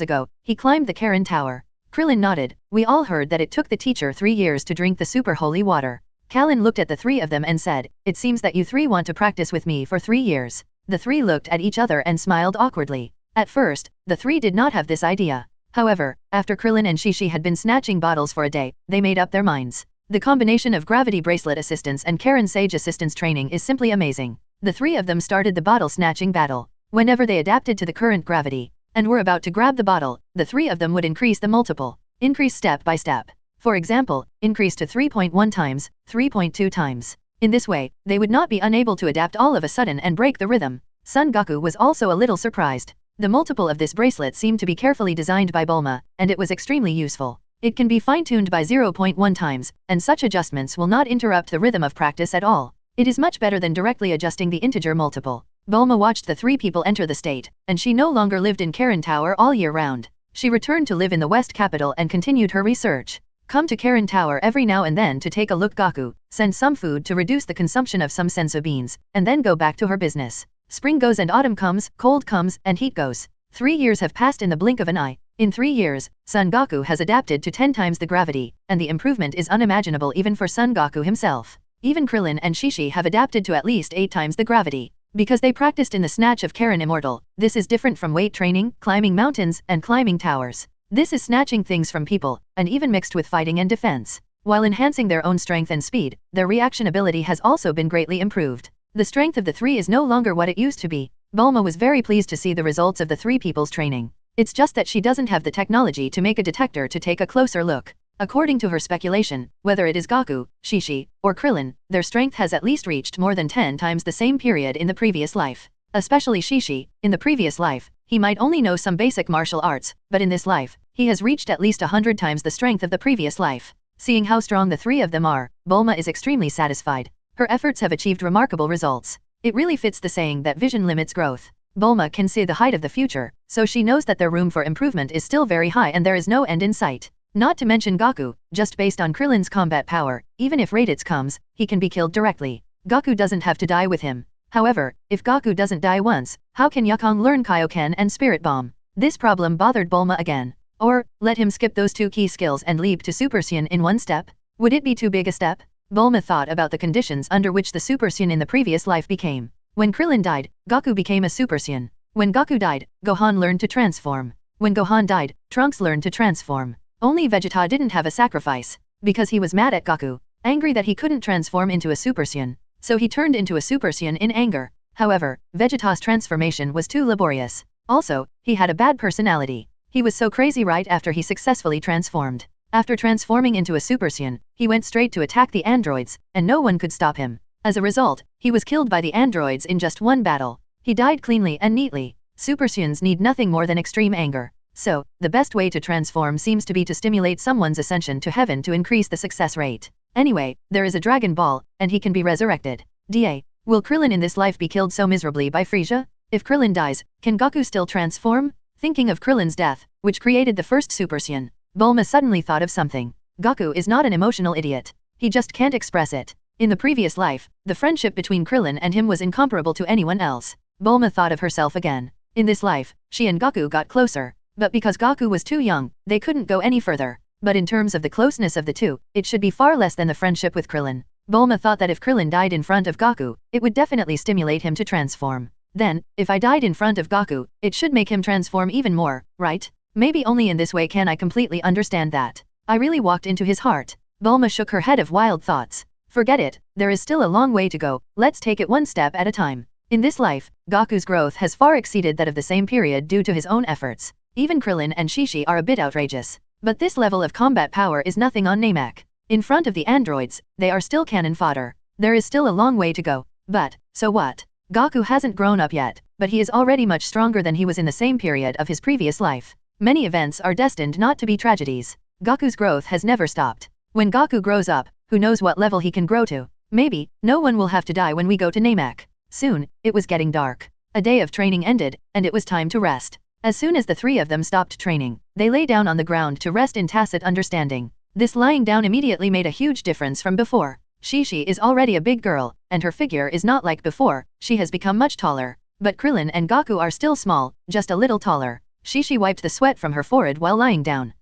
ago, he climbed the Karen Tower. Krillin nodded. We all heard that it took the teacher 3 years to drink the super holy water. Kalin looked at the three of them and said, it seems that you three want to practice with me for 3 years. The three looked at each other and smiled awkwardly. At first, the three did not have this idea. However, after Krillin and Shishi had been snatching bottles for a day, they made up their minds. The combination of gravity bracelet assistance and Karen Sage assistance training is simply amazing. The three of them started the bottle snatching battle. Whenever they adapted to the current gravity, and were about to grab the bottle, the three of them would increase the multiple. Increase step by step. For example, increase to 3.1 times, 3.2 times. In this way, they would not be unable to adapt all of a sudden and break the rhythm. Son Goku was also a little surprised. The multiple of this bracelet seemed to be carefully designed by Bulma, and it was extremely useful. It can be fine-tuned by 0.1 times, and such adjustments will not interrupt the rhythm of practice at all. It is much better than directly adjusting the integer multiple. Bulma watched the three people enter the state, and she no longer lived in Karen Tower all year round. She returned to live in the West Capital and continued her research. Come to Karen Tower every now and then to take a look. Goku, send some food to reduce the consumption of some senzu beans, and then go back to her business. Spring goes and autumn comes, cold comes, and heat goes. 3 years have passed in the blink of an eye. In 3 years, Son Goku has adapted to 10 times the gravity, and the improvement is unimaginable even for Son Goku himself. Even Krillin and Shishi have adapted to at least 8 times the gravity. Because they practiced in the snatch of Karen Immortal, this is different from weight training, climbing mountains, and climbing towers. This is snatching things from people, and even mixed with fighting and defense. While enhancing their own strength and speed, their reaction ability has also been greatly improved. The strength of the three is no longer what it used to be. Bulma was very pleased to see the results of the three people's training. It's just that she doesn't have the technology to make a detector to take a closer look. According to her speculation, whether it is Goku, Shishi, or Krillin, their strength has at least reached more than 10 times the same period in the previous life. Especially Shishi, in the previous life, he might only know some basic martial arts, but in this life, he has reached at least 100 times the strength of the previous life. Seeing how strong the three of them are, Bulma is extremely satisfied. Her efforts have achieved remarkable results. It really fits the saying that vision limits growth. Bulma can see the height of the future, so she knows that their room for improvement is still very high and there is no end in sight. Not to mention Goku, just based on Krillin's combat power, even if Raditz comes, he can be killed directly. Goku doesn't have to die with him. However, if Goku doesn't die once, how can Yukong learn Kaioken and Spirit Bomb? This problem bothered Bulma again. Or, let him skip those 2 key skills and leap to Super Saiyan in 1 step? Would it be too big a step? Bulma thought about the conditions under which the Super Saiyan in the previous life became. When Krillin died, Goku became a Super Saiyan. When Goku died, Gohan learned to transform. When Gohan died, Trunks learned to transform. Only Vegeta didn't have a sacrifice, because he was mad at Goku, angry that he couldn't transform into a Super Saiyan, so he turned into a Super Saiyan in anger. However, Vegeta's transformation was too laborious. Also, he had a bad personality. He was so crazy right after he successfully transformed. After transforming into a Super Saiyan, he went straight to attack the androids, and no one could stop him. As a result, he was killed by the androids in just 1 battle. He died cleanly and neatly. Super Saiyans need nothing more than extreme anger. So, the best way to transform seems to be to stimulate someone's ascension to heaven to increase the success rate. Anyway, there is a Dragon Ball, and he can be resurrected. DA. Will Krillin in this life be killed so miserably by Frieza? If Krillin dies, can Goku still transform? Thinking of Krillin's death, which created the first Super Saiyan, Bulma suddenly thought of something. Goku is not an emotional idiot. He just can't express it. In the previous life, the friendship between Krillin and him was incomparable to anyone else. Bulma thought of herself again. In this life, she and Goku got closer. But because Goku was too young, they couldn't go any further. But in terms of the closeness of the two, it should be far less than the friendship with Krillin. Bulma thought that if Krillin died in front of Goku, it would definitely stimulate him to transform. Then, if I died in front of Goku, it should make him transform even more, right? Maybe only in this way can I completely understand that. I really walked into his heart. Bulma shook her head of wild thoughts. Forget it, there is still a long way to go, let's take it 1 step at a time. In this life, Goku's growth has far exceeded that of the same period due to his own efforts. Even Krillin and Shishi are a bit outrageous. But this level of combat power is nothing on Namek. In front of the androids, they are still cannon fodder. There is still a long way to go. But, so what? Goku hasn't grown up yet, but he is already much stronger than he was in the same period of his previous life. Many events are destined not to be tragedies. Goku's growth has never stopped. When Goku grows up, who knows what level he can grow to? Maybe, no one will have to die when we go to Namek. Soon, it was getting dark. A day of training ended, and it was time to rest. As soon as the 3 of them stopped training, they lay down on the ground to rest in tacit understanding. This lying down immediately made a huge difference from before. Shishi is already a big girl, and her figure is not like before, she has become much taller. But Krillin and Goku are still small, just a little taller. Shishi wiped the sweat from her forehead while lying down.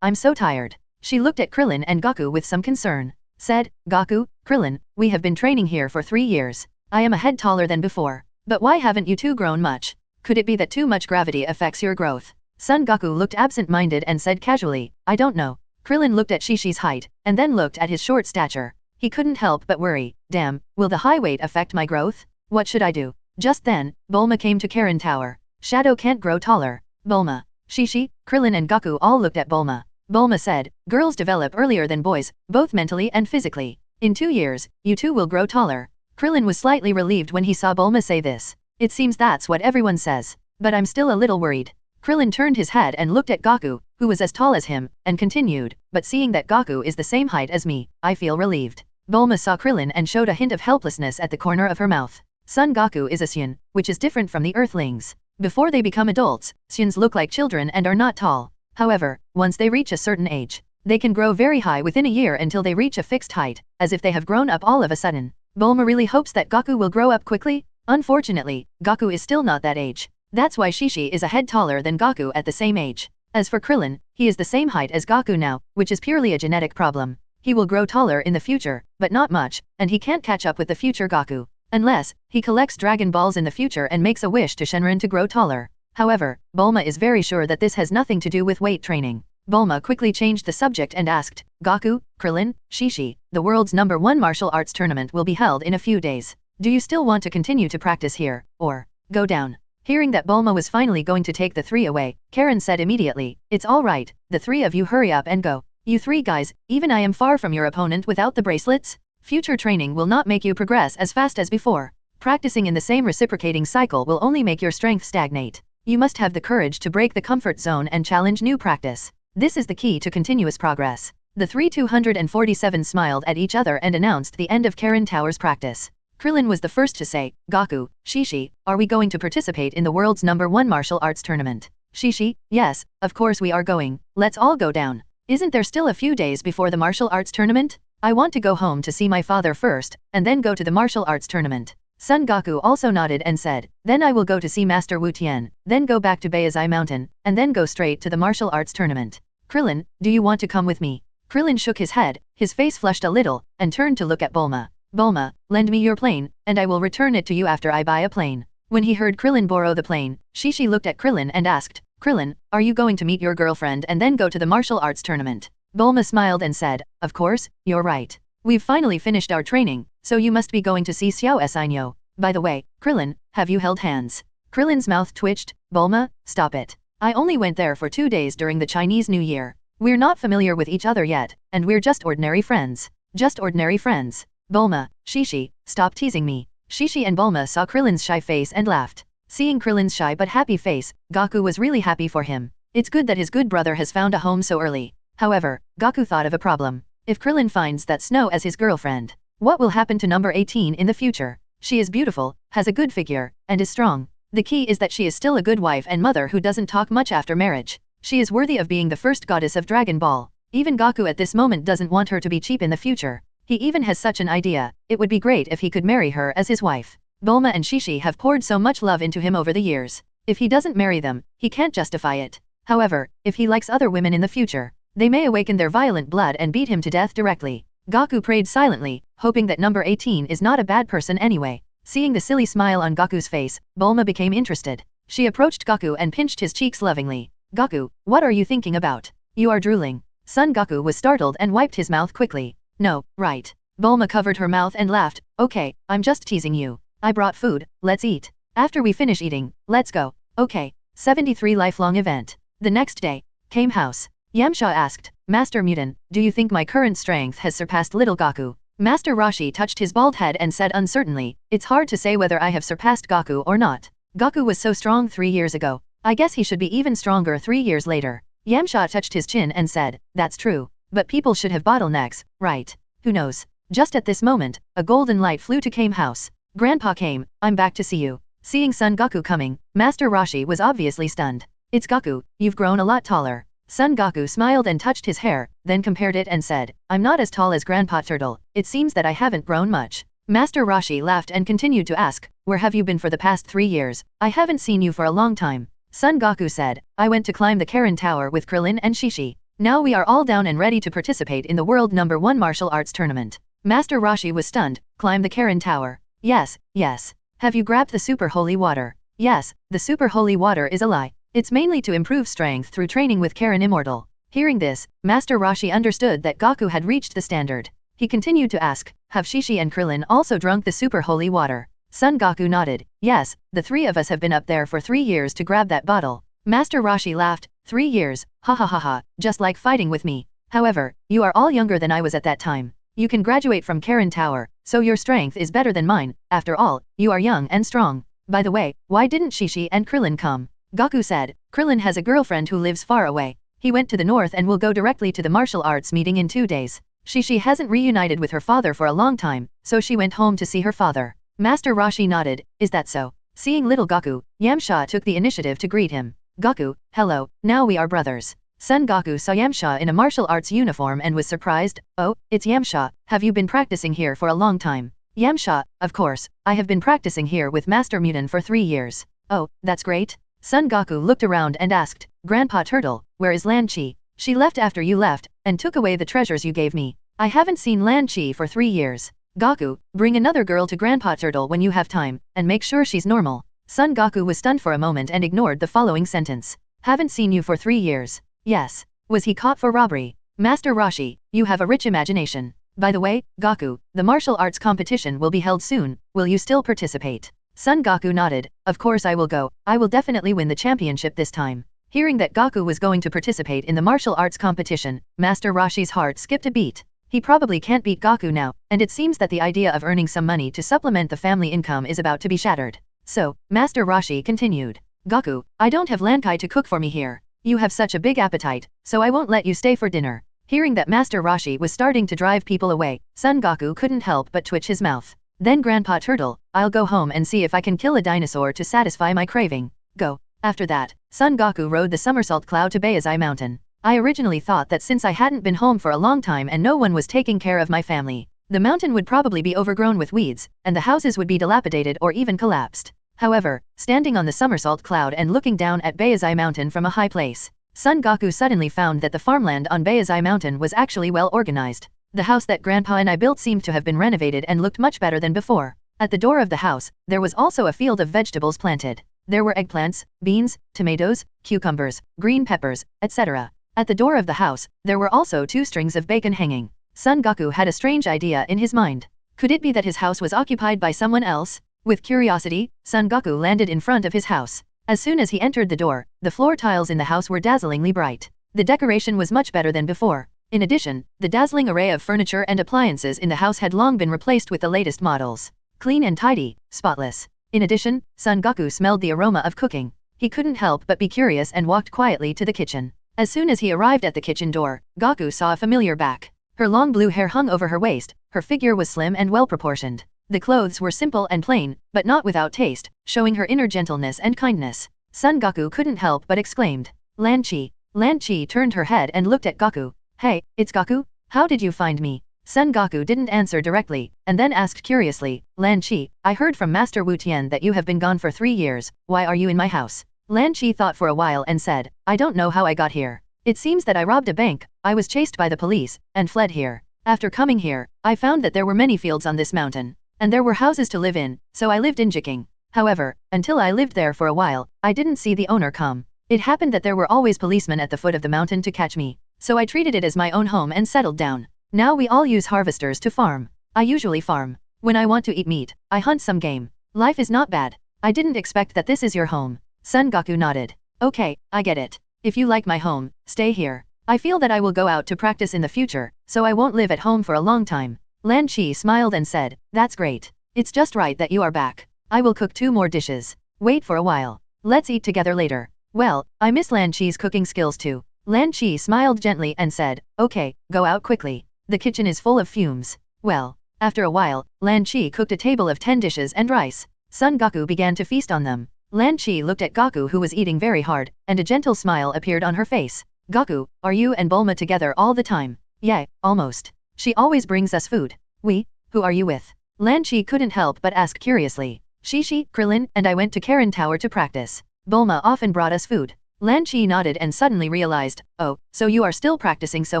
I'm so tired. She looked at Krillin and Goku with some concern. Said, Goku, Krillin, we have been training here for 3 years. I am a head taller than before. But why haven't you two grown much? Could it be that too much gravity affects your growth? Son Goku looked absent-minded and said casually, I don't know. Krillin looked at Shishi's height, and then looked at his short stature. He couldn't help but worry, damn, will the high weight affect my growth? What should I do? Just then, Bulma came to Karen Tower. Shadow can't grow taller. Bulma. Shishi, Krillin and Goku all looked at Bulma. Bulma said, girls develop earlier than boys, both mentally and physically. In 2 years, you two will grow taller. Krillin was slightly relieved when he saw Bulma say this. It seems that's what everyone says. But I'm still a little worried. Krillin turned his head and looked at Goku, who was as tall as him, and continued, but seeing that Goku is the same height as me, I feel relieved. Bulma saw Krillin and showed a hint of helplessness at the corner of her mouth. Son Goku is a Saiyan, which is different from the Earthlings. Before they become adults, Saiyans look like children and are not tall. However, once they reach a certain age, they can grow very high within a year until they reach a fixed height, as if they have grown up all of a sudden. Bulma really hopes that Goku will grow up quickly. Unfortunately, Goku is still not that age. That's why Shishi is a head taller than Goku at the same age. As for Krillin, he is the same height as Goku now, which is purely a genetic problem. He will grow taller in the future, but not much, and he can't catch up with the future Goku. Unless, he collects Dragon Balls in the future and makes a wish to Shenron to grow taller. However, Bulma is very sure that this has nothing to do with weight training. Bulma quickly changed the subject and asked, Goku, Krillin, Shishi, the world's #1 martial arts tournament will be held in a few days. Do you still want to continue to practice here, or go down? Hearing that Bulma was finally going to take the 3 away, Karen said immediately, it's all right, the 3 of you hurry up and go. You 3 guys, even I am far from your opponent without the bracelets. Future training will not make you progress as fast as before. Practicing in the same reciprocating cycle will only make your strength stagnate. You must have the courage to break the comfort zone and challenge new practice. This is the key to continuous progress. The 247 smiled at each other and announced the end of Karen Tower's practice. Krillin was the first to say, Goku, Shishi, are we going to participate in the world's #1 martial arts tournament? Shishi, yes, of course we are going, let's all go down. Isn't there still a few days before the martial arts tournament? I want to go home to see my father first, and then go to the martial arts tournament. Son Goku also nodded and said, then I will go to see Master Wu Tian, then go back to Baizai Mountain, and then go straight to the martial arts tournament. Krillin, do you want to come with me? Krillin shook his head, his face flushed a little, and turned to look at Bulma. Bulma, lend me your plane, and I will return it to you after I buy a plane. When he heard Krillin borrow the plane, Shishi looked at Krillin and asked, Krillin, are you going to meet your girlfriend and then go to the martial arts tournament? Bulma smiled and said, of course, you're right. We've finally finished our training, so you must be going to see Xiao Esinyo. By the way, Krillin, have you held hands? Krillin's mouth twitched. Bulma, stop it. I only went there for 2 days during the Chinese New Year. We're not familiar with each other yet, and we're just ordinary friends. Just ordinary friends. Bulma, Shishi, stop teasing me. Shishi and Bulma saw Krillin's shy face and laughed. Seeing Krillin's shy but happy face, Goku was really happy for him. It's good that his good brother has found a home so early. However, Goku thought of a problem. If Krillin finds that Snow as his girlfriend, what will happen to number 18 in the future? She is beautiful, has a good figure, and is strong. The key is that she is still a good wife and mother who doesn't talk much after marriage. She is worthy of being the first goddess of Dragon Ball. Even Goku at this moment doesn't want her to be cheap in the future. He even has such an idea, it would be great if he could marry her as his wife. Bulma and Shishi have poured so much love into him over the years. If he doesn't marry them, he can't justify it. However, if he likes other women in the future, they may awaken their violent blood and beat him to death directly. Goku prayed silently, hoping that number 18 is not a bad person anyway. Seeing the silly smile on Goku's face, Bulma became interested. She approached Goku and pinched his cheeks lovingly. Goku, what are you thinking about? You are drooling. Son Goku was startled and wiped his mouth quickly. No, right. Bulma covered her mouth and laughed. Okay, I'm just teasing you. I brought food, let's eat. After we finish eating, let's go. Okay. 73 lifelong event. The next day, came house. Yamcha asked, Master Mutant, do you think my current strength has surpassed little Goku? Master Roshi touched his bald head and said uncertainly, it's hard to say whether I have surpassed Goku or not. Goku was so strong 3 years ago. I guess he should be even stronger 3 years later. Yamcha touched his chin and said, that's true. But people should have bottlenecks, right? Who knows? Just at this moment, a golden light flew to Kame house. Grandpa came, I'm back to see you. Seeing Son Goku coming, Master Roshi was obviously stunned. It's Goku, you've grown a lot taller. Son Goku smiled and touched his hair, then compared it and said, I'm not as tall as Grandpa Turtle, it seems that I haven't grown much. Master Roshi laughed and continued to ask, where have you been for the past 3 years? I haven't seen you for a long time. Son Goku said, I went to climb the Karen Tower with Krillin and Shishi. Now we are all down and ready to participate in the World No. 1 Martial Arts Tournament. Master Roshi was stunned. Climb the Karen Tower. Yes, yes. Have you grabbed the Super Holy Water? Yes, the Super Holy Water is a lie. It's mainly to improve strength through training with Karen Immortal. Hearing this, Master Roshi understood that Goku had reached the standard. He continued to ask, have Shishi and Krillin also drunk the Super Holy Water? Son Goku nodded. Yes, the 3 of us have been up there for 3 years to grab that bottle. Master Roshi laughed. 3 years, ha ha ha ha, just like fighting with me. However, you are all younger than I was at that time. You can graduate from Karen Tower, so your strength is better than mine. After all, you are young and strong. By the way, why didn't Shishi and Krillin come? Goku said, Krillin has a girlfriend who lives far away. He went to the north and will go directly to the martial arts meeting in 2 days. Shishi hasn't reunited with her father for a long time, so she went home to see her father. Master Roshi nodded. Is that so? Seeing little Goku, Yamcha took the initiative to greet him. Goku, hello, now we are brothers. Son Goku saw Yamcha in a martial arts uniform and was surprised. Oh, it's Yamcha, have you been practicing here for a long time? Yamcha, of course, I have been practicing here with Master Mutin for 3 years. Oh, that's great. Son Goku looked around and asked, Grandpa Turtle, where is Lan Chi? She left after you left, and took away the treasures you gave me. I haven't seen Lan Chi for 3 years. Goku, bring another girl to Grandpa Turtle when you have time, and make sure she's normal. Son Goku was stunned for a moment and ignored the following sentence. Haven't seen you for 3 years. Yes. Was he caught for robbery? Master Roshi, you have a rich imagination. By the way, Goku, the martial arts competition will be held soon, will you still participate? Son Goku nodded, of course I will go, I will definitely win the championship this time. Hearing that Goku was going to participate in the martial arts competition, Master Roshi's heart skipped a beat. He probably can't beat Goku now, and it seems that the idea of earning some money to supplement the family income is about to be shattered. So, Master Roshi continued. Goku, I don't have Lankai to cook for me here. You have such a big appetite, so I won't let you stay for dinner. Hearing that Master Roshi was starting to drive people away, Son Goku couldn't help but twitch his mouth. Then Grandpa Turtle, I'll go home and see if I can kill a dinosaur to satisfy my craving. Go. After that, Son Goku rode the somersault cloud to Baizai Mountain. I originally thought that since I hadn't been home for a long time and no one was taking care of my family, the mountain would probably be overgrown with weeds, and the houses would be dilapidated or even collapsed. However, standing on the somersault cloud and looking down at Baizai Mountain from a high place, Son Goku suddenly found that the farmland on Baizai Mountain was actually well organized. The house that Grandpa and I built seemed to have been renovated and looked much better than before. At the door of the house, there was also a field of vegetables planted. There were eggplants, beans, tomatoes, cucumbers, green peppers, etc. At the door of the house, there were also 2 strings of bacon hanging. Son Goku had a strange idea in his mind. Could it be that his house was occupied by someone else? With curiosity, Son Goku landed in front of his house. As soon as he entered the door, the floor tiles in the house were dazzlingly bright. The decoration was much better than before. In addition, the dazzling array of furniture and appliances in the house had long been replaced with the latest models. Clean and tidy, spotless. In addition, Son Goku smelled the aroma of cooking. He couldn't help but be curious and walked quietly to the kitchen. As soon as he arrived at the kitchen door, Goku saw a familiar back. Her long blue hair hung over her waist, her figure was slim and well-proportioned. The clothes were simple and plain, but not without taste, showing her inner gentleness and kindness. Son Goku couldn't help but exclaimed, Lan Chi. Lan Chi turned her head and looked at Goku. Hey, it's Goku? How did you find me? Son Goku didn't answer directly, and then asked curiously, Lan Chi, I heard from Master Wu Tian that you have been gone for 3 years, why are you in my house? Lan Chi thought for a while and said, I don't know how I got here. It seems that I robbed a bank, I was chased by the police, and fled here. After coming here, I found that there were many fields on this mountain, and there were houses to live in, so I lived in Jiking. However, until I lived there for a while, I didn't see the owner come. It happened that there were always policemen at the foot of the mountain to catch me, so I treated it as my own home and settled down. Now we all use harvesters to farm. I usually farm. When I want to eat meat, I hunt some game. Life is not bad. I didn't expect that this is your home. Son Goku nodded. Okay, I get it. If you like my home, stay here. I feel that I will go out to practice in the future, so I won't live at home for a long time. Lan Chi smiled and said, that's great. It's just right that you are back. I will cook 2 more dishes. Wait for a while. Let's eat together later. Well, I miss Lan Chi's cooking skills too. Lan Chi smiled gently and said, okay, go out quickly. The kitchen is full of fumes. Well, after a while, Lan Chi cooked a table of 10 dishes and rice. Son Goku began to feast on them. Lan Chi looked at Goku who was eating very hard, and a gentle smile appeared on her face. Gaku, are you and Bulma together all the time? Yeah, almost. She always brings us food. Who are you with? Lan Chi couldn't help but ask curiously. Shishi, Krillin, and I went to Karen Tower to practice. Bulma often brought us food. Lan Chi nodded and suddenly realized, oh, so you are still practicing so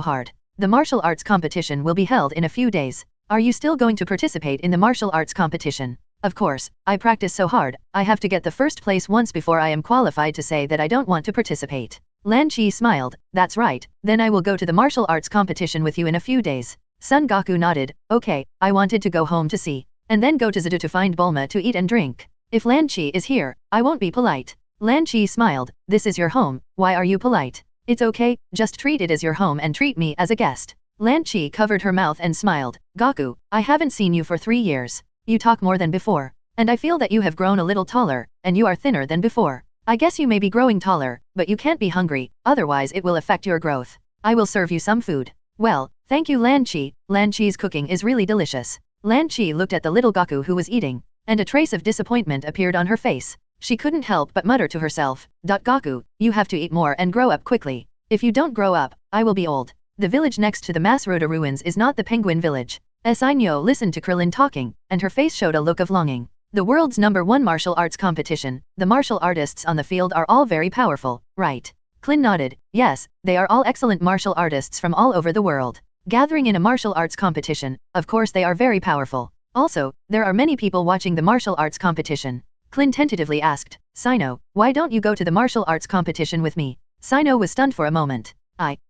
hard. The martial arts competition will be held in a few days. Are you still going to participate in the martial arts competition? Of course, I practice so hard, I have to get the first place once before I am qualified to say that I don't want to participate. Lan Chi smiled, that's right, then I will go to the martial arts competition with you in a few days. Son Goku nodded, okay, I wanted to go home to see, and then go to Zadu to find Bulma to eat and drink. If Lan Chi is here, I won't be polite. Lan Chi smiled, this is your home, why are you polite? It's okay, just treat it as your home and treat me as a guest. Lan Chi covered her mouth and smiled, Gaku, I haven't seen you for 3 years. You talk more than before, and I feel that you have grown a little taller, and you are thinner than before. I guess you may be growing taller, but you can't be hungry, otherwise it will affect your growth. I will serve you some food. Well, thank you Lan Chi, Lan Chi's cooking is really delicious. Lan Chi looked at the little Gaku who was eating, and a trace of disappointment appeared on her face. She couldn't help but mutter to herself, Gaku, you have to eat more and grow up quickly. If you don't grow up, I will be old. The village next to the Masroda ruins is not the penguin village. Saiyan listened to Krillin talking, and her face showed a look of longing. The world's #1 martial arts competition, the martial artists on the field are all very powerful, right? Klin nodded, yes, they are all excellent martial artists from all over the world. Gathering in a martial arts competition, of course they are very powerful. Also, there are many people watching the martial arts competition. Klin tentatively asked, Sino, why don't you go to the martial arts competition with me? Sino was stunned for a moment.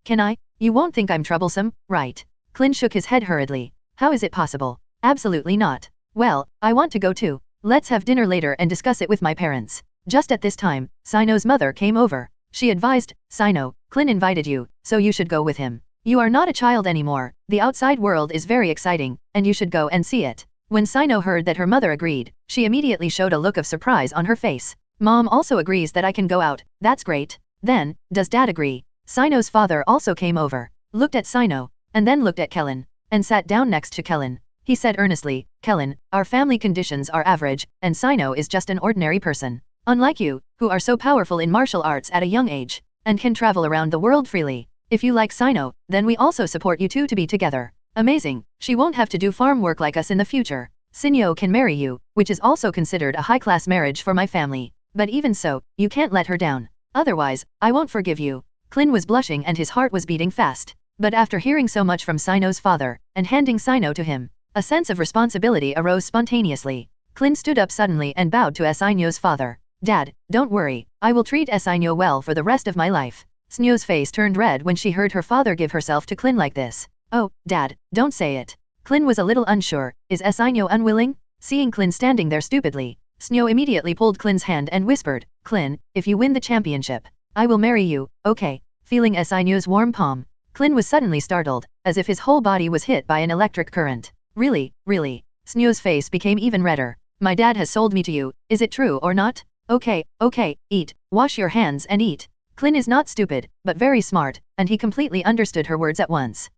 Can I? You won't think I'm troublesome, right? Klin shook his head hurriedly. How is it possible? Absolutely not. Well, I want to go too. Let's have dinner later and discuss it with my parents. Just at this time, Sino's mother came over. She advised, Sino, Klin invited you, so you should go with him. You are not a child anymore, the outside world is very exciting, and you should go and see it. When Sino heard that her mother agreed, she immediately showed a look of surprise on her face. Mom also agrees that I can go out, that's great. Then, does Dad agree? Sino's father also came over, looked at Sino, and then looked at Kellen, and sat down next to Kellen. He said earnestly, Kellen, our family conditions are average, and Sino is just an ordinary person. Unlike you, who are so powerful in martial arts at a young age, and can travel around the world freely. If you like Sino, then we also support you two to be together. Amazing, she won't have to do farm work like us in the future. Sinyo can marry you, which is also considered a high-class marriage for my family. But even so, you can't let her down. Otherwise, I won't forgive you. Klin was blushing and his heart was beating fast. But after hearing so much from Sino's father, and handing Sino to him, a sense of responsibility arose spontaneously. Klin stood up suddenly and bowed to Sino's father. Dad, don't worry, I will treat Sino well for the rest of my life. Snyo's face turned red when she heard her father give herself to Klin like this. Oh, Dad, don't say it. Klin was a little unsure, is Sino unwilling? Seeing Klin standing there stupidly, Snyo immediately pulled Klin's hand and whispered, Klin, if you win the championship, I will marry you, okay? Feeling Sino's warm palm, Klin was suddenly startled, as if his whole body was hit by an electric current. Really? Snyo's face became even redder. My dad has sold me to you, is it true or not? Okay, eat, wash your hands and eat. Klin is not stupid, but very smart, and he completely understood her words at once.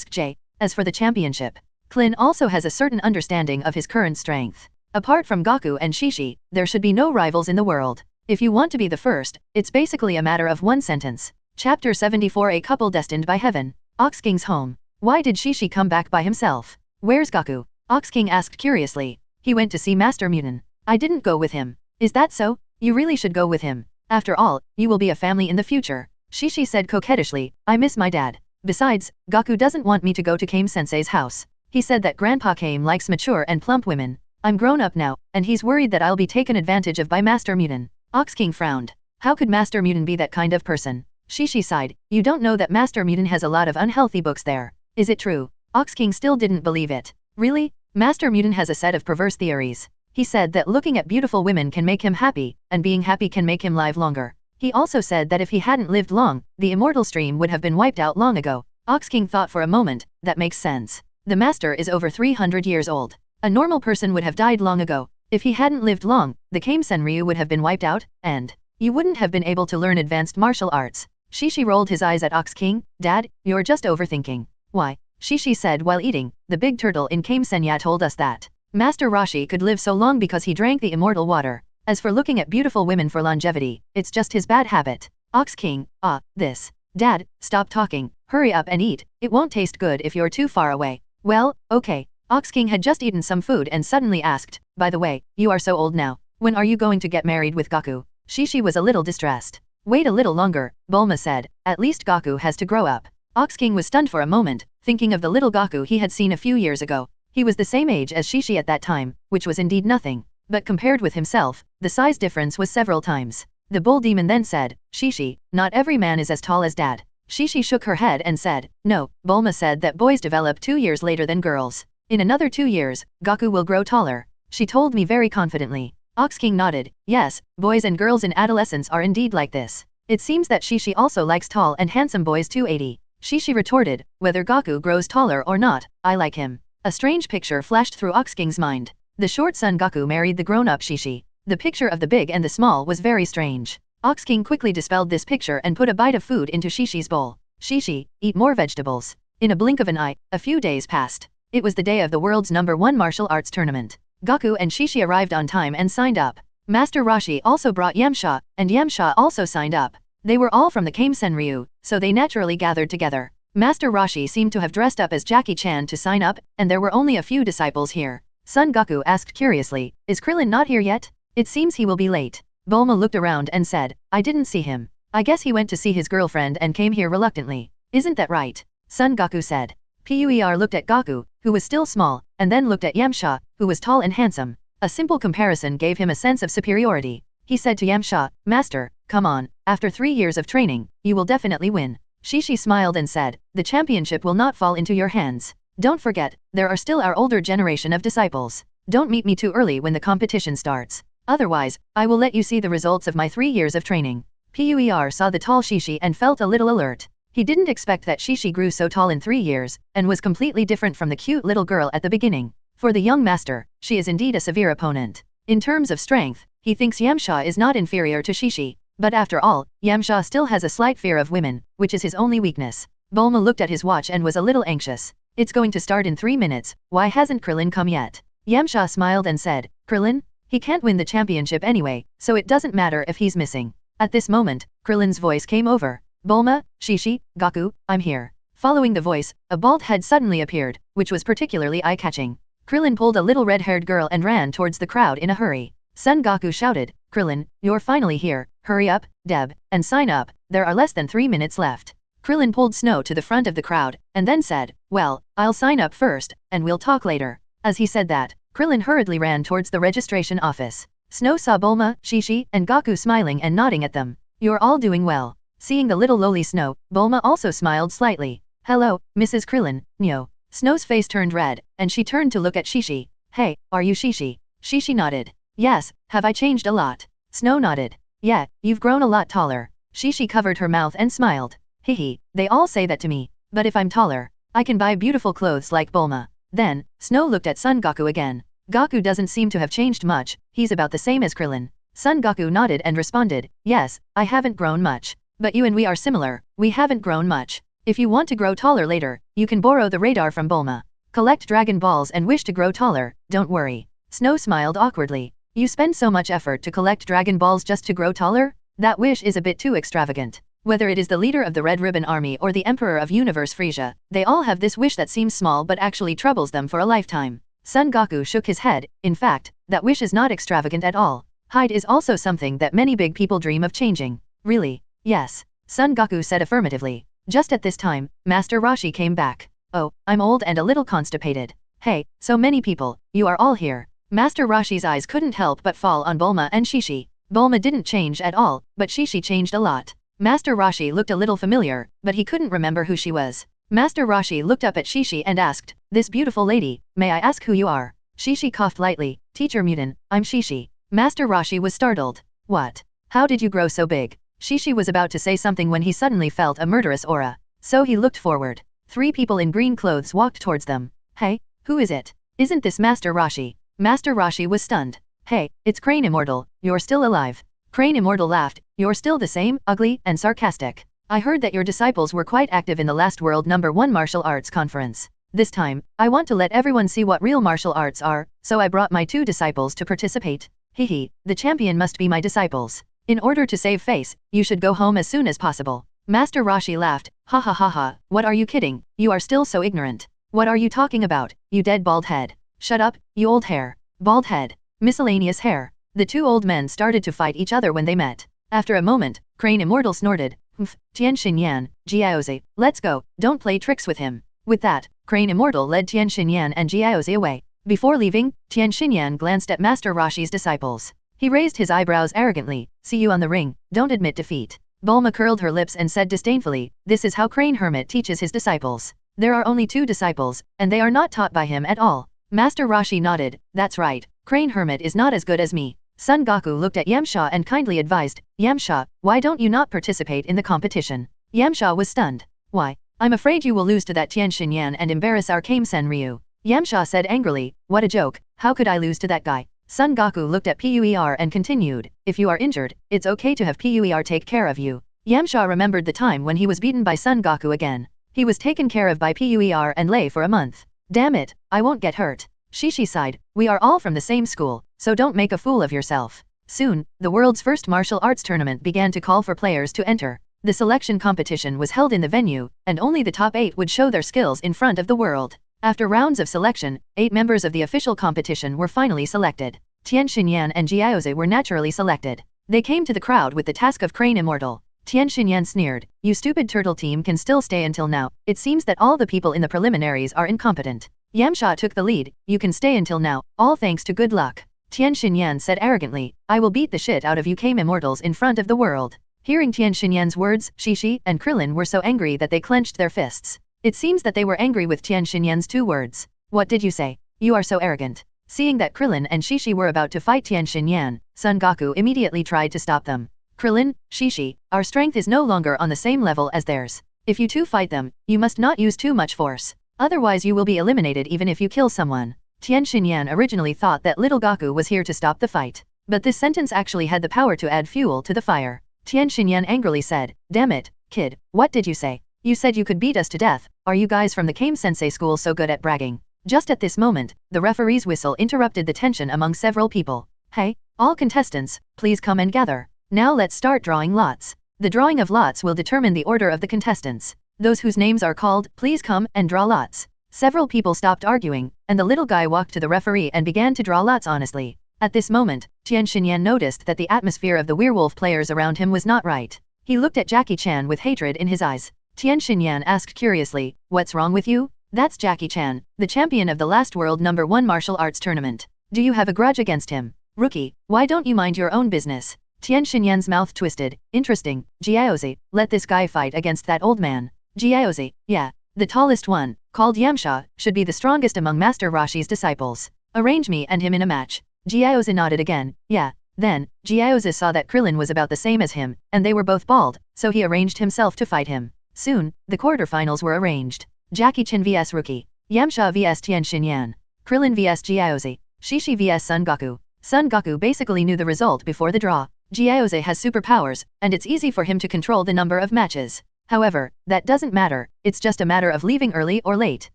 *J. As for the championship, Klin also has a certain understanding of his current strength. Apart from Gaku and Shishi, there should be no rivals in the world. If you want to be the first, it's basically a matter of one sentence. Chapter 74 A couple destined by heaven. Ox King's home. Why did Shishi come back by himself? Where's Gaku? Ox King asked curiously. He went to see Master Munin. I didn't go with him. Is that so? You really should go with him. After all, you will be a family in the future. Shishi said coquettishly, I miss my dad. Besides, Gaku doesn't want me to go to Kame-sensei's house. He said that Grandpa Kame likes mature and plump women. I'm grown up now, and he's worried that I'll be taken advantage of by Master Munin. Ox King frowned. How could Master Munin be that kind of person? Shishi sighed, you don't know that Master Munin has a lot of unhealthy books there. Is it true? Ox King still didn't believe it. Really? Master Munin has a set of perverse theories. He said that looking at beautiful women can make him happy, and being happy can make him live longer. He also said that if he hadn't lived long, the immortal stream would have been wiped out long ago. Ox King thought for a moment, that makes sense. The master is over 300 years old. A normal person would have died long ago. If he hadn't lived long, the Kame-senryu would have been wiped out, and you wouldn't have been able to learn advanced martial arts. Shishi rolled his eyes at Ox King. Dad, you're just overthinking. Why? Shishi said while eating, the big turtle in Kame-senya told us that Master Roshi could live so long because he drank the immortal water. As for looking at beautiful women for longevity, it's just his bad habit. Ox King, this. Dad, stop talking, hurry up and eat, it won't taste good if you're too far away. Well, okay. Ox King had just eaten some food and suddenly asked, by the way, you are so old now, when are you going to get married with Gaku? Shishi was a little distressed. Wait a little longer, Bulma said, at least Gaku has to grow up. Ox King was stunned for a moment, thinking of the little Gaku he had seen a few years ago. He was the same age as Shishi at that time, which was indeed nothing, but compared with himself, the size difference was several times. The bull demon then said, Shishi, not every man is as tall as Dad. Shishi shook her head and said, no, Bulma said that boys develop 2 years later than girls. In another 2 years, Gaku will grow taller. She told me very confidently. Ox King nodded, yes, boys and girls in adolescence are indeed like this. It seems that Shishi also likes tall and handsome boys too. 80. Shishi retorted, whether Gaku grows taller or not, I like him. A strange picture flashed through Ox King's mind. The short son Gaku married the grown-up Shishi. The picture of the big and the small was very strange. Ox King quickly dispelled this picture and put a bite of food into Shishi's bowl. Shishi, eat more vegetables. In a blink of an eye, a few days passed. It was the day of the world's #1 martial arts tournament. Gaku and Shishi arrived on time and signed up. Master Roshi also brought Yamcha, and Yamcha also signed up. They were all from the Kame Senryu, so they naturally gathered together. Master Roshi seemed to have dressed up as Jackie Chan to sign up, and there were only a few disciples here. Son Gaku asked curiously, is Krillin not here yet? It seems he will be late. Bulma looked around and said, I didn't see him. I guess he went to see his girlfriend and came here reluctantly. Isn't that right? Son Gaku said. Puer looked at Gaku, who was still small, and then looked at Yamcha, who was tall and handsome. A simple comparison gave him a sense of superiority. He said to Yamcha, Master, come on, after 3 years of training, you will definitely win. Shishi smiled and said, the championship will not fall into your hands. Don't forget, there are still our older generation of disciples. Don't meet me too early when the competition starts. Otherwise, I will let you see the results of my 3 years of training. Puer saw the tall Shishi and felt a little alert. He didn't expect that Shishi grew so tall in 3 years, and was completely different from the cute little girl at the beginning. For the young master, she is indeed a severe opponent. In terms of strength, he thinks Yamcha is not inferior to Shishi. But after all, Yamcha still has a slight fear of women, which is his only weakness. Bulma looked at his watch and was a little anxious. It's going to start in 3 minutes, why hasn't Krillin come yet? Yamcha smiled and said, Krillin? He can't win the championship anyway, so it doesn't matter if he's missing. At this moment, Krillin's voice came over. Bulma, Shishi, Gaku, I'm here. Following the voice, a bald head suddenly appeared, which was particularly eye-catching. Krillin pulled a little red-haired girl and ran towards the crowd in a hurry. Son Gaku shouted, Krillin, you're finally here, hurry up, Deb, and sign up, there are less than 3 minutes left. Krillin pulled Snow to the front of the crowd, and then said, well, I'll sign up first, and we'll talk later. As he said that, Krillin hurriedly ran towards the registration office. Snow saw Bulma, Shishi, and Gaku smiling and nodding at them. You're all doing well. Seeing the little lowly Snow, Bulma also smiled slightly. Hello, Mrs. Krillin, Nyo. Snow's face turned red, and she turned to look at Shishi. Hey, are you Shishi? Shishi nodded. Yes, have I changed a lot? Snow nodded. Yeah, you've grown a lot taller. Shishi covered her mouth and smiled. Hehe, they all say that to me. But if I'm taller, I can buy beautiful clothes like Bulma. Then, Snow looked at Son Gaku again. Gaku doesn't seem to have changed much, he's about the same as Krillin. Son Gaku nodded and responded, yes, I haven't grown much. But you and we are similar, we haven't grown much. If you want to grow taller later, you can borrow the radar from Bulma. Collect Dragon Balls and wish to grow taller, don't worry. Snow smiled awkwardly. You spend so much effort to collect Dragon Balls just to grow taller? That wish is a bit too extravagant. Whether it is the leader of the Red Ribbon Army or the Emperor of Universe Frisia, they all have this wish that seems small but actually troubles them for a lifetime. Son Gaku shook his head, in fact, that wish is not extravagant at all. Height is also something that many big people dream of changing. Really? Yes. Son Gaku said affirmatively. Just at this time, Master Roshi came back. Oh, I'm old and a little constipated. Hey, so many people, you are all here. Master Roshi's eyes couldn't help but fall on Bulma and Shishi. Bulma didn't change at all, but Shishi changed a lot. Master Roshi looked a little familiar, but he couldn't remember who she was. Master Roshi looked up at Shishi and asked, this beautiful lady, may I ask who you are? Shishi coughed lightly, Teacher Mutin, I'm Shishi. Master Roshi was startled. What? How did you grow so big? Shishi was about to say something when he suddenly felt a murderous aura. So he looked forward. 3 people in green clothes walked towards them. Hey, who is it? Isn't this Master Roshi? Master Roshi was stunned. Hey, it's Crane Immortal, you're still alive. Crane Immortal laughed, you're still the same, ugly, and sarcastic. I heard that your disciples were quite active in the last World #1 Martial Arts Conference. This time, I want to let everyone see what real martial arts are, so I brought my 2 disciples to participate. Hehe, the champion must be my disciples. In order to save face, you should go home as soon as possible. Master Roshi laughed, ha ha ha ha, what are you kidding, you are still so ignorant. What are you talking about, you dead bald head? Shut up, you old hair. Bald head. Miscellaneous hair. The two old men started to fight each other when they met. After a moment, Crane Immortal snorted, humph, Tian Xinyan, Jiaozi, let's go, don't play tricks with him. With that, Crane Immortal led Tian Xinyan and Jiaozi away. Before leaving, Tian Xinyan glanced at Master Roshi's disciples. He raised his eyebrows arrogantly, see you on the ring, don't admit defeat. Bulma curled her lips and said disdainfully, this is how Crane Hermit teaches his disciples. There are only 2 disciples, and they are not taught by him at all. Master Roshi nodded, that's right, Crane Hermit is not as good as me. Son Goku looked at Yamcha and kindly advised, Yamcha, why don't you not participate in the competition? Yamcha was stunned. Why? I'm afraid you will lose to that Tian Xinyan and embarrass our Kame Senryu. Yamcha said angrily, what a joke, how could I lose to that guy? Son Goku looked at Puer and continued, if you are injured, it's okay to have Puer take care of you. Yamcha remembered the time when he was beaten by Son Goku again. He was taken care of by Puer and lay for a month. Damn it, I won't get hurt. Shishi sighed, we are all from the same school, so don't make a fool of yourself. Soon, the world's first martial arts tournament began to call for players to enter. The selection competition was held in the venue, and only the top 8 would show their skills in front of the world. After rounds of selection, 8 members of the official competition were finally selected. Tian Xinyan and Jiaozi were naturally selected. They came to the crowd with the task of Crane Immortal. Tian Xinyan sneered, you stupid turtle team can still stay until now, it seems that all the people in the preliminaries are incompetent. Yamcha took the lead, you can stay until now, all thanks to good luck. Tian Xinyan said arrogantly, I will beat the shit out of you Kame Immortals in front of the world. Hearing Tian Xinyan's words, Shishi and Krillin were so angry that they clenched their fists. It seems that they were angry with Tian Xinyan's 2 words. What did you say? You are so arrogant. Seeing that Krillin and Shishi were about to fight Tian Xinyan, Son Goku immediately tried to stop them. Krillin, Shishi, our strength is no longer on the same level as theirs. If you two fight them, you must not use too much force. Otherwise you will be eliminated even if you kill someone. Tian Xinyan originally thought that little Goku was here to stop the fight. But this sentence actually had the power to add fuel to the fire. Tian Xinyan angrily said, damn it, kid, what did you say? You said you could beat us to death, are you guys from the Kame Sensei school so good at bragging? Just at this moment, the referee's whistle interrupted the tension among several people. Hey, all contestants, please come and gather. Now let's start drawing lots. The drawing of lots will determine the order of the contestants. Those whose names are called, please come and draw lots. Several people stopped arguing, and the little guy walked to the referee and began to draw lots honestly. At this moment, Tian Xinyan noticed that the atmosphere of the werewolf players around him was not right. He looked at Jackie Chan with hatred in his eyes. Tian Xinyan asked curiously, what's wrong with you? That's Jackie Chan, the champion of the last world #1 martial arts tournament. Do you have a grudge against him? Rookie, why don't you mind your own business? Tian Xinyan's mouth twisted. Interesting, Jiaozi, let this guy fight against that old man. Jiaozi, yeah, the tallest one, called Yamcha, should be the strongest among Master Roshi's disciples. Arrange me and him in a match. Jiaozi nodded again, yeah. Then, Jiaozi saw that Krillin was about the same as him, and they were both bald, so he arranged himself to fight him. Soon, the quarterfinals were arranged. Jackie Chan vs Rookie, Yamcha vs Tian Xinyan, Krillin vs Jiaozi, Shishi vs Son Goku. Son Goku basically knew the result before the draw. Jiaozi has superpowers, and it's easy for him to control the number of matches. However, that doesn't matter, it's just a matter of leaving early or late.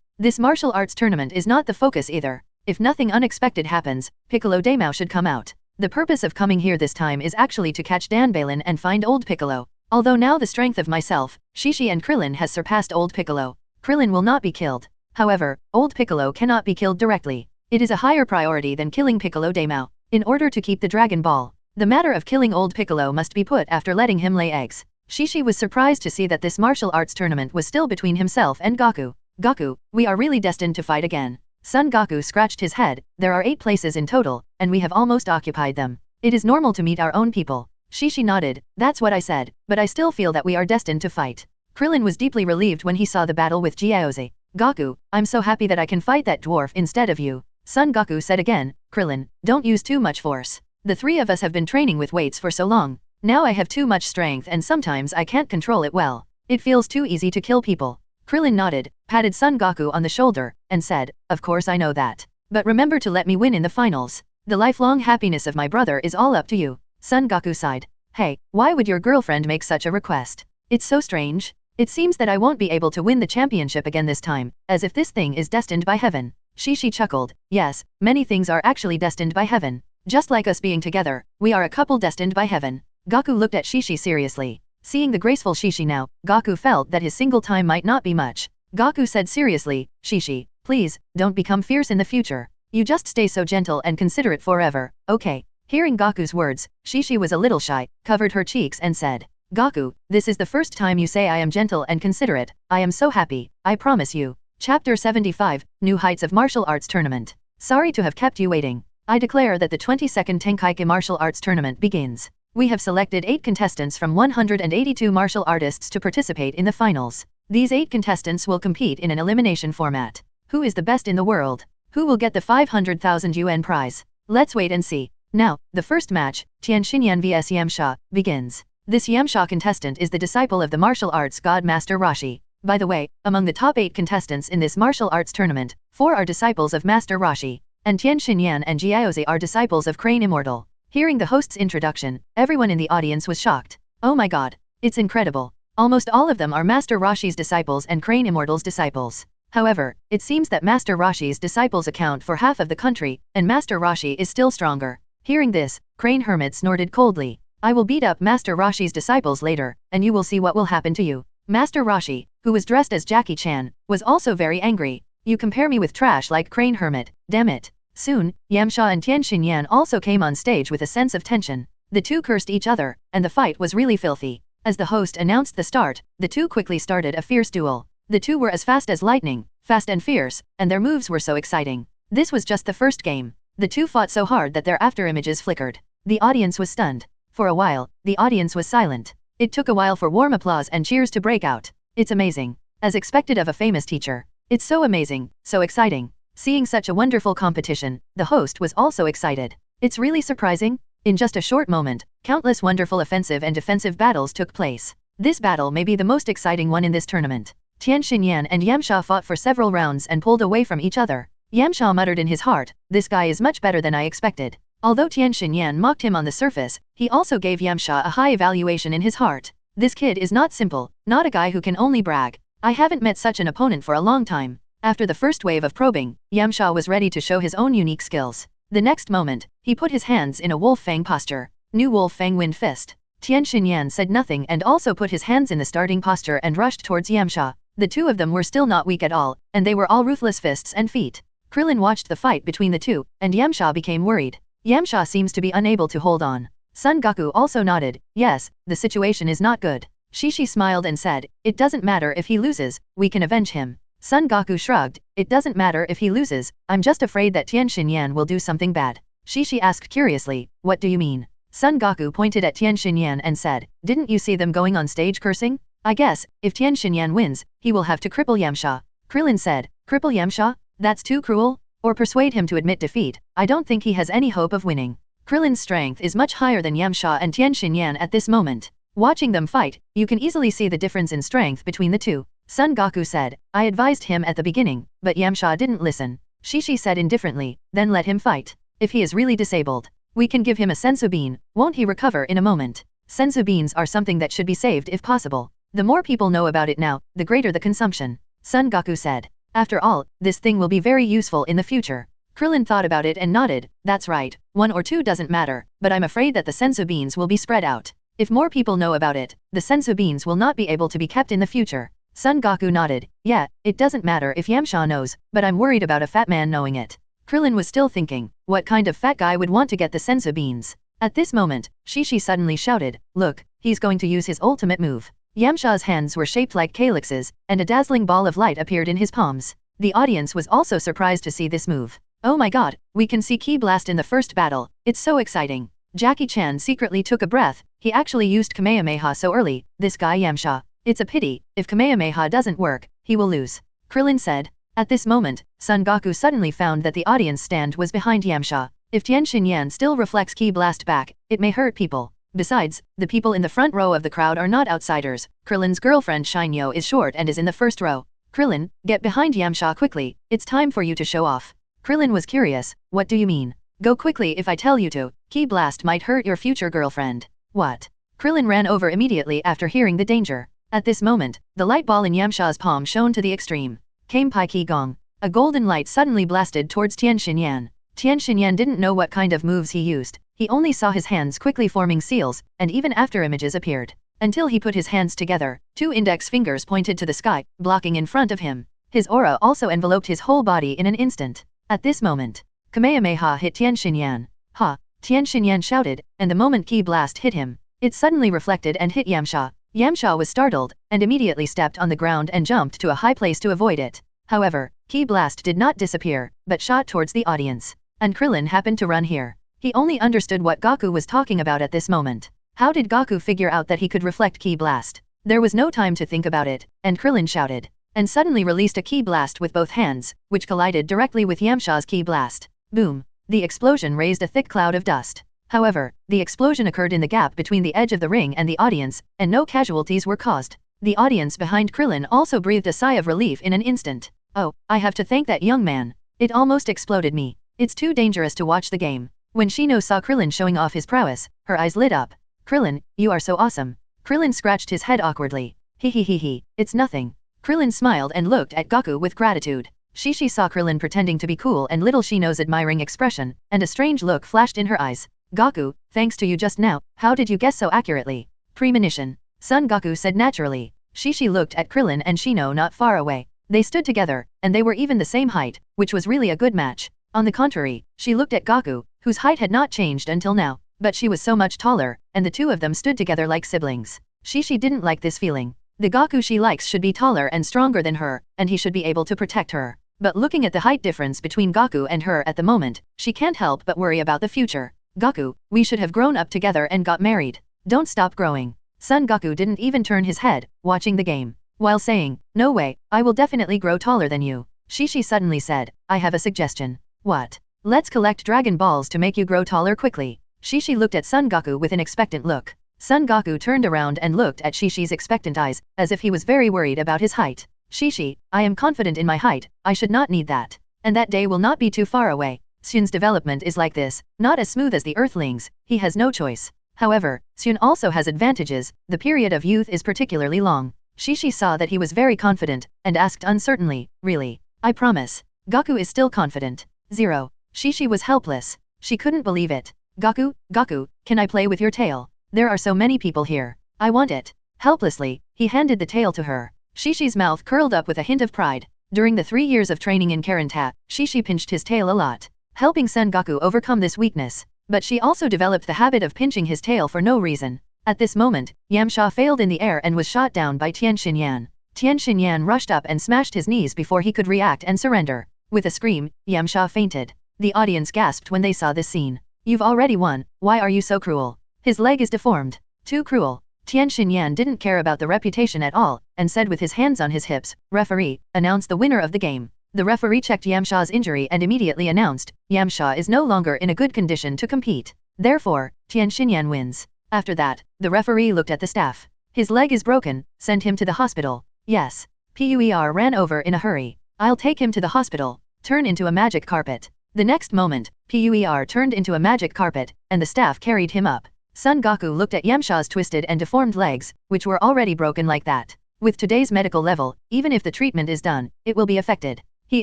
This martial arts tournament is not the focus either. If nothing unexpected happens, Piccolo Daimao should come out. The purpose of coming here this time is actually to catch Dan Balin and find old Piccolo. Although now the strength of myself, Shishi and Krillin has surpassed old Piccolo. Krillin will not be killed. However, old Piccolo cannot be killed directly. It is a higher priority than killing Piccolo Daimao. In order to keep the Dragon Ball, the matter of killing old Piccolo must be put after letting him lay eggs. Shishi was surprised to see that this martial arts tournament was still between himself and Goku. Goku, we are really destined to fight again. Son Goku scratched his head, there are 8 places in total, and we have almost occupied them. It is normal to meet our own people. Shishi nodded, that's what I said, but I still feel that we are destined to fight. Krillin was deeply relieved when he saw the battle with Jiaozi. Goku, I'm so happy that I can fight that dwarf instead of you. Son Goku said again, Krillin, don't use too much force. The 3 of us have been training with weights for so long. Now I have too much strength and sometimes I can't control it well. It feels too easy to kill people. Krillin nodded, patted Son Goku on the shoulder, and said, of course I know that. But remember to let me win in the finals. The lifelong happiness of my brother is all up to you. Son Goku sighed. Hey, why would your girlfriend make such a request? It's so strange. It seems that I won't be able to win the championship again this time, as if this thing is destined by heaven. Shishi chuckled, yes, many things are actually destined by heaven. Just like us being together, we are a couple destined by heaven. Goku looked at Shishi seriously. Seeing the graceful Shishi now, Gaku felt that his single time might not be much. Gaku said seriously, Shishi, please, don't become fierce in the future. You just stay so gentle and considerate forever, okay? Hearing Gaku's words, Shishi was a little shy, covered her cheeks and said, Gaku, this is the first time you say I am gentle and considerate. I am so happy, I promise you. Chapter 75, New Heights of Martial Arts Tournament. Sorry to have kept you waiting. I declare that the 22nd Tenkaichi Martial Arts Tournament begins. We have selected 8 contestants from 182 martial artists to participate in the finals. These 8 contestants will compete in an elimination format. Who is the best in the world? Who will get the 500,000 yuan prize? Let's wait and see. Now, the first match, Tian Xinyan vs Yamcha, begins. This Yamcha contestant is the disciple of the martial arts god Master Roshi. By the way, among the top 8 contestants in this martial arts tournament, 4 are disciples of Master Roshi, and Tian Xinyan and Jiaozi are disciples of Crane Immortal. Hearing the host's introduction, everyone in the audience was shocked. Oh my god, it's incredible. Almost all of them are Master Roshi's disciples and Crane Immortal's disciples. However, it seems that Master Roshi's disciples account for half of the country, and Master Roshi is still stronger. Hearing this, Crane Hermit snorted coldly. I will beat up Master Roshi's disciples later, and you will see what will happen to you. Master Roshi, who was dressed as Jackie Chan, was also very angry. You compare me with trash like Crane Hermit, damn it. Soon, Yamcha and Tian Xinyan also came on stage with a sense of tension. The two cursed each other, and the fight was really filthy. As the host announced the start, the two quickly started a fierce duel. The two were as fast as lightning, fast and fierce, and their moves were so exciting. This was just the first game. The two fought so hard that their after-images flickered. The audience was stunned. For a while, the audience was silent. It took a while for warm applause and cheers to break out. It's amazing. As expected of a famous teacher. It's so amazing, so exciting. Seeing such a wonderful competition, the host was also excited. It's really surprising. In just a short moment, countless wonderful offensive and defensive battles took place. This battle may be the most exciting one in this tournament. Tian Xinyan and Yamcha fought for several rounds and pulled away from each other. Yamcha muttered in his heart, this guy is much better than I expected. Although Tian Xinyan mocked him on the surface, he also gave Yamcha a high evaluation in his heart. This kid is not simple, not a guy who can only brag. I haven't met such an opponent for a long time. After the first wave of probing, Yamcha was ready to show his own unique skills. The next moment, he put his hands in a wolf fang posture. New wolf fang wind fist. Tian Xinyan said nothing and also put his hands in the starting posture and rushed towards Yamcha. The two of them were still not weak at all, and they were all ruthless fists and feet. Krillin watched the fight between the two, and Yamcha became worried. Yamcha seems to be unable to hold on. Son Goku also nodded, yes, the situation is not good. Shishi smiled and said, it doesn't matter if he loses, we can avenge him. Son Goku shrugged, it doesn't matter if he loses, I'm just afraid that Tian Xinyan will do something bad. Shishi asked curiously, what do you mean? Son Goku pointed at Tian Xinyan and said, didn't you see them going on stage cursing? I guess, if Tian Xinyan wins, he will have to cripple Yamcha. Krillin said, cripple Yamcha? That's too cruel? Or persuade him to admit defeat, I don't think he has any hope of winning. Krillin's strength is much higher than Yamcha and Tian Xinyan at this moment. Watching them fight, you can easily see the difference in strength between the two. Son Goku said, I advised him at the beginning, but Yamcha didn't listen. Shishi said indifferently, then let him fight. If he is really disabled, we can give him a senzu bean, won't he recover in a moment? Senzu beans are something that should be saved if possible. The more people know about it now, the greater the consumption. Son Goku said. After all, this thing will be very useful in the future. Krillin thought about it and nodded, that's right, 1 or 2 doesn't matter, but I'm afraid that the senzu beans will be spread out. If more people know about it, the senzu beans will not be able to be kept in the future. Son Goku nodded, yeah, it doesn't matter if Yamcha knows, but I'm worried about a fat man knowing it. Krillin was still thinking, what kind of fat guy would want to get the senzu beans? At this moment, Shishi suddenly shouted, look, he's going to use his ultimate move. Yamcha's hands were shaped like calyxes, and a dazzling ball of light appeared in his palms. The audience was also surprised to see this move. Oh my god, we can see Ki Blast in the first battle, it's so exciting. Jackie Chan secretly took a breath, he actually used Kamehameha so early, this guy Yamcha. It's a pity, if Kamehameha doesn't work, he will lose. Krillin said. At this moment, Son Goku suddenly found that the audience stand was behind Yamcha. If Tian Xinyan still reflects Ki Blast back, it may hurt people. Besides, the people in the front row of the crowd are not outsiders. Krillin's girlfriend Shinyo is short and is in the first row. Krillin, get behind Yamcha quickly, it's time for you to show off. Krillin was curious, what do you mean? Go quickly if I tell you to, Ki Blast might hurt your future girlfriend. What? Krillin ran over immediately after hearing the danger. At this moment, the light ball in Yamcha's palm shone to the extreme. Came Pai Ki Gong. A golden light suddenly blasted towards Tian Xinyan. Tian Xinyan didn't know what kind of moves he used, he only saw his hands quickly forming seals, and even after images appeared. until he put his hands together, 2 index fingers pointed to the sky, blocking in front of him. His aura also enveloped his whole body in an instant. At this moment, Kamehameha hit Tian Xinyan. Ha! Tian Xinyan shouted, and the moment Ki Blast hit him, it suddenly reflected and hit Yamcha. Yamcha was startled, and immediately stepped on the ground and jumped to a high place to avoid it. However, Ki Blast did not disappear, but shot towards the audience. And Krillin happened to run here. He only understood what Goku was talking about at this moment. How did Goku figure out that he could reflect Ki Blast? There was no time to think about it, and Krillin shouted, and suddenly released a Ki Blast with both hands, which collided directly with Yamcha's Ki Blast. Boom! The explosion raised a thick cloud of dust. However, the explosion occurred in the gap between the edge of the ring and the audience, and no casualties were caused. The audience behind Krillin also breathed a sigh of relief in an instant. Oh, I have to thank that young man. It almost exploded me. It's too dangerous to watch the game. When Shino saw Krillin showing off his prowess, her eyes lit up. Krillin, you are so awesome. Krillin scratched his head awkwardly. He, it's nothing. Krillin smiled and looked at Goku with gratitude. Shishi saw Krillin pretending to be cool and little Shino's admiring expression, and a strange look flashed in her eyes. Goku, thanks to you just now, how did you guess so accurately? Premonition. Son Goku said naturally. Shishi looked at Krillin and Shino not far away. They stood together, and they were even the same height, which was really a good match. On the contrary, she looked at Goku, whose height had not changed until now, but she was so much taller, and the two of them stood together like siblings. Shishi didn't like this feeling. The Goku she likes should be taller and stronger than her, and he should be able to protect her. But looking at the height difference between Goku and her at the moment, she can't help but worry about the future. Goku, we should have grown up together and got married. Don't stop growing. Son Goku didn't even turn his head, watching the game, while saying, no way, I will definitely grow taller than you. Shishi suddenly said, I have a suggestion. What? Let's collect Dragon Balls to make you grow taller quickly. Shishi looked at Son Goku with an expectant look. Son Goku turned around and looked at Shishi's expectant eyes, as if he was very worried about his height. Shishi, I am confident in my height, I should not need that. And that day will not be too far away. Sun's development is like this, not as smooth as the Earthlings, he has no choice. However, Sun also has advantages, the period of youth is particularly long. Shishi saw that he was very confident, and asked uncertainly, really? I promise. Goku is still confident. 0. Shishi was helpless. She couldn't believe it. Goku, can I play with your tail? There are so many people here. I want it. Helplessly, he handed the tail to her. Shishi's mouth curled up with a hint of pride. During the 3 years of training in Karanta, Shishi pinched his tail a lot, helping Son Goku overcome this weakness. But she also developed the habit of pinching his tail for no reason. At this moment, Yamcha failed in the air and was shot down by Tian Xinyan. Tian Xinyan rushed up and smashed his knees before he could react and surrender. With a scream, Yamcha fainted. The audience gasped when they saw this scene. You've already won, why are you so cruel? His leg is deformed. Too cruel. Tian Xinyan didn't care about the reputation at all, and said with his hands on his hips, referee, announce the winner of the game. The referee checked Yamcha's injury and immediately announced, Yamcha is no longer in a good condition to compete. Therefore, Tian Xinyan wins. After that, the referee looked at the staff. His leg is broken, send him to the hospital. Yes. Puer ran over in a hurry. I'll take him to the hospital. Turn into a magic carpet. The next moment, Puer turned into a magic carpet, and the staff carried him up. Son Goku looked at Yamcha's twisted and deformed legs, which were already broken like that. With today's medical level, even if the treatment is done, it will be affected. He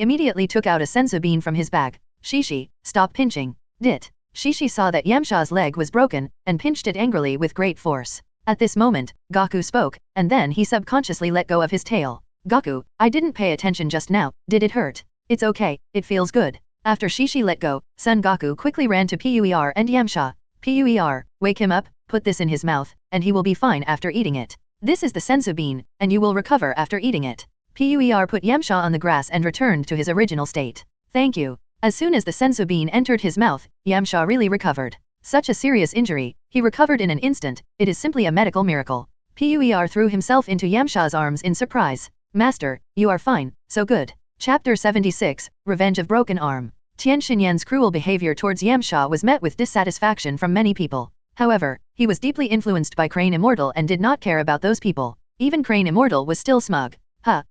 immediately took out a senzu bean from his bag. Shishi, stop pinching. Dit. Shishi saw that Yamcha's leg was broken, and pinched it angrily with great force. At this moment, Goku spoke, and then he subconsciously let go of his tail. Goku, I didn't pay attention just now, did it hurt? It's okay, it feels good. After Shishi let go, Son Goku quickly ran to Puer and Yamcha. Puer, wake him up, put this in his mouth, and he will be fine after eating it. This is the senzu bean, and you will recover after eating it. Puer put Yamcha on the grass and returned to his original state. Thank you. As soon as the senzu bean entered his mouth, Yamcha really recovered. Such a serious injury, he recovered in an instant, it is simply a medical miracle. Puer threw himself into Yamcha's arms in surprise. Master, you are fine, so good. Chapter 76, Revenge of Broken Arm. Tian Xinyan's cruel behavior towards Yamcha was met with dissatisfaction from many people. However, he was deeply influenced by Crane Immortal and did not care about those people. Even Crane Immortal was still smug.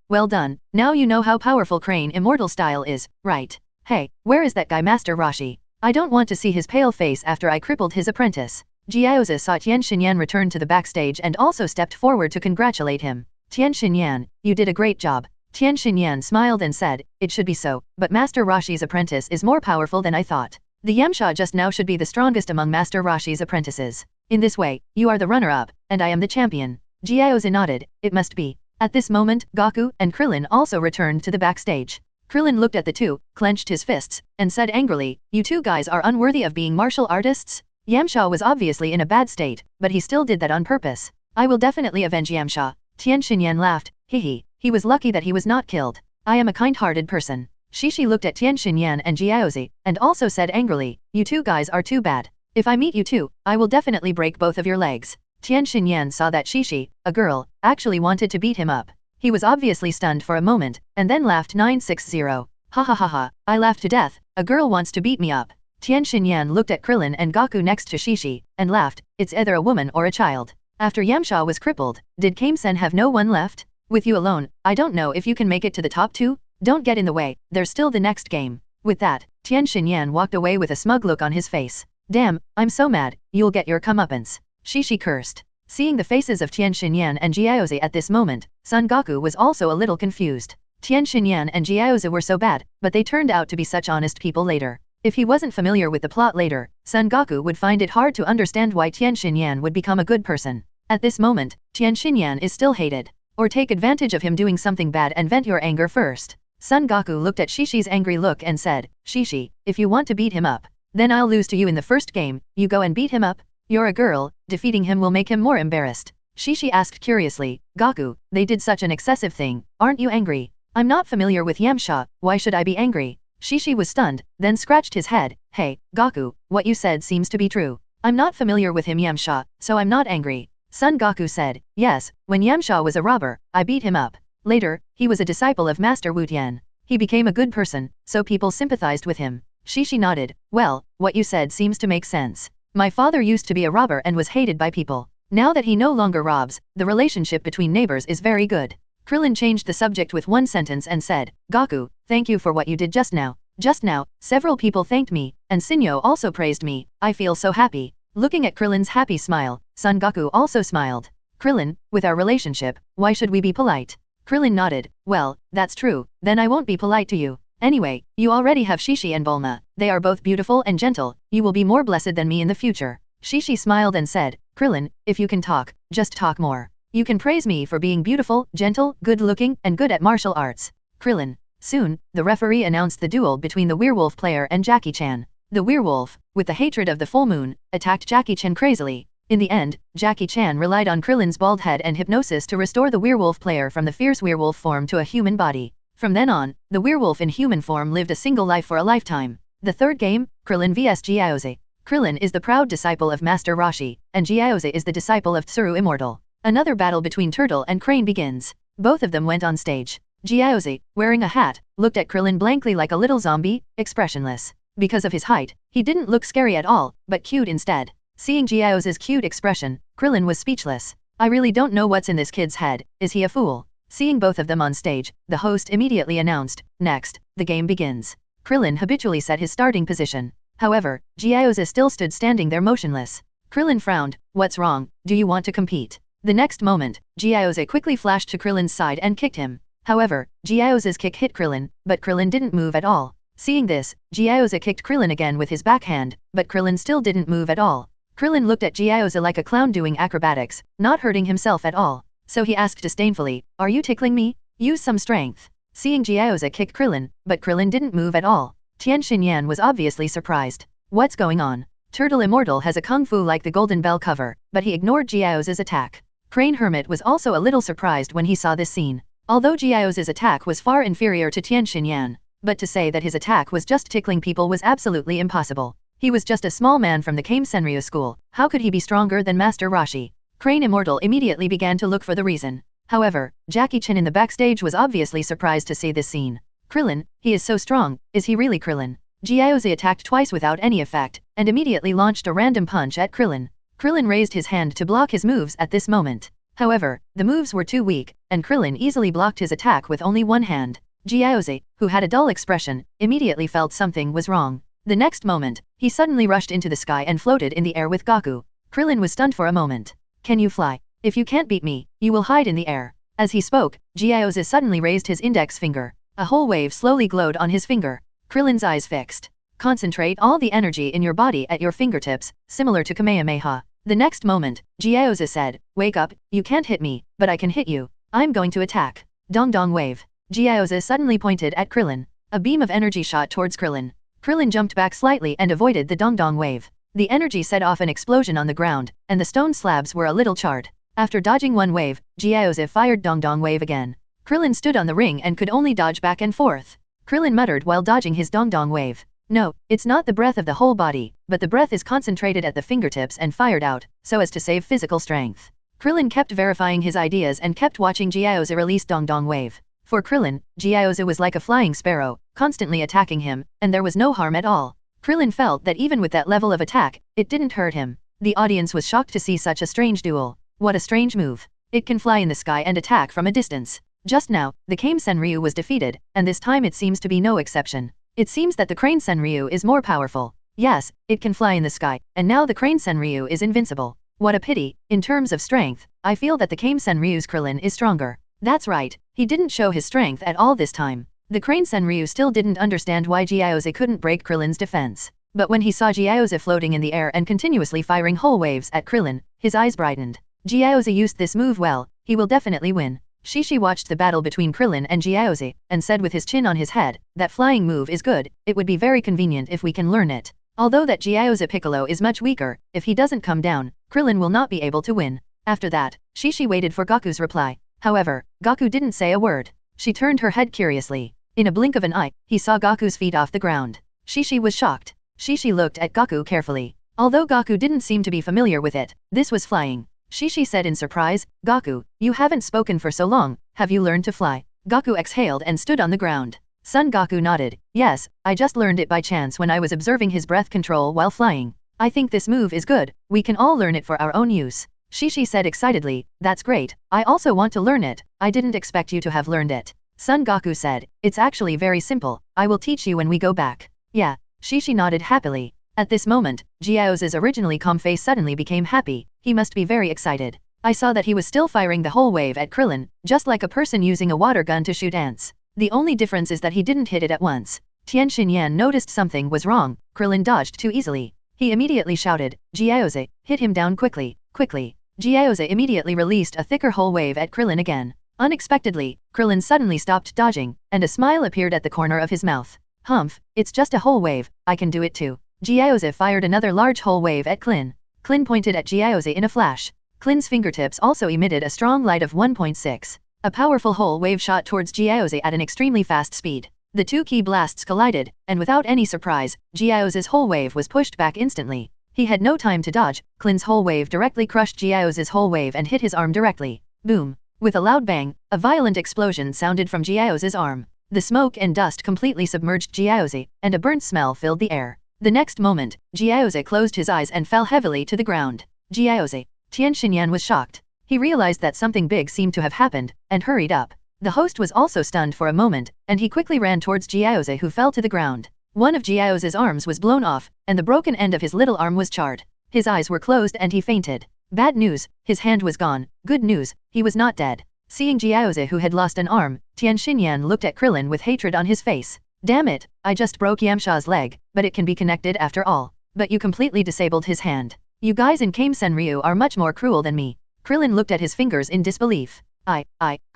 Well done, now you know how powerful Crane Immortal style is, right? Hey, where is that guy Master Roshi? I don't want to see his pale face after I crippled his apprentice. Jiaozi saw Tian Xinyan return to the backstage and also stepped forward to congratulate him. Tian Xinyan, you did a great job. Tian Xinyan smiled and said, it should be so, but Master Roshi's apprentice is more powerful than I thought. The Yamcha just now should be the strongest among Master Roshi's apprentices. In this way, you are the runner-up, and I am the champion. Jiaozi nodded, it must be. At this moment, Gaku and Krillin also returned to the backstage. Krillin looked at the two, clenched his fists, and said angrily, you two guys are unworthy of being martial artists? Yamcha was obviously in a bad state, but he still did that on purpose. I will definitely avenge Yamcha. Tian Xinyan laughed, hehe, he was lucky that he was not killed. I am a kind-hearted person. Shishi looked at Tian Xinyan and Jiaozi, and also said angrily, you two guys are too bad. If I meet you two, I will definitely break both of your legs. Tian Xinyan saw that Shishi, a girl, actually wanted to beat him up. He was obviously stunned for a moment, and then laughed 960. Ha ha ha ha, I laughed to death, a girl wants to beat me up. Tian Xinyan looked at Krillin and Gaku next to Shishi, and laughed, it's either a woman or a child. After Yamcha was crippled, did Kame-sen have no one left? With you alone, I don't know if you can make it to the top two? Don't get in the way, there's still the next game. With that, Tian Xinyan walked away with a smug look on his face. Damn, I'm so mad, you'll get your comeuppance. Shishi cursed. Seeing the faces of Tian Xinyan and Jiaozi at this moment, Son Goku was also a little confused. Tian Xinyan and Jiaozi were so bad, but they turned out to be such honest people later. If he wasn't familiar with the plot later, Son Goku would find it hard to understand why Tian Xinyan would become a good person. At this moment, Tian Xinyan is still hated. Or take advantage of him doing something bad and vent your anger first. Son Goku looked at Shishi's angry look and said, Shishi, if you want to beat him up, then I'll lose to you in the first game, you go and beat him up? You're a girl, defeating him will make him more embarrassed. Shishi asked curiously, Gaku, they did such an excessive thing, aren't you angry? I'm not familiar with Yamcha, why should I be angry? Shishi was stunned, then scratched his head, hey, Gaku, what you said seems to be true. I'm not familiar with him Yamcha, so I'm not angry. Son Goku said, yes, when Yamcha was a robber, I beat him up. Later, he was a disciple of Master Wu Tian. He became a good person, so people sympathized with him. Shishi nodded, well, what you said seems to make sense. My father used to be a robber and was hated by people. Now that he no longer robs, the relationship between neighbors is very good. Krillin changed the subject with one sentence and said, Gaku, thank you for what you did just now. Just now, several people thanked me, and Sinyo also praised me. I feel so happy. Looking at Krillin's happy smile, Son Goku also smiled. Krillin, with our relationship, why should we be polite? Krillin nodded, well, that's true, then I won't be polite to you. Anyway, you already have Shishi and Bulma, they are both beautiful and gentle, you will be more blessed than me in the future. Shishi smiled and said, Krillin, if you can talk, just talk more. You can praise me for being beautiful, gentle, good-looking, and good at martial arts. Krillin. Soon, the referee announced the duel between the werewolf player and Jackie Chan. The werewolf, with the hatred of the full moon, attacked Jackie Chan crazily. In the end, Jackie Chan relied on Krillin's bald head and hypnosis to restore the werewolf player from the fierce werewolf form to a human body. From then on, the werewolf in human form lived a single life for a lifetime. The third game, Krillin vs Jiaozi. Krillin is the proud disciple of Master Roshi, and Jiaozi is the disciple of Tsuru Immortal. Another battle between Turtle and Crane begins. Both of them went on stage. Jiaozi, wearing a hat, looked at Krillin blankly like a little zombie, expressionless. Because of his height, he didn't look scary at all, but cute instead. Seeing Jiaozi's cute expression, Krillin was speechless. I really don't know what's in this kid's head, is he a fool? Seeing both of them on stage, the host immediately announced, next, the game begins. Krillin habitually set his starting position. However, Jiaozi still stood standing there motionless. Krillin frowned, what's wrong, do you want to compete? The next moment, Jiaozi quickly flashed to Krillin's side and kicked him. However, Jiaozi's kick hit Krillin, but Krillin didn't move at all. Seeing this, Jiaozi kicked Krillin again with his backhand, but Krillin still didn't move at all. Krillin looked at Jiaozi like a clown doing acrobatics, not hurting himself at all. So he asked disdainfully, are you tickling me? Use some strength. Seeing Jiaozi kick Krillin, but Krillin didn't move at all. Tian Xinyan was obviously surprised. What's going on? Turtle Immortal has a kung fu like the Golden Bell cover, but he ignored Jiaozi's attack. Crane Hermit was also a little surprised when he saw this scene. Although Jiaozi's attack was far inferior to Tian Xinyan, but to say that his attack was just tickling people was absolutely impossible. He was just a small man from the Kame Senryu school, how could he be stronger than Master Roshi? Crane Immortal immediately began to look for the reason. However, Jackie Chan in the backstage was obviously surprised to see this scene. Krillin, he is so strong, is he really Krillin? Jiaozi attacked twice without any effect, and immediately launched a random punch at Krillin. Krillin raised his hand to block his moves at this moment. However, the moves were too weak, and Krillin easily blocked his attack with only one hand. Jiaozi, who had a dull expression, immediately felt something was wrong. The next moment, he suddenly rushed into the sky and floated in the air with Gaku. Krillin was stunned for a moment. Can you fly? If you can't beat me, you will hide in the air. As he spoke, Jiaozi suddenly raised his index finger. A whole wave slowly glowed on his finger. Krillin's eyes fixed. Concentrate all the energy in your body at your fingertips, similar to Kamehameha. The next moment, Jiaozi said, "Wake up, you can't hit me, but I can hit you. I'm going to attack." Dong Dong wave. Jiaozi suddenly pointed at Krillin. A beam of energy shot towards Krillin. Krillin jumped back slightly and avoided the Dong Dong wave. The energy set off an explosion on the ground, and the stone slabs were a little charred. After dodging one wave, Jiaozi fired Dong Dong wave again. Krillin stood on the ring and could only dodge back and forth. Krillin muttered while dodging his Dong Dong wave. "No, it's not the breath of the whole body, but the breath is concentrated at the fingertips and fired out, so as to save physical strength." Krillin kept verifying his ideas and kept watching Jiaozi release Dong Dong wave. For Krillin, Jiaozi was like a flying sparrow, constantly attacking him, and there was no harm at all. Krillin felt that even with that level of attack, it didn't hurt him. The audience was shocked to see such a strange duel. What a strange move. It can fly in the sky and attack from a distance. Just now, the Kame Senryu was defeated, and this time it seems to be no exception. It seems that the Crane Senryu is more powerful. Yes, it can fly in the sky, and now the Crane Senryu is invincible. What a pity. In terms of strength, I feel that the Kame Senryu's Krillin is stronger. That's right, he didn't show his strength at all this time. The Crane Senryu still didn't understand why Jiaozi couldn't break Krillin's defense. But when he saw Jiaozi floating in the air and continuously firing whole waves at Krillin, his eyes brightened. Jiaozi used this move well, he will definitely win. Shishi watched the battle between Krillin and Jiaozi, and said with his chin on his head, "That flying move is good, it would be very convenient if we can learn it." Although that Jiaozi Piccolo is much weaker, if he doesn't come down, Krillin will not be able to win. After that, Shishi waited for Goku's reply. However, Goku didn't say a word. She turned her head curiously. In a blink of an eye, he saw Goku's feet off the ground. Shishi was shocked. Shishi looked at Goku carefully. Although Goku didn't seem to be familiar with it, this was flying. Shishi said in surprise, "Goku, you haven't spoken for so long, have you learned to fly?" Goku exhaled and stood on the ground. Son Goku nodded, "Yes, I just learned it by chance when I was observing his breath control while flying. I think this move is good, we can all learn it for our own use." Shishi said excitedly, "That's great, I also want to learn it, I didn't expect you to have learned it." Son Goku said, "It's actually very simple, I will teach you when we go back." "Yeah." Shishi nodded happily. At this moment, Jiaozi's originally calm face suddenly became happy, he must be very excited. I saw that he was still firing the whole wave at Krillin, just like a person using a water gun to shoot ants. The only difference is that he didn't hit it at once. Tian Xinyan noticed something was wrong, Krillin dodged too easily. He immediately shouted, "Jiaozi, hit him down quickly, quickly." Jiaozi immediately released a thicker whole wave at Krillin again. Unexpectedly, Krillin suddenly stopped dodging, and a smile appeared at the corner of his mouth. "Humph, it's just a whole wave, I can do it too." Jiaozi fired another large whole wave at Klin. Klin pointed at Jiaozi in a flash. Klin's fingertips also emitted a strong light of 1.6. A powerful whole wave shot towards Jiaozi at an extremely fast speed. The two key blasts collided, and without any surprise, Jiaozi's whole wave was pushed back instantly. He had no time to dodge, Klin's whole wave directly crushed Jiaozi's whole wave and hit his arm directly. Boom! With a loud bang, a violent explosion sounded from Jiaozi's arm. The smoke and dust completely submerged Jiaozi, and a burnt smell filled the air. The next moment, Jiaozi closed his eyes and fell heavily to the ground. Jiaozi. Tian Xinyan was shocked. He realized that something big seemed to have happened, and hurried up. The host was also stunned for a moment, and he quickly ran towards Jiaozi who fell to the ground. One of Jiaozi's arms was blown off, and the broken end of his little arm was charred. His eyes were closed and he fainted. Bad news, his hand was gone. Good news, he was not dead. Seeing Jiaozi who had lost an arm, Tian Xinyan looked at Krillin with hatred on his face. "Damn it, I just broke Yamcha's leg, but it can be connected after all. But you completely disabled his hand. You guys in Kame Senryu are much more cruel than me." Krillin looked at his fingers in disbelief. I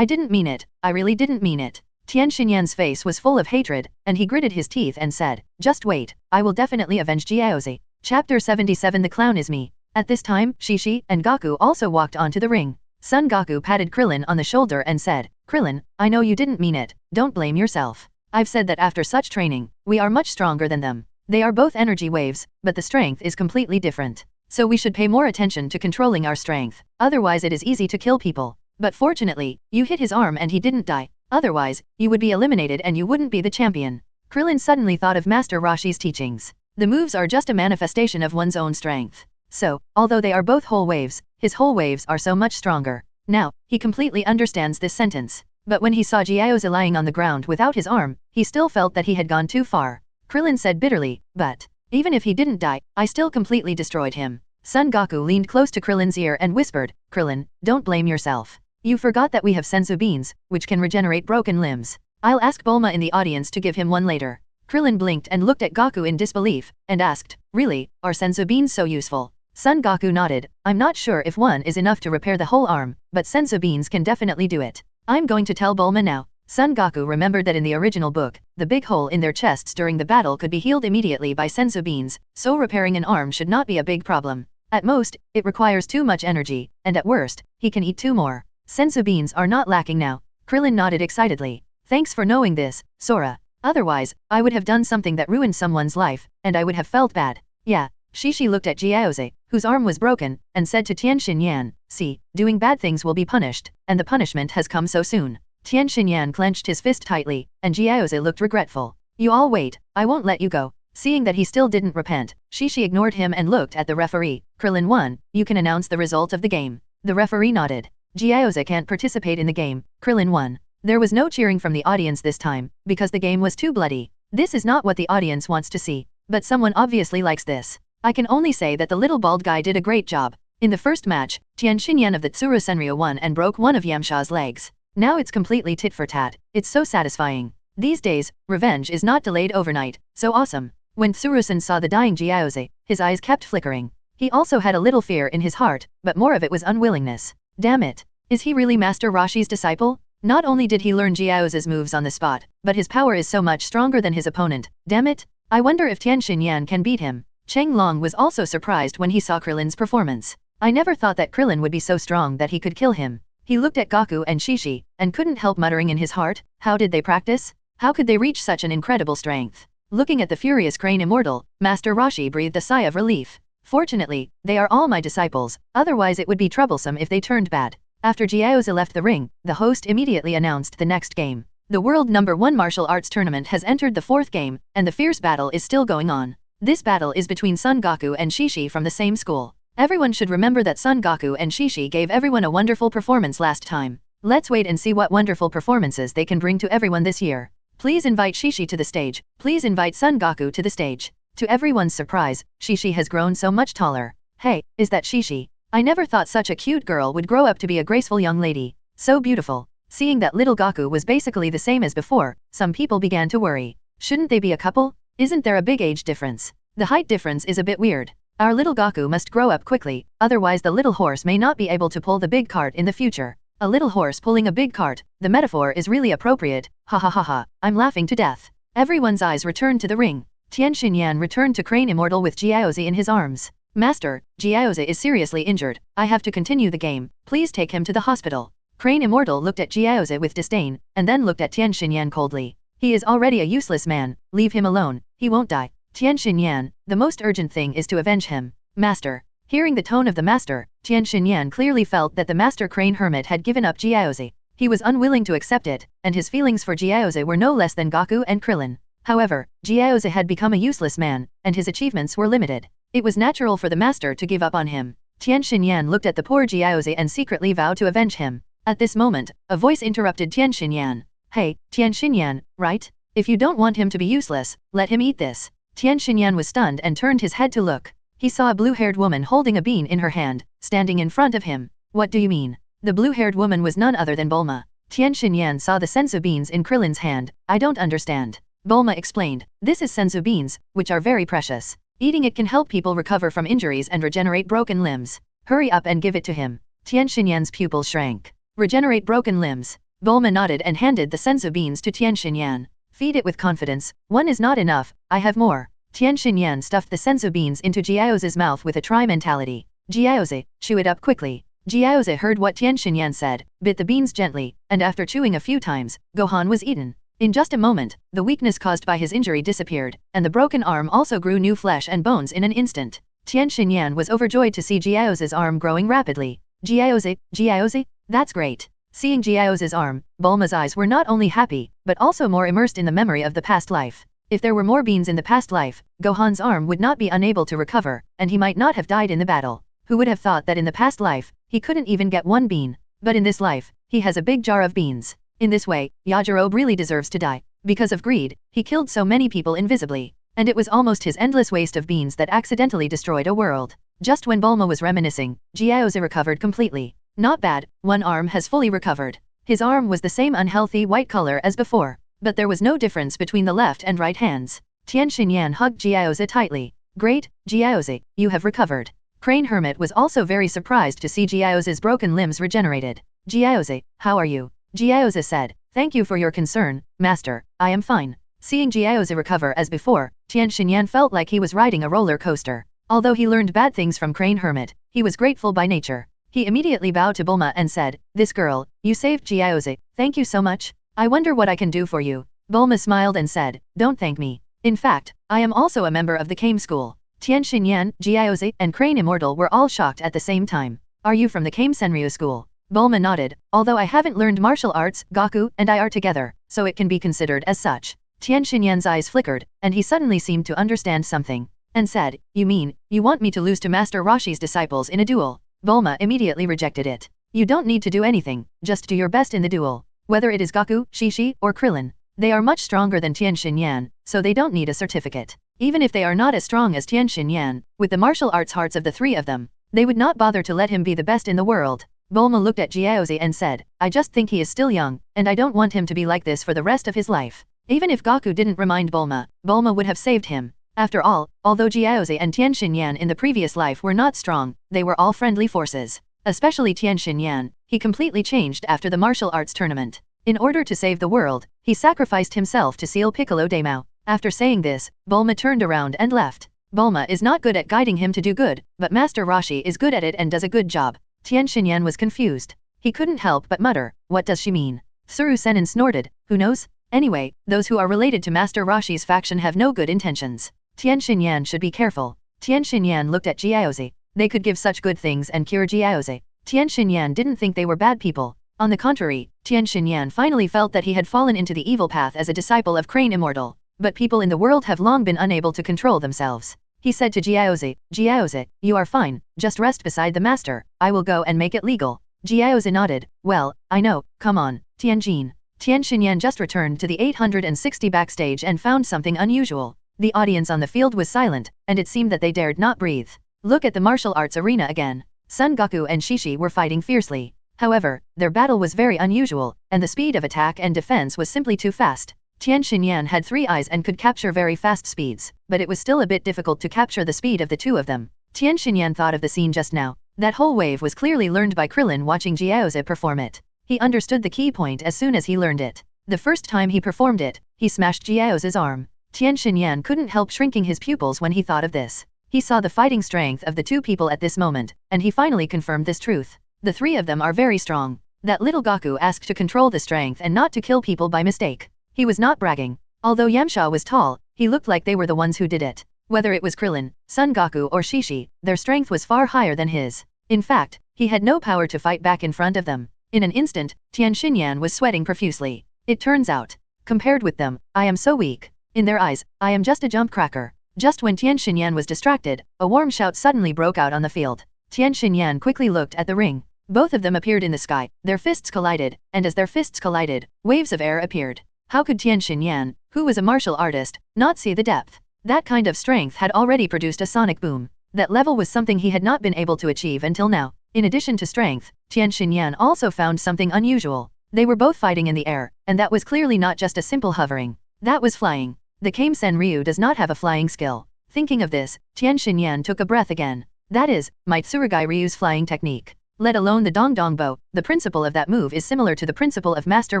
didn't mean it, I really didn't mean it." Tian Xinyan's face was full of hatred, and he gritted his teeth and said, "Just wait, I will definitely avenge Jiaozi." Chapter 77 The Clown is Me. At this time, Shishi and Goku also walked onto the ring. Son Goku patted Krillin on the shoulder and said, "Krillin, I know you didn't mean it, don't blame yourself. I've said that after such training, we are much stronger than them. They are both energy waves, but the strength is completely different. So we should pay more attention to controlling our strength, otherwise it is easy to kill people. But fortunately, you hit his arm and he didn't die. Otherwise, you would be eliminated and you wouldn't be the champion." Krillin suddenly thought of Master Roshi's teachings. The moves are just a manifestation of one's own strength. So, although they are both whole waves, his whole waves are so much stronger. Now, he completely understands this sentence. But when he saw Jiaozi lying on the ground without his arm, he still felt that he had gone too far. Krillin said bitterly, "But even if he didn't die, I still completely destroyed him." Son Goku leaned close to Krillin's ear and whispered, "Krillin, don't blame yourself. You forgot that we have senzu beans, which can regenerate broken limbs. I'll ask Bulma in the audience to give him one later." Krillin blinked and looked at Goku in disbelief, and asked, "Really, are senzu beans so useful?" Son Goku nodded. I'm not sure if one is enough to repair the whole arm, but senzu beans can definitely do it. I'm going to tell Bulma now. Son Goku remembered that in the original book, the big hole in their chests during the battle could be healed immediately by senzu beans, so repairing an arm should not be a big problem. At most, it requires too much energy, and at worst, he can eat 2 more. Senzu beans are not lacking now. Krillin nodded excitedly. Thanks for knowing this, Sora. Otherwise, I would have done something that ruined someone's life, and I would have felt bad. Yeah. Shishi looked at Jiaoze, whose arm was broken, and said to Tian Xinyan, see, doing bad things will be punished, and the punishment has come so soon. Tian Xinyan clenched his fist tightly, and Jiaoze looked regretful. You all wait, I won't let you go. Seeing that he still didn't repent, Shishi ignored him and looked at the referee. Krillin won, you can announce the result of the game. The referee nodded. Jiaoze can't participate in the game, Krillin won. There was no cheering from the audience this time, because the game was too bloody. This is not what the audience wants to see, but someone obviously likes this. I can only say that the little bald guy did a great job. In the first match, Tian Xinyan of the Tsuru Senryu won and broke one of Yamcha's legs. Now it's completely tit for tat, it's so satisfying. These days, revenge is not delayed overnight, so awesome. When Tsurusen saw the dying Jiaoze, his eyes kept flickering. He also had a little fear in his heart, but more of it was unwillingness. Damn it. Is he really Master Roshi's disciple? Not only did he learn Jiaoze's moves on the spot, but his power is so much stronger than his opponent. Damn it. I wonder if Tian Xinyan can beat him. Cheng Long was also surprised when he saw Krillin's performance. I never thought that Krillin would be so strong that he could kill him. He looked at Goku and Shishi, and couldn't help muttering in his heart, how did they practice? How could they reach such an incredible strength? Looking at the furious Crane Immortal, Master Roshi breathed a sigh of relief. Fortunately, they are all my disciples, otherwise it would be troublesome if they turned bad. After Jiaoze left the ring, the host immediately announced the next game. The World No. 1 Martial Arts Tournament has entered the 4th game, and the fierce battle is still going on. This battle is between Son Goku and Shishi from the same school. Everyone should remember that Son Goku and Shishi gave everyone a wonderful performance last time. Let's wait and see what wonderful performances they can bring to everyone this year. Please invite Shishi to the stage. Please invite Son Goku to the stage. To everyone's surprise, Shishi has grown so much taller. Hey, is that Shishi? I never thought such a cute girl would grow up to be a graceful young lady. So beautiful. Seeing that little Goku was basically the same as before, some people began to worry. Shouldn't they be a couple? Isn't there a big age difference? The height difference is a bit weird. Our little Goku must grow up quickly, otherwise the little horse may not be able to pull the big cart in the future. A little horse pulling a big cart, the metaphor is really appropriate, ha ha ha ha, I'm laughing to death. Everyone's eyes returned to the ring. Tian Xinyan returned to Crane Immortal with Jiaoze in his arms. Master, Jiaoze is seriously injured, I have to continue the game, please take him to the hospital. Crane Immortal looked at Jiaoze with disdain, and then looked at Tian Xinyan coldly. He is already a useless man, leave him alone, he won't die. Tian Xinyan, the most urgent thing is to avenge him. Master. Hearing the tone of the master, Tian Xinyan clearly felt that the Master Crane Hermit had given up Jiaoze. He was unwilling to accept it, and his feelings for Jiaoze were no less than Goku and Krillin. However, Jiaoze had become a useless man, and his achievements were limited. It was natural for the master to give up on him. Tian Xinyan looked at the poor Jiaoze and secretly vowed to avenge him. At this moment, a voice interrupted Tian Xinyan. Hey, Tian Xinyan, right? If you don't want him to be useless, let him eat this. Tian Xinyan was stunned and turned his head to look. He saw a blue-haired woman holding a bean in her hand, standing in front of him. What do you mean? The blue-haired woman was none other than Bulma. Tian Xinyan saw the senzu beans in Krillin's hand. I don't understand. Bulma explained. This is senzu beans, which are very precious. Eating it can help people recover from injuries and regenerate broken limbs. Hurry up and give it to him. Tian Xinyan's pupils shrank. Regenerate broken limbs. Bulma nodded and handed the senzu beans to Tian Xinyan. Feed it with confidence, one is not enough, I have more. Tian Xinyan stuffed the senzu beans into Jiaoze's mouth with a try mentality. Jiaoze, chew it up quickly. Jiaoze heard what Tian Xinyan said, bit the beans gently, and after chewing a few times, Gohan was eaten. In just a moment, the weakness caused by his injury disappeared, and the broken arm also grew new flesh and bones in an instant. Tian Xinyan was overjoyed to see Jiaoze's arm growing rapidly. Jiaoze, that's great. Seeing Jiaoze's arm, Bulma's eyes were not only happy, but also more immersed in the memory of the past life. If there were more beans in the past life, Gohan's arm would not be unable to recover, and he might not have died in the battle. Who would have thought that in the past life, he couldn't even get one bean? But in this life, he has a big jar of beans. In this way, Yajirobe really deserves to die. Because of greed, he killed so many people invisibly. And it was almost his endless waste of beans that accidentally destroyed a world. Just when Bulma was reminiscing, Jiaoze recovered completely. Not bad, one arm has fully recovered. His arm was the same unhealthy white color as before, but there was no difference between the left and right hands. Tian Xinyan hugged Jiaoze tightly. Great, Jiaoze, you have recovered. Crane Hermit was also very surprised to see Jiaoze's broken limbs regenerated. Jiaoze, how are you? Jiaoze said, thank you for your concern, master, I am fine. Seeing Jiaoze recover as before, Tian Xinyan felt like he was riding a roller coaster. Although he learned bad things from Crane Hermit, he was grateful by nature. He immediately bowed to Bulma and said, this girl, you saved Jiaoze, thank you so much. I wonder what I can do for you. Bulma smiled and said, don't thank me. In fact, I am also a member of the Kame school. Tian Xinyan, Jiaoze, and Crane Immortal were all shocked at the same time. Are you from the Kame Senryu school? Bulma nodded, although I haven't learned martial arts, Gaku and I are together, so it can be considered as such. Tian Xinyan's eyes flickered, and he suddenly seemed to understand something, and said, you mean, you want me to lose to Master Roshi's disciples in a duel? Bulma immediately rejected it. You don't need to do anything, just do your best in the duel. Whether it is Gaku, Shishi, or Krillin, they are much stronger than Tian Xinyan, so they don't need a certificate. Even if they are not as strong as Tian Xinyan, with the martial arts hearts of the three of them, they would not bother to let him be the best in the world. Bulma looked at Jiaoze and said, I just think he is still young, and I don't want him to be like this for the rest of his life. Even if Gaku didn't remind Bulma, Bulma would have saved him. After all, although Jiaoze and Tian Xinyan in the previous life were not strong, they were all friendly forces. Especially Tian Xinyan, he completely changed after the martial arts tournament. In order to save the world, he sacrificed himself to seal Piccolo Daimao. After saying this, Bulma turned around and left. Bulma is not good at guiding him to do good, but Master Roshi is good at it and does a good job. Tian Xinyan was confused. He couldn't help but mutter, what does she mean? Tsuru Senin snorted, who knows? Anyway, those who are related to Master Roshi's faction have no good intentions. Tian Xinyan should be careful. Tian Xinyan looked at Jiaoze. They could give such good things and cure Jiaoze. Tian Xinyan didn't think they were bad people. On the contrary, Tian Xinyan finally felt that he had fallen into the evil path as a disciple of Crane Immortal. But people in the world have long been unable to control themselves. He said to Jiaoze, Jiaoze, you are fine, just rest beside the master, I will go and make it legal. Jiaoze nodded, well, I know, come on, Tianjin. Tian Xinyan just returned to the 860 backstage and found something unusual. The audience on the field was silent, and it seemed that they dared not breathe. Look at the martial arts arena again. Son Goku and Shishi were fighting fiercely. However, their battle was very unusual, and the speed of attack and defense was simply too fast. Tian Xinyan had 3 eyes and could capture very fast speeds, but it was still a bit difficult to capture the speed of the two of them. Tian Xinyan thought of the scene just now. That whole wave was clearly learned by Krillin watching Jiaoze perform it. He understood the key point as soon as he learned it. The first time he performed it, he smashed Jiaoze's arm. Tian Xinyan couldn't help shrinking his pupils when he thought of this. He saw the fighting strength of the two people at this moment, and he finally confirmed this truth. The three of them are very strong. That little Gaku asked to control the strength and not to kill people by mistake. He was not bragging. Although Yamcha was tall, he looked like they were the ones who did it. Whether it was Krillin, Son Goku or Shishi, their strength was far higher than his. In fact, he had no power to fight back in front of them. In an instant, Tian Xinyan was sweating profusely. It turns out, compared with them, I am so weak. In their eyes, I am just a jump cracker. Just when Tian Xinyan was distracted, a warm shout suddenly broke out on the field. Tian Xinyan quickly looked at the ring. Both of them appeared in the sky, their fists collided, and as their fists collided, waves of air appeared. How could Tian Xinyan, who was a martial artist, not see the depth? That kind of strength had already produced a sonic boom. That level was something he had not been able to achieve until now. In addition to strength, Tian Xinyan also found something unusual. They were both fighting in the air, and that was clearly not just a simple hovering. That was flying. The Kame-sen Ryu does not have a flying skill. Thinking of this, Tian Xinyan took a breath again. That is, might Tsurugai Ryu's flying technique. Let alone the Dong Dong Bow, the principle of that move is similar to the principle of Master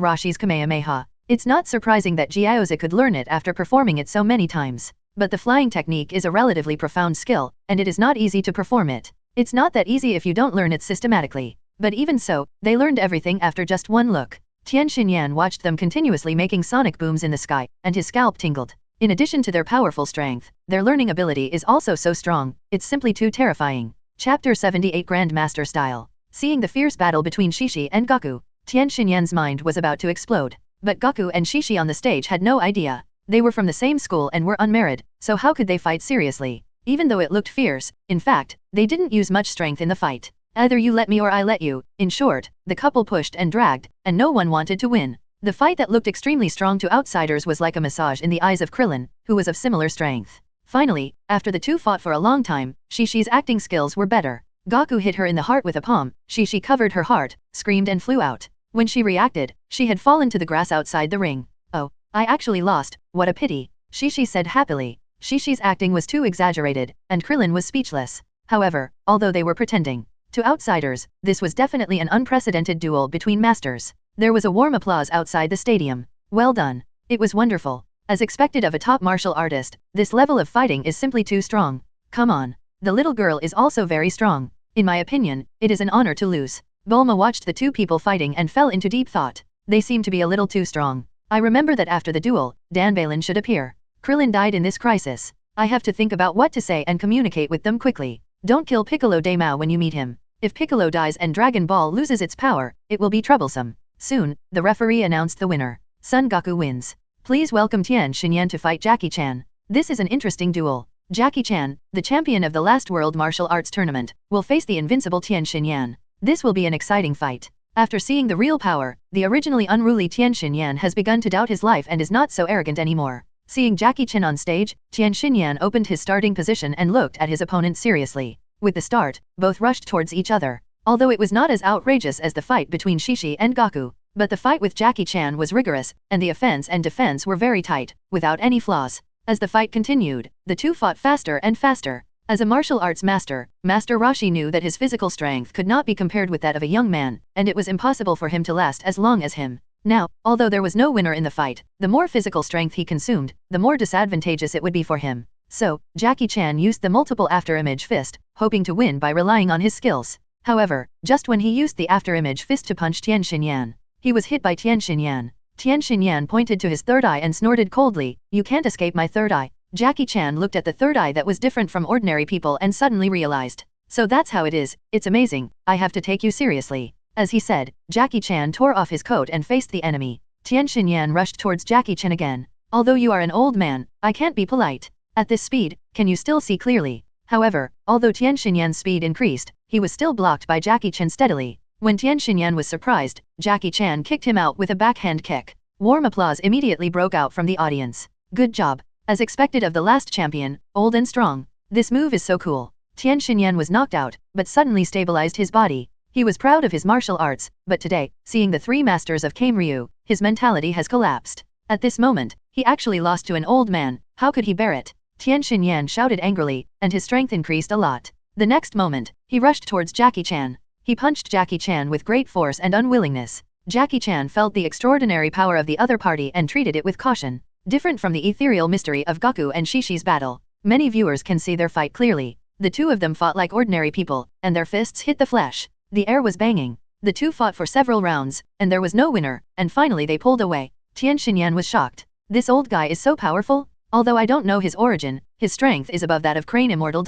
Roshi's Kamehameha. It's not surprising that Jiaoze could learn it after performing it so many times. But the flying technique is a relatively profound skill, and it is not easy to perform it. It's not that easy if you don't learn it systematically. But even so, they learned everything after just one look. Tian Xinyan watched them continuously making sonic booms in the sky, and his scalp tingled. In addition to their powerful strength, their learning ability is also so strong, it's simply too terrifying. Chapter 78 Grandmaster Style. Seeing the fierce battle between Shishi and Gaku, Tian Xinyan's mind was about to explode. But Gaku and Shishi on the stage had no idea. They were from the same school and were unmarried, so how could they fight seriously? Even though it looked fierce, in fact, they didn't use much strength in the fight. Either you let me or I let you. In short, the couple pushed and dragged, and no one wanted to win. The fight that looked extremely strong to outsiders was like a massage in the eyes of Krillin, who was of similar strength. Finally, after the two fought for a long time, Shishi's acting skills were better. Gaku hit her in the heart with a palm, Shishi covered her heart, screamed and flew out. When she reacted, she had fallen to the grass outside the ring. Oh, I actually lost, what a pity, Shishi said happily. Shishi's acting was too exaggerated, and Krillin was speechless. However, although they were pretending, to outsiders, this was definitely an unprecedented duel between masters. There was a warm applause outside the stadium. Well done. It was wonderful. As expected of a top martial artist, this level of fighting is simply too strong. Come on. The little girl is also very strong. In my opinion, it is an honor to lose. Bulma watched the two people fighting and fell into deep thought. They seem to be a little too strong. I remember that after the duel, Danbalin should appear. Krillin died in this crisis. I have to think about what to say and communicate with them quickly. Don't kill Piccolo de Mao when you meet him. If Piccolo dies and Dragon Ball loses its power, it will be troublesome. Soon, the referee announced the winner. Son Goku wins. Please welcome Tien Shinyan to fight Jackie Chan. This is an interesting duel. Jackie Chan, the champion of the last World Martial Arts Tournament, will face the invincible Tien Shinyan. This will be an exciting fight. After seeing the real power, the originally unruly Tien Shinyan has begun to doubt his life and is not so arrogant anymore. Seeing Jackie Chan on stage, Tien Shinyan opened his starting position and looked at his opponent seriously. With the start, both rushed towards each other. Although it was not as outrageous as the fight between Shishi and Goku, but the fight with Jackie Chan was rigorous, and the offense and defense were very tight, without any flaws. As the fight continued, the two fought faster and faster. As a martial arts master, Master Roshi knew that his physical strength could not be compared with that of a young man, and it was impossible for him to last as long as him. Now, although there was no winner in the fight, the more physical strength he consumed, the more disadvantageous it would be for him. So, Jackie Chan used the multiple after-image fist, hoping to win by relying on his skills. However, just when he used the after-image fist to punch Tien Shinyan, he was hit by Tien Shinyan. Tien Shinyan pointed to his third eye and snorted coldly, "You can't escape my third eye." Jackie Chan looked at the third eye that was different from ordinary people and suddenly realized. So that's how it is, it's amazing, I have to take you seriously. As he said, Jackie Chan tore off his coat and faced the enemy. Tien Shinyan rushed towards Jackie Chan again. Although you are an old man, I can't be polite. At this speed, can you still see clearly? However, although Tien Shinyan's speed increased, he was still blocked by Jackie Chan steadily. When Tien Shinyan was surprised, Jackie Chan kicked him out with a backhand kick. Warm applause immediately broke out from the audience. Good job. As expected of the last champion, old and strong. This move is so cool. Tien Shinyan was knocked out, but suddenly stabilized his body. He was proud of his martial arts, but today, seeing the three masters of Kameryu, his mentality has collapsed. At this moment, he actually lost to an old man. How could he bear it? Tien Shinyan shouted angrily, and his strength increased a lot. The next moment, he rushed towards Jackie Chan. He punched Jackie Chan with great force and unwillingness. Jackie Chan felt the extraordinary power of the other party and treated it with caution. Different from the ethereal mystery of Goku and Shishi's battle, many viewers can see their fight clearly. The two of them fought like ordinary people, and their fists hit the flesh. The air was banging. The two fought for several rounds, and there was no winner, and finally they pulled away. Tien Shinyan was shocked. This old guy is so powerful? Although I don't know his origin, his strength is above that of Crane Immortal.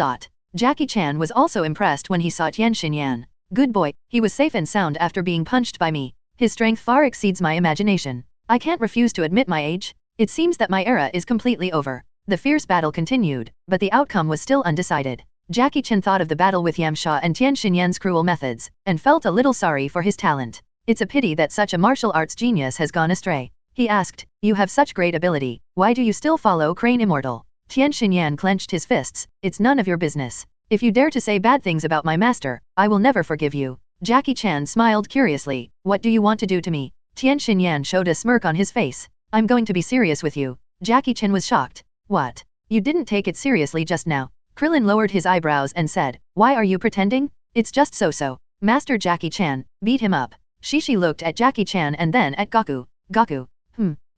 Jackie Chan was also impressed when he saw Tien Shinyan. Good boy, he was safe and sound after being punched by me. His strength far exceeds my imagination. I can't refuse to admit my age. It seems that my era is completely over. The fierce battle continued, but the outcome was still undecided. Jackie Chan thought of the battle with Yamcha and Tien Shinyan's cruel methods, and felt a little sorry for his talent. It's a pity that such a martial arts genius has gone astray. He asked, "You have such great ability, why do you still follow Crane Immortal?" Tien Shinyan clenched his fists, "It's none of your business. If you dare to say bad things about my master, I will never forgive you." Jackie Chan smiled curiously, "What do you want to do to me?" Tien Shinyan showed a smirk on his face. "I'm going to be serious with you." Jackie Chan was shocked. "What? You didn't take it seriously just now?" Krillin lowered his eyebrows and said, "Why are you pretending? It's just so-so." Master Jackie Chan, beat him up. Shishi looked at Jackie Chan and then at Goku. Goku.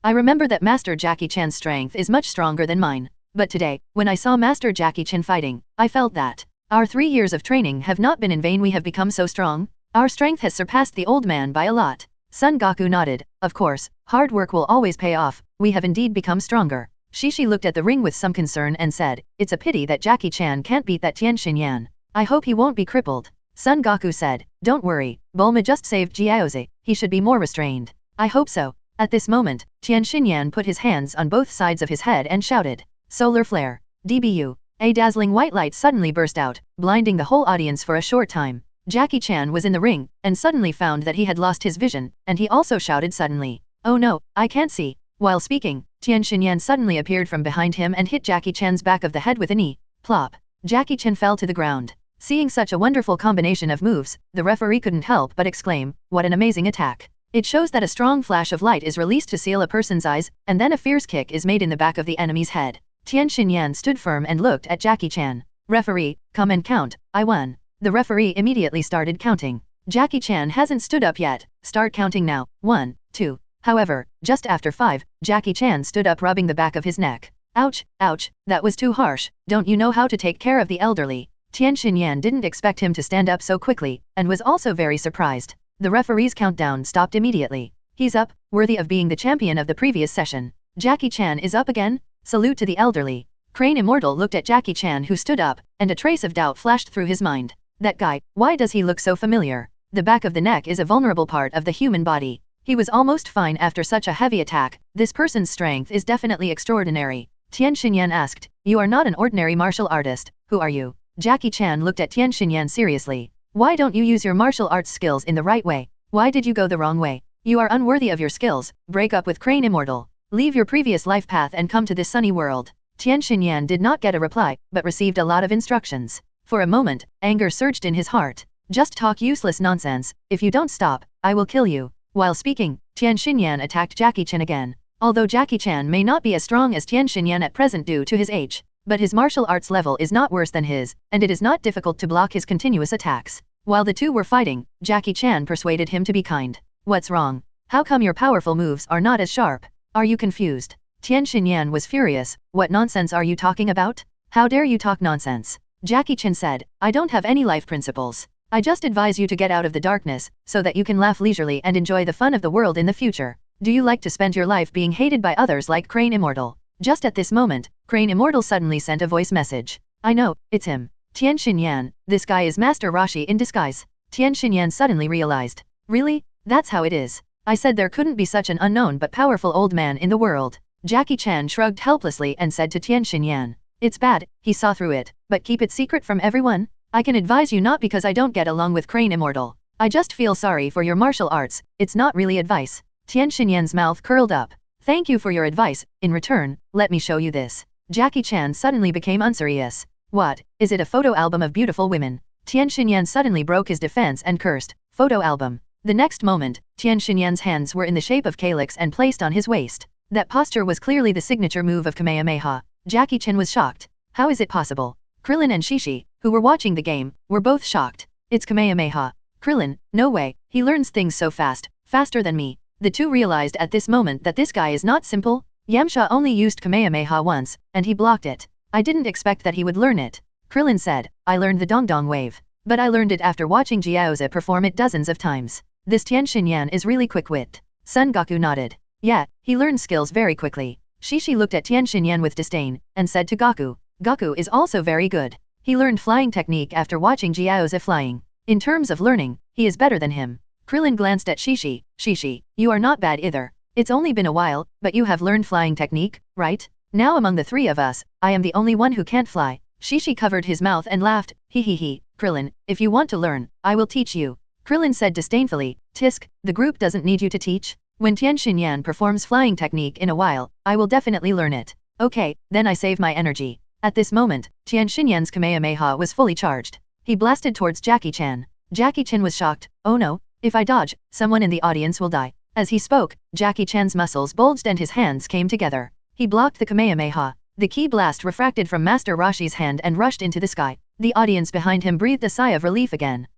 I remember that Master Jackie Chan's strength is much stronger than mine. But today, when I saw Master Jackie Chan fighting, I felt that our 3 years of training have not been in vain. We have become so strong. Our strength has surpassed the old man by a lot. Son Goku nodded. Of course, hard work will always pay off. We have indeed become stronger. Shishi looked at the ring with some concern and said, "It's a pity that Jackie Chan can't beat that Tien Shinyan. I hope he won't be crippled." Son Goku said, "Don't worry, Bulma just saved Jiaozi. He should be more restrained." "I hope so." At this moment, Tien Shinyan put his hands on both sides of his head and shouted, "Solar flare. DBU." A dazzling white light suddenly burst out, blinding the whole audience for a short time. Jackie Chan was in the ring, and suddenly found that he had lost his vision, and he also shouted suddenly, "Oh no, I can't see." While speaking, Tien Shinyan suddenly appeared from behind him and hit Jackie Chan's back of the head with a knee. Plop. Jackie Chan fell to the ground. Seeing such a wonderful combination of moves, the referee couldn't help but exclaim, "What an amazing attack." It shows that a strong flash of light is released to seal a person's eyes, and then a fierce kick is made in the back of the enemy's head. Tien Shinyan stood firm and looked at Jackie Chan. Referee, come and count, I won. The referee immediately started counting. Jackie Chan hasn't stood up yet, start counting now, 1, 2. However, just after 5, Jackie Chan stood up rubbing the back of his neck. Ouch, ouch, that was too harsh, don't you know how to take care of the elderly? Tian Xinyan didn't expect him to stand up so quickly, and was also very surprised. The referee's countdown stopped immediately. He's up, worthy of being the champion of the previous session. Jackie Chan is up again? Salute to the elderly. Crane Immortal looked at Jackie Chan who stood up, and a trace of doubt flashed through his mind. That guy, why does he look so familiar? The back of the neck is a vulnerable part of the human body. He was almost fine after such a heavy attack. This person's strength is definitely extraordinary. Tian Xinyan asked, you are not an ordinary martial artist, who are you? Jackie Chan looked at Tian Xinyan seriously. Why don't you use your martial arts skills in the right way? Why did you go the wrong way? You are unworthy of your skills, break up with Crane Immortal. Leave your previous life path and come to this sunny world. Tian Xinyan did not get a reply, but received a lot of instructions. For a moment, anger surged in his heart. Just talk useless nonsense, if you don't stop, I will kill you. While speaking, Tian Xinyan attacked Jackie Chan again. Although Jackie Chan may not be as strong as Tian Xinyan at present due to his age, but his martial arts level is not worse than his, and it is not difficult to block his continuous attacks. While the two were fighting, Jackie Chan persuaded him to be kind. What's wrong? How come your powerful moves are not as sharp? Are you confused? Tian Xinyan was furious. What nonsense are you talking about? How dare you talk nonsense? Jackie Chan said, I don't have any life principles. I just advise you to get out of the darkness, so that you can laugh leisurely and enjoy the fun of the world in the future. Do you like to spend your life being hated by others like Crane Immortal? Just at this moment, Crane Immortal suddenly sent a voice message. I know, it's him. Tian Xinyan, this guy is Master Rashi in disguise. Tian Xinyan suddenly realized. Really? That's how it is. I said there couldn't be such an unknown but powerful old man in the world. Jackie Chan shrugged helplessly and said to Tian Xinyan. It's bad, he saw through it, but keep it secret from everyone? I can advise you not because I don't get along with Crane Immortal. I just feel sorry for your martial arts, it's not really advice. Tian Xinyan's mouth curled up. Thank you for your advice, in return, let me show you this. Jackie Chan suddenly became unserious. What, is it a photo album of beautiful women? Tian Xinyan suddenly broke his defense and cursed, photo album. The next moment, Tian Xinyan's hands were in the shape of calyx and placed on his waist. That posture was clearly the signature move of Kamehameha. Jackie Chan was shocked. How is it possible? Krillin and Shishi, who were watching the game, were both shocked. It's Kamehameha. Krillin, no way, he learns things so fast, faster than me. The two realized at this moment that this guy is not simple. Yamcha only used Kamehameha once, and he blocked it. I didn't expect that he would learn it. Krillin said, I learned the Dongdong wave. But I learned it after watching Jiaoze perform it dozens of times. This Tian Xinyan is really quick-wit. Son Goku nodded. Yeah, he learns skills very quickly. Shishi looked at Tian Xinyan with disdain, and said to Goku, Goku is also very good. He learned flying technique after watching Jiaoze flying. In terms of learning, he is better than him. Krillin glanced at Shishi. Shishi, you are not bad either. It's only been a while, but you have learned flying technique, right? Now among the three of us, I am the only one who can't fly. Shishi covered his mouth and laughed. He. Krillin, if you want to learn, I will teach you. Krillin said disdainfully, Tisk, the group doesn't need you to teach. When Tian Xinyan performs flying technique in a while, I will definitely learn it. Okay, then I save my energy. At this moment, Tian Xinyan's Kamehameha was fully charged. He blasted towards Jackie Chan. Jackie Chan was shocked. Oh no, if I dodge, someone in the audience will die. As he spoke, Jackie Chan's muscles bulged and his hands came together. He blocked the Kamehameha. The ki blast refracted from Master Roshi's hand and rushed into the sky. The audience behind him breathed a sigh of relief again.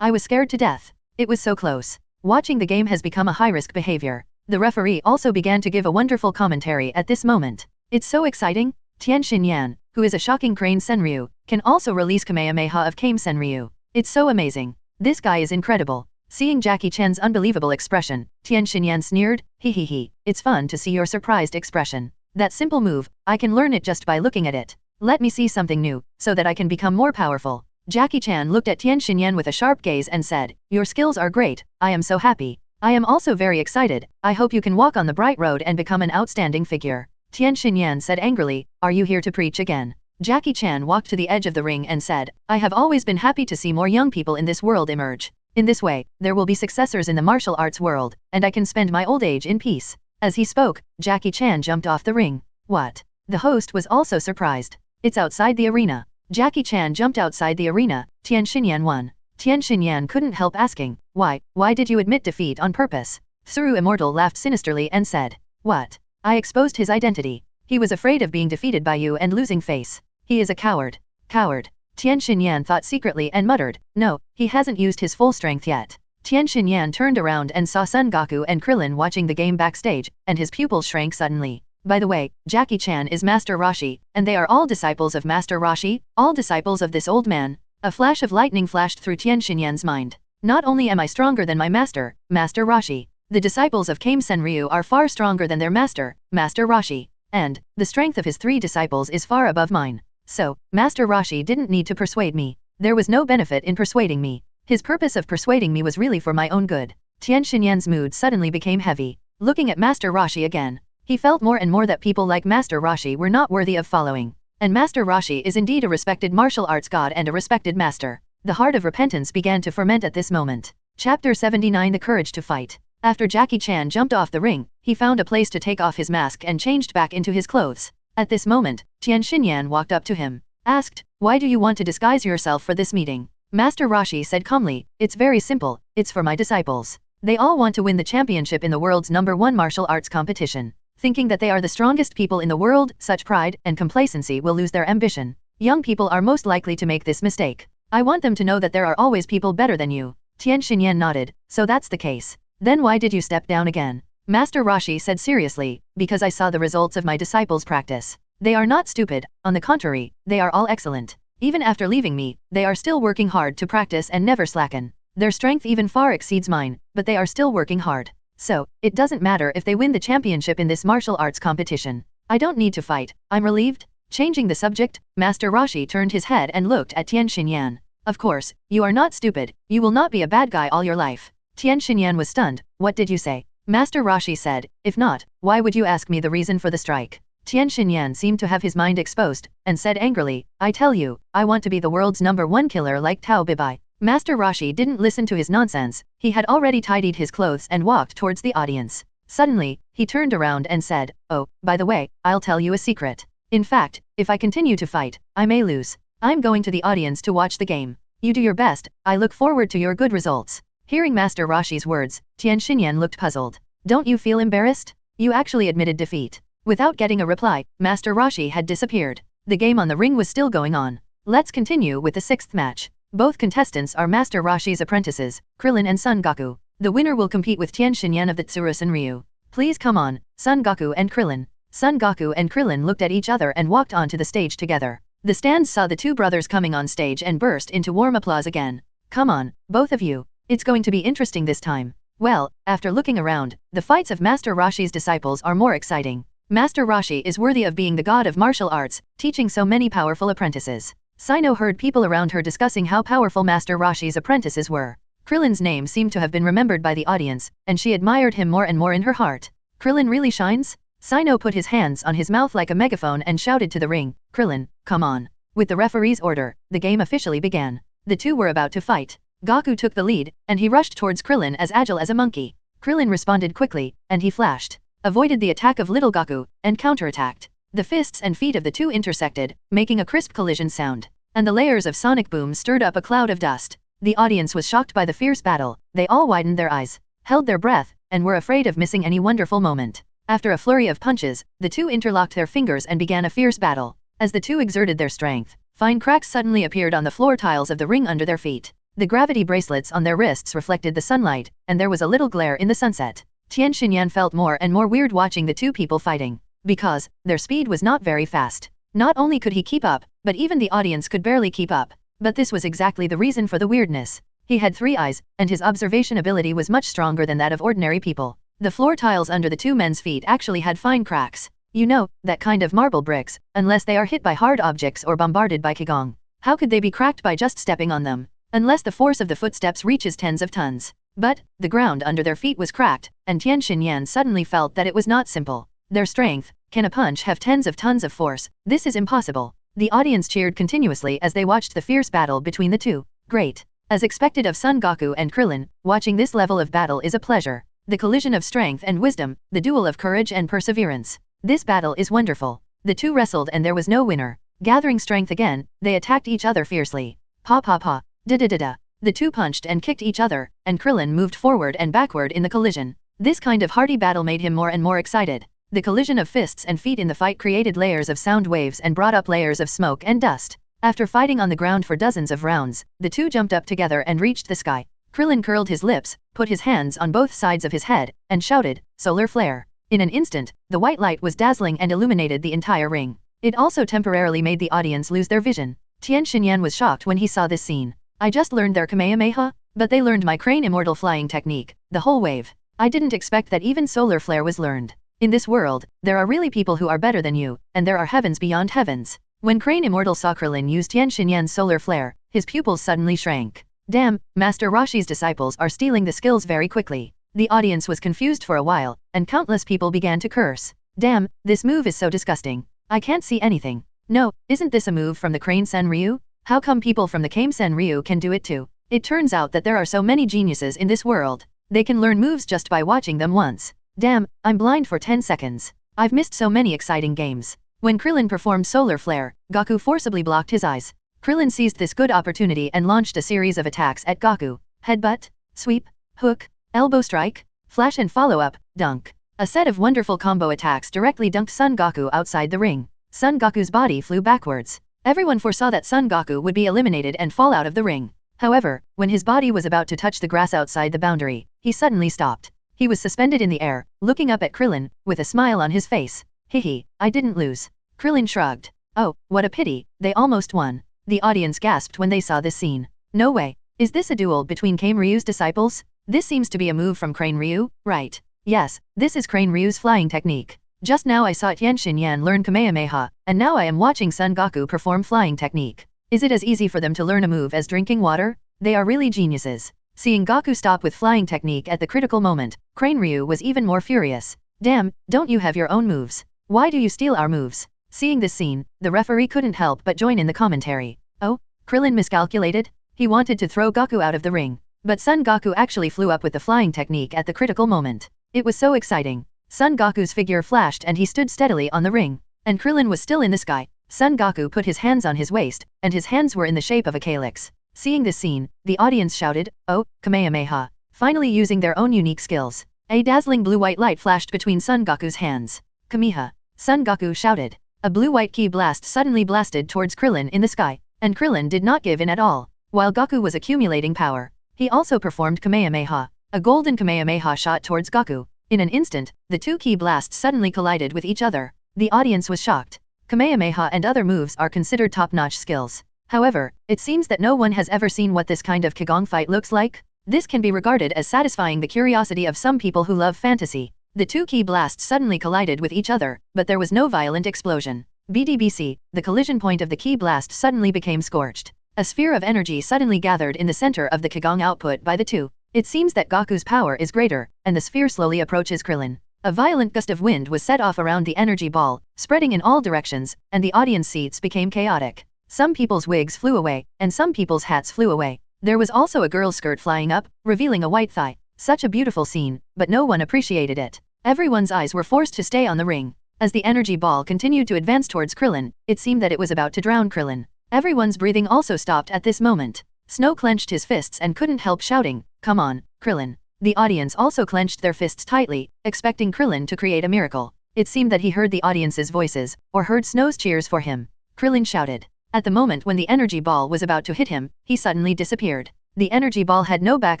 I was scared to death. It was so close. Watching the game has become a high-risk behavior. The referee also began to give a wonderful commentary at this moment. It's so exciting. Tian Xinyan, who is a shocking Crane Senryu, can also release Kamehameha of Kame Senryu. It's so amazing. This guy is incredible. Seeing Jackie Chan's unbelievable expression, Tian Xinyan sneered, He. It's fun to see your surprised expression. That simple move, I can learn it just by looking at it. Let me see something new, so that I can become more powerful. Jackie Chan looked at Tian Xinyan with a sharp gaze and said, Your skills are great, I am so happy. I am also very excited, I hope you can walk on the bright road and become an outstanding figure. Tian Xinyan said angrily, Are you here to preach again? Jackie Chan walked to the edge of the ring and said, I have always been happy to see more young people in this world emerge. In this way, there will be successors in the martial arts world, and I can spend my old age in peace. As he spoke, Jackie Chan jumped off the ring. What? The host was also surprised. It's outside the arena. Jackie Chan jumped outside the arena. Tian Xinyan won. Tian Xinyan couldn't help asking, Why did you admit defeat on purpose? Through Immortal laughed sinisterly and said, What? I exposed his identity. He was afraid of being defeated by you and losing face. He is a coward. Coward. Tian Xinyan thought secretly and muttered, no, he hasn't used his full strength yet. Tian Xinyan turned around and saw Son Goku and Krillin watching the game backstage, and his pupils shrank suddenly. By the way, Jackie Chan is Master Roshi, and they are all disciples of Master Roshi, all disciples of this old man. A flash of lightning flashed through Tian Xinyan's mind. Not only am I stronger than my master, Master Roshi, the disciples of Kame Senryu are far stronger than their master, Master Roshi, and the strength of his 3 disciples is far above mine. So, Master Roshi didn't need to persuade me. There was no benefit in persuading me. His purpose of persuading me was really for my own good. Tian Xinyan's mood suddenly became heavy. Looking at Master Roshi again, he felt more and more that people like Master Roshi were not worthy of following. And Master Roshi is indeed a respected martial arts god and a respected master. The heart of repentance began to ferment at this moment. Chapter 79 The Courage to Fight. After Jackie Chan jumped off the ring, he found a place to take off his mask and changed back into his clothes. At this moment, Tian Xinyan walked up to him, asked, "Why do you want to disguise yourself for this meeting?" Master Roshi said calmly, "It's very simple, it's for my disciples. They all want to win the championship in the world's #1 martial arts competition. Thinking that they are the strongest people in the world, such pride and complacency will lose their ambition. Young people are most likely to make this mistake. I want them to know that there are always people better than you." Tian Xinyan nodded, "So that's the case. Then why did you step down again?" Master Roshi said seriously, "Because I saw the results of my disciples' practice. They are not stupid, on the contrary, they are all excellent. Even after leaving me, they are still working hard to practice and never slacken. Their strength even far exceeds mine, but they are still working hard. So, it doesn't matter if they win the championship in this martial arts competition. I don't need to fight, I'm relieved." Changing the subject, Master Roshi turned his head and looked at Tian Xinyan. "Of course, you are not stupid, you will not be a bad guy all your life." Tian Xinyan was stunned. "What did you say?" Master Roshi said, "If not, why would you ask me the reason for the strike?" Tian Xinyan seemed to have his mind exposed, and said angrily, "I tell you, I want to be the world's #1 killer like Tao Bibai." Master Roshi didn't listen to his nonsense, he had already tidied his clothes and walked towards the audience. Suddenly, he turned around and said, "Oh, by the way, I'll tell you a secret. In fact, if I continue to fight, I may lose. I'm going to the audience to watch the game. You do your best, I look forward to your good results." Hearing Master Roshi's words, Tian Xinyan looked puzzled. "Don't you feel embarrassed? You actually admitted defeat." Without getting a reply, Master Roshi had disappeared. The game on the ring was still going on. Let's continue with the 6th match. Both contestants are Master Roshi's apprentices, Krillin and Son Goku. The winner will compete with Tian Xinyan of the Tsurusen Ryu. "Please come on, Son Goku and Krillin." Son Goku and Krillin looked at each other and walked onto the stage together. The stands saw the 2 brothers coming on stage and burst into warm applause again. "Come on, both of you. It's going to be interesting this time." Well, after looking around, the fights of Master Roshi's disciples are more exciting. Master Roshi is worthy of being the god of martial arts, teaching so many powerful apprentices. Sino heard people around her discussing how powerful Master Roshi's apprentices were. Krillin's name seemed to have been remembered by the audience, and she admired him more and more in her heart. "Krillin really shines?" Sino put his hands on his mouth like a megaphone and shouted to the ring, "Krillin, come on." With the referee's order, the game officially began. The 2 were about to fight. Goku took the lead, and he rushed towards Krillin as agile as a monkey. Krillin responded quickly, and he flashed, avoided the attack of little Goku, and counterattacked. The fists and feet of the 2 intersected, making a crisp collision sound, and the layers of sonic boom stirred up a cloud of dust. The audience was shocked by the fierce battle. They all widened their eyes, held their breath, and were afraid of missing any wonderful moment. After a flurry of punches, the 2 interlocked their fingers and began a fierce battle. As the 2 exerted their strength, fine cracks suddenly appeared on the floor tiles of the ring under their feet. The gravity bracelets on their wrists reflected the sunlight, and there was a little glare in the sunset. Tian Xinyan felt more and more weird watching the 2 people fighting, because their speed was not very fast. Not only could he keep up, but even the audience could barely keep up. But this was exactly the reason for the weirdness. He had 3 eyes, and his observation ability was much stronger than that of ordinary people. The floor tiles under the 2 men's feet actually had fine cracks. You know, that kind of marble bricks, unless they are hit by hard objects or bombarded by Qigong. How could they be cracked by just stepping on them? Unless the force of the footsteps reaches tens of tons. But, the ground under their feet was cracked, and Tian Xinyan suddenly felt that it was not simple. Their strength, can a punch have tens of tons of force? This is impossible. The audience cheered continuously as they watched the fierce battle between the 2. Great. As expected of Son Goku and Krillin, watching this level of battle is a pleasure. The collision of strength and wisdom, the duel of courage and perseverance. This battle is wonderful. The 2 wrestled and there was no winner. Gathering strength again, they attacked each other fiercely. Pa pa pa. Da da da da. The 2 punched and kicked each other, and Krillin moved forward and backward in the collision. This kind of hearty battle made him more and more excited. The collision of fists and feet in the fight created layers of sound waves and brought up layers of smoke and dust. After fighting on the ground for dozens of rounds, the two jumped up together and reached the sky. Krillin curled his lips, put his hands on both sides of his head, and shouted, "Solar flare." In an instant, the white light was dazzling and illuminated the entire ring. It also temporarily made the audience lose their vision. Tian Xinyan was shocked when he saw this scene. I just learned their Kamehameha, but they learned my crane immortal flying technique, the whole wave. I didn't expect that even solar flare was learned. In this world, there are really people who are better than you, and there are heavens beyond heavens. When Crane Immortal saw Krillin use Tian Xinyan's solar flare, his pupils suddenly shrank. Damn, Master Roshi's disciples are stealing the skills very quickly. The audience was confused for a while, and countless people began to curse. Damn, this move is so disgusting. I can't see anything. No, isn't this a move from the Crane Sen Ryu? How come people from the Kame Sen Ryu can do it too? It turns out that there are so many geniuses in this world. They can learn moves just by watching them once. Damn, I'm blind for 10 seconds. I've missed so many exciting games. When Krillin performed Solar Flare, Goku forcibly blocked his eyes. Krillin seized this good opportunity and launched a series of attacks at Goku. Headbutt, sweep, hook, elbow strike, flash and follow-up, dunk. A set of wonderful combo attacks directly dunked Son Goku outside the ring. Son Goku's body flew backwards. Everyone foresaw that Son Goku would be eliminated and fall out of the ring. However, when his body was about to touch the grass outside the boundary, he suddenly stopped. He was suspended in the air, looking up at Krillin, with a smile on his face. Hehe, I didn't lose. Krillin shrugged. Oh, what a pity, they almost won. The audience gasped when they saw this scene. No way. Is this a duel between Kame Ryu's disciples? This seems to be a move from Crane Ryu, right? Yes, this is Crane Ryu's flying technique. Just now I saw Tian Xinyan learn Kamehameha, and now I am watching Son Goku perform flying technique. Is it as easy for them to learn a move as drinking water? They are really geniuses. Seeing Goku stop with flying technique at the critical moment, Crane Ryu was even more furious. Damn, don't you have your own moves? Why do you steal our moves? Seeing this scene, the referee couldn't help but join in the commentary. Oh, Krillin miscalculated? He wanted to throw Goku out of the ring. But Son Goku actually flew up with the flying technique at the critical moment. It was so exciting. Son Goku's figure flashed and he stood steadily on the ring. And Krillin was still in the sky. Son Goku put his hands on his waist, and his hands were in the shape of a calyx. Seeing this scene, the audience shouted, "Oh, Kamehameha!" Finally using their own unique skills. A dazzling blue-white light flashed between Son Goku's hands. Kameha! Son Goku shouted. A blue-white ki blast suddenly blasted towards Krillin in the sky, and Krillin did not give in at all. While Goku was accumulating power, he also performed Kamehameha. A golden Kamehameha shot towards Goku. In an instant, the two ki blasts suddenly collided with each other. The audience was shocked. Kamehameha and other moves are considered top-notch skills. However, it seems that no one has ever seen what this kind of Kigong fight looks like. This can be regarded as satisfying the curiosity of some people who love fantasy. The two ki blasts suddenly collided with each other, but there was no violent explosion. BDBC, the collision point of the ki blast suddenly became scorched. A sphere of energy suddenly gathered in the center of the Kigong output by the two. It seems that Goku's power is greater, and the sphere slowly approaches Krillin. A violent gust of wind was set off around the energy ball, spreading in all directions, and the audience seats became chaotic. Some people's wigs flew away, and some people's hats flew away. There was also a girl's skirt flying up, revealing a white thigh. Such a beautiful scene, but no one appreciated it. Everyone's eyes were forced to stay on the ring. As the energy ball continued to advance towards Krillin, it seemed that it was about to drown Krillin. Everyone's breathing also stopped at this moment. Snow clenched his fists and couldn't help shouting, "Come on, Krillin." The audience also clenched their fists tightly, expecting Krillin to create a miracle. It seemed that he heard the audience's voices, or heard Snow's cheers for him. Krillin shouted. At the moment when the energy ball was about to hit him, he suddenly disappeared. The energy ball had no back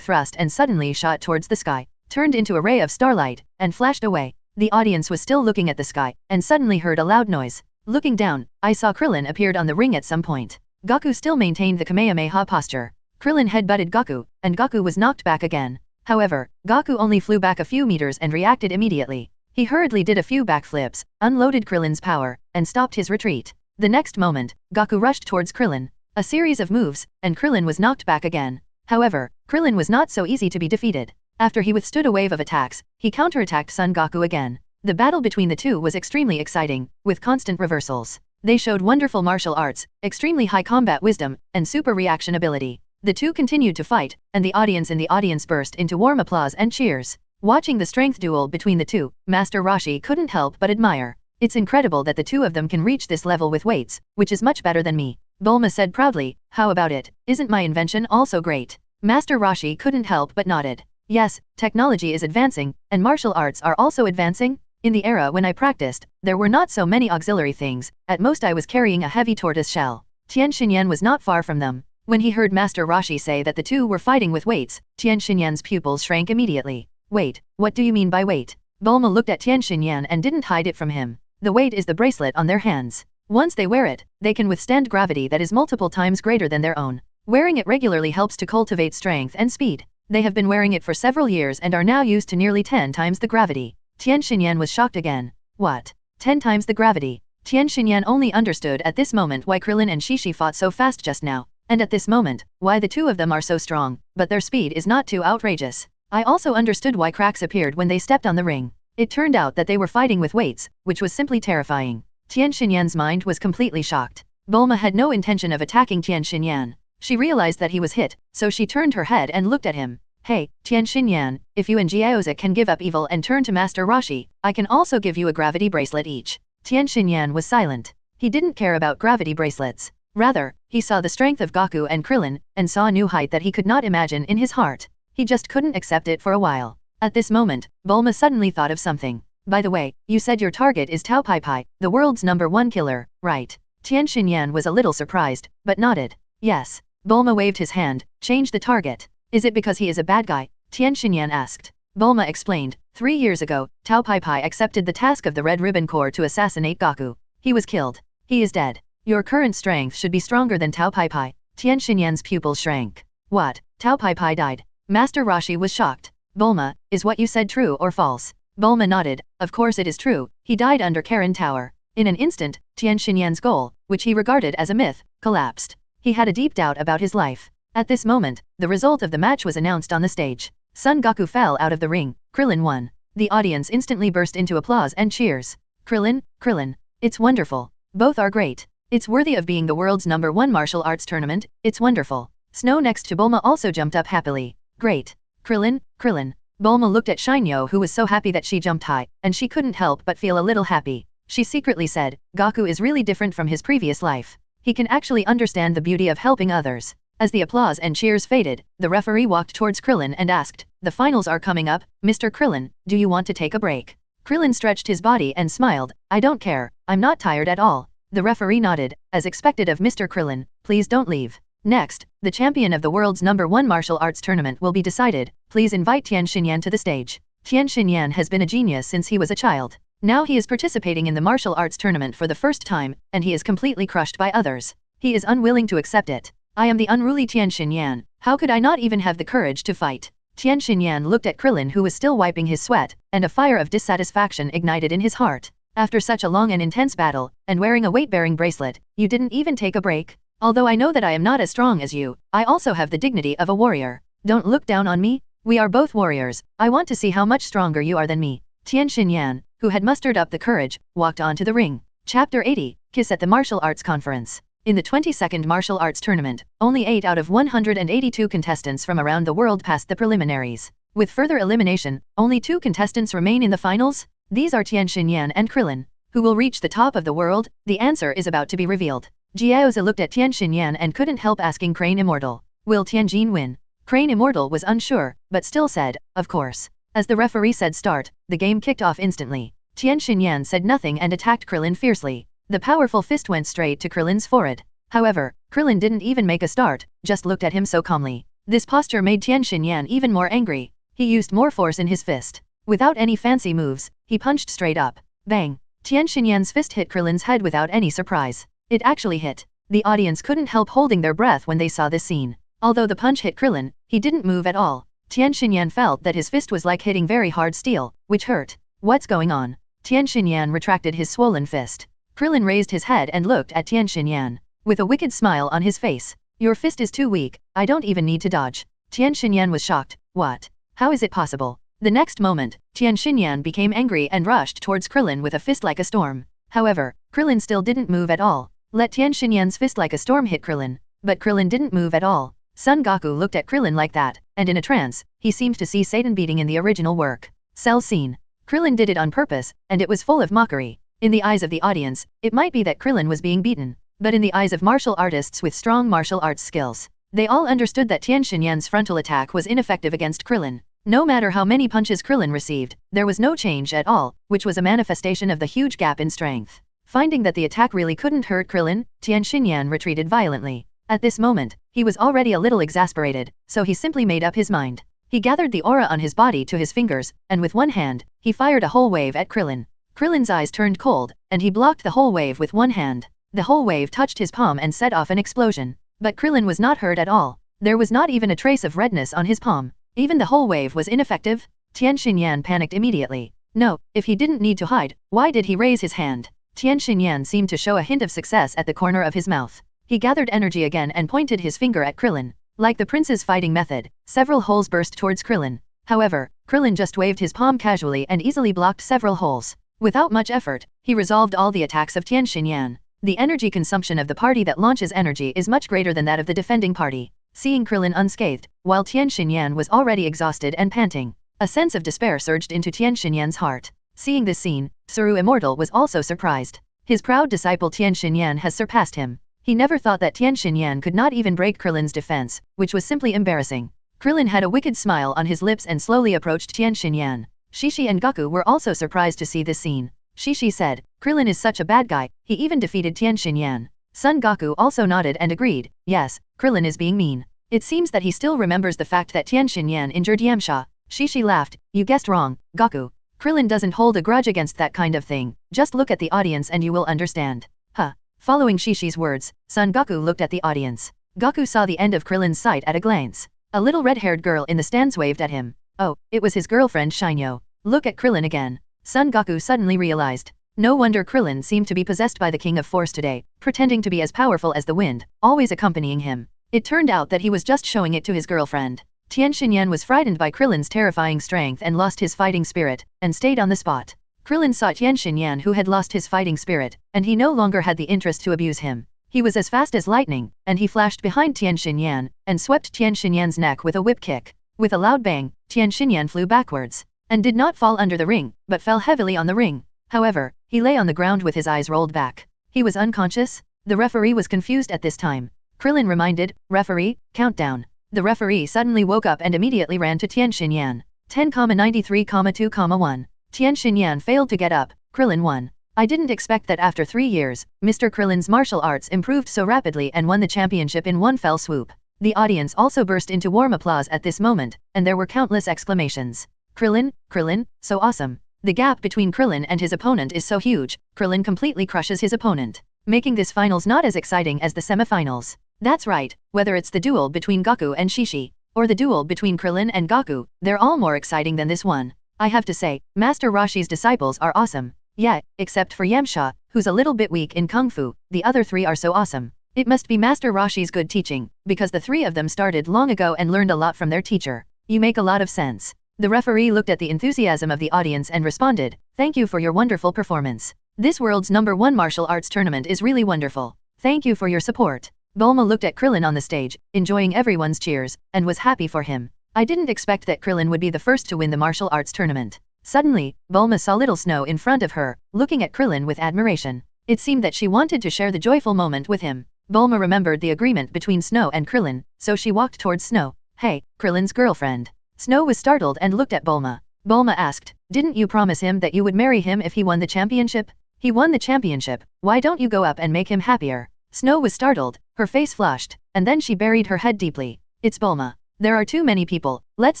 thrust and suddenly shot towards the sky, turned into a ray of starlight, and flashed away. The audience was still looking at the sky, and suddenly heard a loud noise. Looking down, I saw Krillin appeared on the ring at some point. Goku still maintained the Kamehameha posture. Krillin headbutted Goku, and Goku was knocked back again. However, Goku only flew back a few meters and reacted immediately. He hurriedly did a few backflips, unloaded Krillin's power, and stopped his retreat. The next moment, Goku rushed towards Krillin. A series of moves, and Krillin was knocked back again. However, Krillin was not so easy to be defeated. After he withstood a wave of attacks, he counterattacked Son Goku again. The battle between the two was extremely exciting, with constant reversals. They showed wonderful martial arts, extremely high combat wisdom, and super reaction ability. The two continued to fight, and the audience burst into warm applause and cheers. Watching the strength duel between the two, Master Roshi couldn't help but admire. It's incredible that the two of them can reach this level with weights, which is much better than me. Bulma said proudly, "How about it? Isn't my invention also great?" Master Roshi couldn't help but nodded. Yes, technology is advancing, and martial arts are also advancing. In the era when I practiced, there were not so many auxiliary things, at most I was carrying a heavy tortoise shell. Tian Xinyan was not far from them. When he heard Master Rashi say that the two were fighting with weights, Tian Xinyan's pupils shrank immediately. Wait, what do you mean by weight? Bulma looked at Tian Xinyan and didn't hide it from him. The weight is the bracelet on their hands. Once they wear it, they can withstand gravity that is multiple times greater than their own. Wearing it regularly helps to cultivate strength and speed. They have been wearing it for several years and are now used to nearly 10 times the gravity. Tian Xinyan was shocked again. What? 10 times the gravity? Tian Xinyan only understood at this moment why Krillin and Shishi fought so fast just now, and at this moment, why the two of them are so strong, but their speed is not too outrageous. I also understood why cracks appeared when they stepped on the ring. It turned out that they were fighting with weights, which was simply terrifying. Tian Xinyan's mind was completely shocked. Bulma had no intention of attacking Tian Xinyan. She realized that he was hit, so she turned her head and looked at him. Hey, Tian Xinyan, if you and Jiaozi can give up evil and turn to Master Rashi, I can also give you a gravity bracelet each. Tian Xinyan was silent. He didn't care about gravity bracelets. Rather, he saw the strength of Goku and Krillin, and saw a new height that he could not imagine in his heart. He just couldn't accept it for a while. At this moment, Bulma suddenly thought of something. By the way, you said your target is Tao Pai Pai, the world's #1 killer, right? Tian Xinyan was a little surprised, but nodded. Yes. Bulma waved his hand. Change the target. Is it because he is a bad guy? Tian Xinyan asked. Bulma explained. 3 years ago, Tao Pai Pai accepted the task of the Red Ribbon Corps to assassinate Goku. He was killed. He is dead. Your current strength should be stronger than Tao Pai Pai. Tian Xinyan's pupils shrank. What? Tao Pai Pai died? Master Rashi was shocked. Bulma, is what you said true or false? Bulma nodded. Of course it is true. He died under Karen Tower. In an instant, Tian Xinyan's goal, which he regarded as a myth, collapsed. He had a deep doubt about his life. At this moment, the result of the match was announced on the stage. Son Goku fell out of the ring. Krillin won. The audience instantly burst into applause and cheers. Krillin, Krillin. It's wonderful. Both are great. It's worthy of being the world's #1 martial arts tournament. It's wonderful. Snow next to Bulma also jumped up happily. Great. Krillin, Krillin. Bulma looked at Shinyo, who was so happy that she jumped high, and she couldn't help but feel a little happy. She secretly said, Goku is really different from his previous life. He can actually understand the beauty of helping others. As the applause and cheers faded, the referee walked towards Krillin and asked, the finals are coming up, Mr. Krillin, do you want to take a break? Krillin stretched his body and smiled, I don't care, I'm not tired at all. The referee nodded, as expected of Mr. Krillin, please don't leave. Next, the champion of the world's #1 martial arts tournament will be decided. Please invite Tian Xinyan to the stage. Tian Xinyan has been a genius since he was a child. Now he is participating in the martial arts tournament for the first time, and he is completely crushed by others. He is unwilling to accept it. I am the unruly Tian Xinyan. How could I not even have the courage to fight? Tian Xinyan looked at Krillin, who was still wiping his sweat, and a fire of dissatisfaction ignited in his heart. After such a long and intense battle, and wearing a weight-bearing bracelet, you didn't even take a break? Although I know that I am not as strong as you, I also have the dignity of a warrior. Don't look down on me. We are both warriors. I want to see how much stronger you are than me. Tian Xinyan, who had mustered up the courage, walked onto the ring. Chapter 80, Kiss at the Martial Arts Conference. In the 22nd Martial Arts Tournament, only 8 out of 182 contestants from around the world passed the preliminaries. With further elimination, only 2 contestants remain in the finals. These are Tian Xinyan and Krillin. Who will reach the top of the world? The answer is about to be revealed. Jiaozi looked at Tian Xinyan and couldn't help asking Crane Immortal. Will Tianjin win? Crane Immortal was unsure, but still said, of course. As the referee said start, the game kicked off instantly. Tian Xinyan said nothing and attacked Krillin fiercely. The powerful fist went straight to Krillin's forehead. However, Krillin didn't even make a start, just looked at him so calmly. This posture made Tian Xinyan even more angry. He used more force in his fist. Without any fancy moves, he punched straight up. Bang! Tian Xinyan's fist hit Krillin's head without any surprise. It actually hit. The audience couldn't help holding their breath when they saw this scene. Although the punch hit Krillin, he didn't move at all. Tian Xinyan felt that his fist was like hitting very hard steel, which hurt. What's going on? Tian Xinyan retracted his swollen fist. Krillin raised his head and looked at Tian Xinyan. With a wicked smile on his face. Your fist is too weak, I don't even need to dodge. Tian Xinyan was shocked. What? How is it possible? The next moment, Tian Xinyan became angry and rushed towards Krillin with a fist like a storm. However, Krillin still didn't move at all. Let Tian Xinyan's fist like a storm hit Krillin. But Krillin didn't move at all. Son Goku looked at Krillin like that, and in a trance, he seemed to see Satan beating in the original work. Cell scene. Krillin did it on purpose, and it was full of mockery. In the eyes of the audience, it might be that Krillin was being beaten. But in the eyes of martial artists with strong martial arts skills, they all understood that Tian Xinyan's frontal attack was ineffective against Krillin. No matter how many punches Krillin received, there was no change at all, which was a manifestation of the huge gap in strength. Finding that the attack really couldn't hurt Krillin, Tian Xinyan retreated violently. At this moment, he was already a little exasperated, so he simply made up his mind. He gathered the aura on his body to his fingers, and with one hand, he fired a whole wave at Krillin. Krillin's eyes turned cold, and he blocked the whole wave with one hand. The whole wave touched his palm and set off an explosion. But Krillin was not hurt at all. There was not even a trace of redness on his palm. Even the whole wave was ineffective. Tian Xinyan panicked immediately. No, if he didn't need to hide, why did he raise his hand? Tian Xinyan seemed to show a hint of success at the corner of his mouth. He gathered energy again and pointed his finger at Krillin. Like the prince's fighting method, several holes burst towards Krillin. However, Krillin just waved his palm casually and easily blocked several holes. Without much effort, he resolved all the attacks of Tian Xinyan. The energy consumption of the party that launches energy is much greater than that of the defending party. Seeing Krillin unscathed, while Tian Xinyan was already exhausted and panting, a sense of despair surged into Tian Xinyan's heart. Seeing this scene, Suru Immortal was also surprised. His proud disciple Tian Xinyan has surpassed him. He never thought that Tian Xinyan could not even break Krillin's defense, which was simply embarrassing. Krillin had a wicked smile on his lips and slowly approached Tian Xinyan. Shishi and Goku were also surprised to see this scene. Shishi said, Krillin is such a bad guy, he even defeated Tian Xinyan. Son Goku also nodded and agreed, yes, Krillin is being mean. It seems that he still remembers the fact that Tian Xinyan injured Yamcha. Shishi laughed, you guessed wrong, Goku. Krillin doesn't hold a grudge against that kind of thing, just look at the audience and you will understand. Huh. Following Shishi's words, Son Goku looked at the audience. Goku saw the end of Krillin's sight at a glance. A little red-haired girl in the stands waved at him. Oh, it was his girlfriend Shinyo. Look at Krillin again. Son Goku suddenly realized. No wonder Krillin seemed to be possessed by the King of Force today, pretending to be as powerful as the wind, always accompanying him. It turned out that he was just showing it to his girlfriend. Tian Xinyan was frightened by Krillin's terrifying strength and lost his fighting spirit, and stayed on the spot. Krillin saw Tian Xinyan who had lost his fighting spirit, and he no longer had the interest to abuse him. He was as fast as lightning, and he flashed behind Tian Xinyan, and swept Tian Xinyan's neck with a whip kick. With a loud bang, Tian Xinyan flew backwards, and did not fall under the ring, but fell heavily on the ring. However, he lay on the ground with his eyes rolled back. He was unconscious. The referee was confused at this time. Krillin reminded, referee, countdown. The referee suddenly woke up and immediately ran to Tian Xinyan. 10,93,2,1. Tian Xinyan failed to get up. Krillin won. I didn't expect that after 3 years, Mr. Krillin's martial arts improved so rapidly and won the championship in one fell swoop. The audience also burst into warm applause at this moment, and there were countless exclamations. Krillin, Krillin, so awesome. The gap between Krillin and his opponent is so huge, Krillin completely crushes his opponent, making this finals not as exciting as the semifinals. That's right, whether it's the duel between Goku and Shishi, or the duel between Krillin and Goku, they're all more exciting than this one. I have to say, Master Roshi's disciples are awesome. Yeah, except for Yamcha, who's a little bit weak in Kung Fu, the other three are so awesome. It must be Master Roshi's good teaching, because the three of them started long ago and learned a lot from their teacher. You make a lot of sense. The referee looked at the enthusiasm of the audience and responded, thank you for your wonderful performance. This world's #1 martial arts tournament is really wonderful. Thank you for your support. Bulma looked at Krillin on the stage, enjoying everyone's cheers, and was happy for him. I didn't expect that Krillin would be the first to win the martial arts tournament. Suddenly, Bulma saw Little Snow in front of her, looking at Krillin with admiration. It seemed that she wanted to share the joyful moment with him. Bulma remembered the agreement between Snow and Krillin, so she walked towards Snow. Hey, Krillin's girlfriend. Snow was startled and looked at Bulma. Bulma asked, didn't you promise him that you would marry him if he won the championship? He won the championship, why don't you go up and make him happier? Snow was startled, her face flushed, and then she buried her head deeply. It's Bulma. There are too many people, let's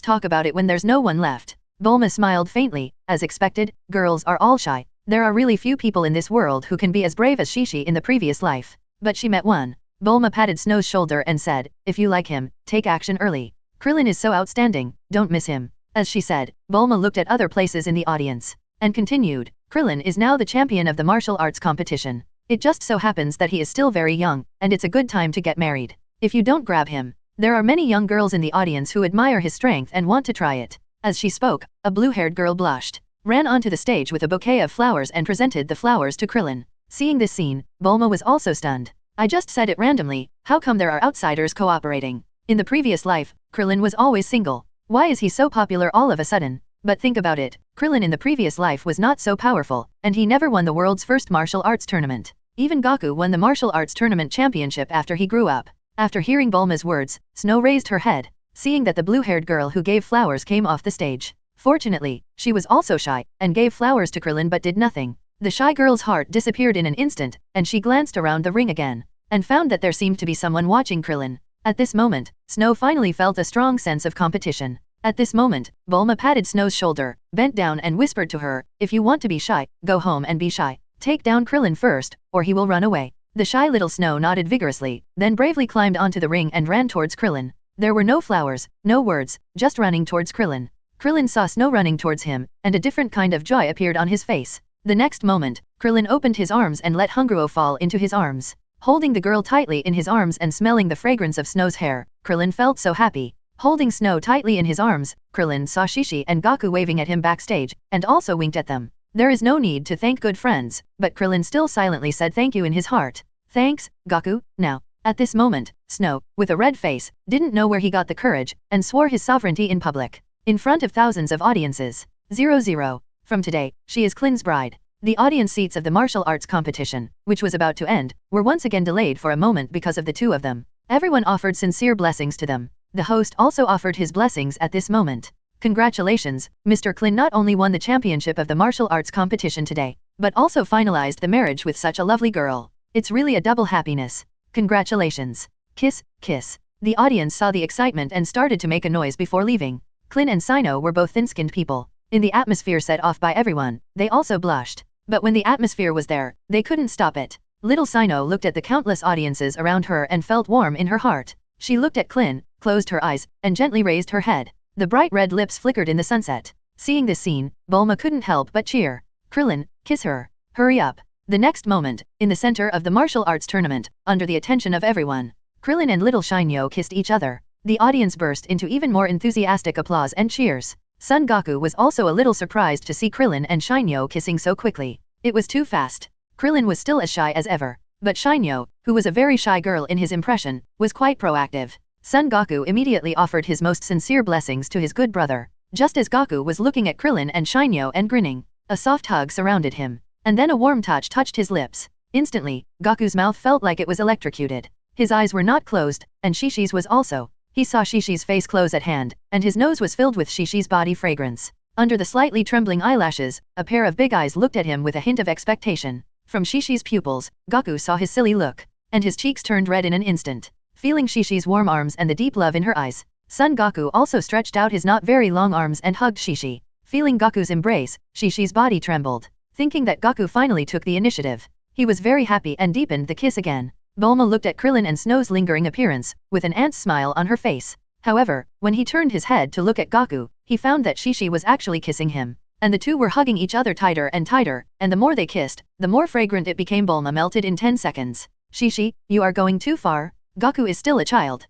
talk about it when there's no one left. Bulma smiled faintly. As expected, girls are all shy. There are really few people in this world who can be as brave as Shishi in the previous life. But she met one. Bulma patted Snow's shoulder and said, if you like him, take action early. Krillin is so outstanding, don't miss him. As she said, Bulma looked at other places in the audience, and continued, Krillin is now the champion of the martial arts competition. It just so happens that he is still very young, and it's a good time to get married. If you don't grab him, there are many young girls in the audience who admire his strength and want to try it. As she spoke, a blue-haired girl blushed, ran onto the stage with a bouquet of flowers and presented the flowers to Krillin. Seeing this scene, Bulma was also stunned. I just said it randomly, how come there are outsiders cooperating? In the previous life, Krillin was always single. Why is he so popular all of a sudden? But think about it, Krillin in the previous life was not so powerful, and he never won the world's first martial arts tournament. Even Goku won the martial arts tournament championship after he grew up. After hearing Bulma's words, Snow raised her head, seeing that the blue-haired girl who gave flowers came off the stage. Fortunately, she was also shy, and gave flowers to Krillin but did nothing. The shy girl's heart disappeared in an instant, and she glanced around the ring again, and found that there seemed to be someone watching Krillin. At this moment, Snow finally felt a strong sense of competition. At this moment, Bulma patted Snow's shoulder, bent down and whispered to her, "If you want to be shy, go home and be shy. Take down Krillin first, or he will run away." The shy little Snow nodded vigorously, then bravely climbed onto the ring and ran towards Krillin. There were no flowers, no words, just running towards Krillin. Krillin saw Snow running towards him, and a different kind of joy appeared on his face. The next moment, Krillin opened his arms and let Hungruo fall into his arms. Holding the girl tightly in his arms and smelling the fragrance of Snow's hair, Krillin felt so happy. Holding Snow tightly in his arms, Krillin saw Shishi and Gaku waving at him backstage, and also winked at them. There is no need to thank good friends, but Krillin still silently said thank you in his heart. "Thanks, Gaku, now." At this moment, Snow, with a red face, didn't know where he got the courage, and swore his sovereignty in public. In front of thousands of audiences. 00. From today, she is Klin's bride. The audience seats of the martial arts competition, which was about to end, were once again delayed for a moment because of the two of them. Everyone offered sincere blessings to them. The host also offered his blessings at this moment. "Congratulations, Mr. Klin not only won the championship of the martial arts competition today, but also finalized the marriage with such a lovely girl. It's really a double happiness. Congratulations. Kiss, kiss." The audience saw the excitement and started to make a noise before leaving. Klin and Sino were both thin-skinned people. In the atmosphere set off by everyone, they also blushed. But when the atmosphere was there, they couldn't stop it. Little Sino looked at the countless audiences around her and felt warm in her heart. She looked at Klin, closed her eyes, and gently raised her head. The bright red lips flickered in the sunset. Seeing this scene, Bulma couldn't help but cheer. "Krillin, kiss her. Hurry up." The next moment, in the center of the martial arts tournament, under the attention of everyone, Krillin and little Shinyo kissed each other. The audience burst into even more enthusiastic applause and cheers. Son Goku was also a little surprised to see Krillin and Shinyo kissing so quickly. It was too fast. Krillin was still as shy as ever, but Shinyo, who was a very shy girl in his impression, was quite proactive. Son Goku immediately offered his most sincere blessings to his good brother. Just as Goku was looking at Krillin and Shinyo and grinning, a soft hug surrounded him, and then a warm touch touched his lips. Instantly, Gaku's mouth felt like it was electrocuted. His eyes were not closed, and Shishi's was also. He saw Shishi's face close at hand, and his nose was filled with Shishi's body fragrance. Under the slightly trembling eyelashes, a pair of big eyes looked at him with a hint of expectation. From Shishi's pupils, Gaku saw his silly look, and his cheeks turned red in an instant. Feeling Shishi's warm arms and the deep love in her eyes, Son Goku also stretched out his not very long arms and hugged Shishi. Feeling Gaku's embrace, Shishi's body trembled. Thinking that Gaku finally took the initiative, he was very happy and deepened the kiss again. Bulma looked at Krillin and Snow's lingering appearance, with an ant's smile on her face. However, when he turned his head to look at Gaku, he found that Shishi was actually kissing him, and the two were hugging each other tighter, and the more they kissed, the more fragrant it became. Bulma melted in 10 seconds. "Shishi, you are going too far. Gaku is still a child.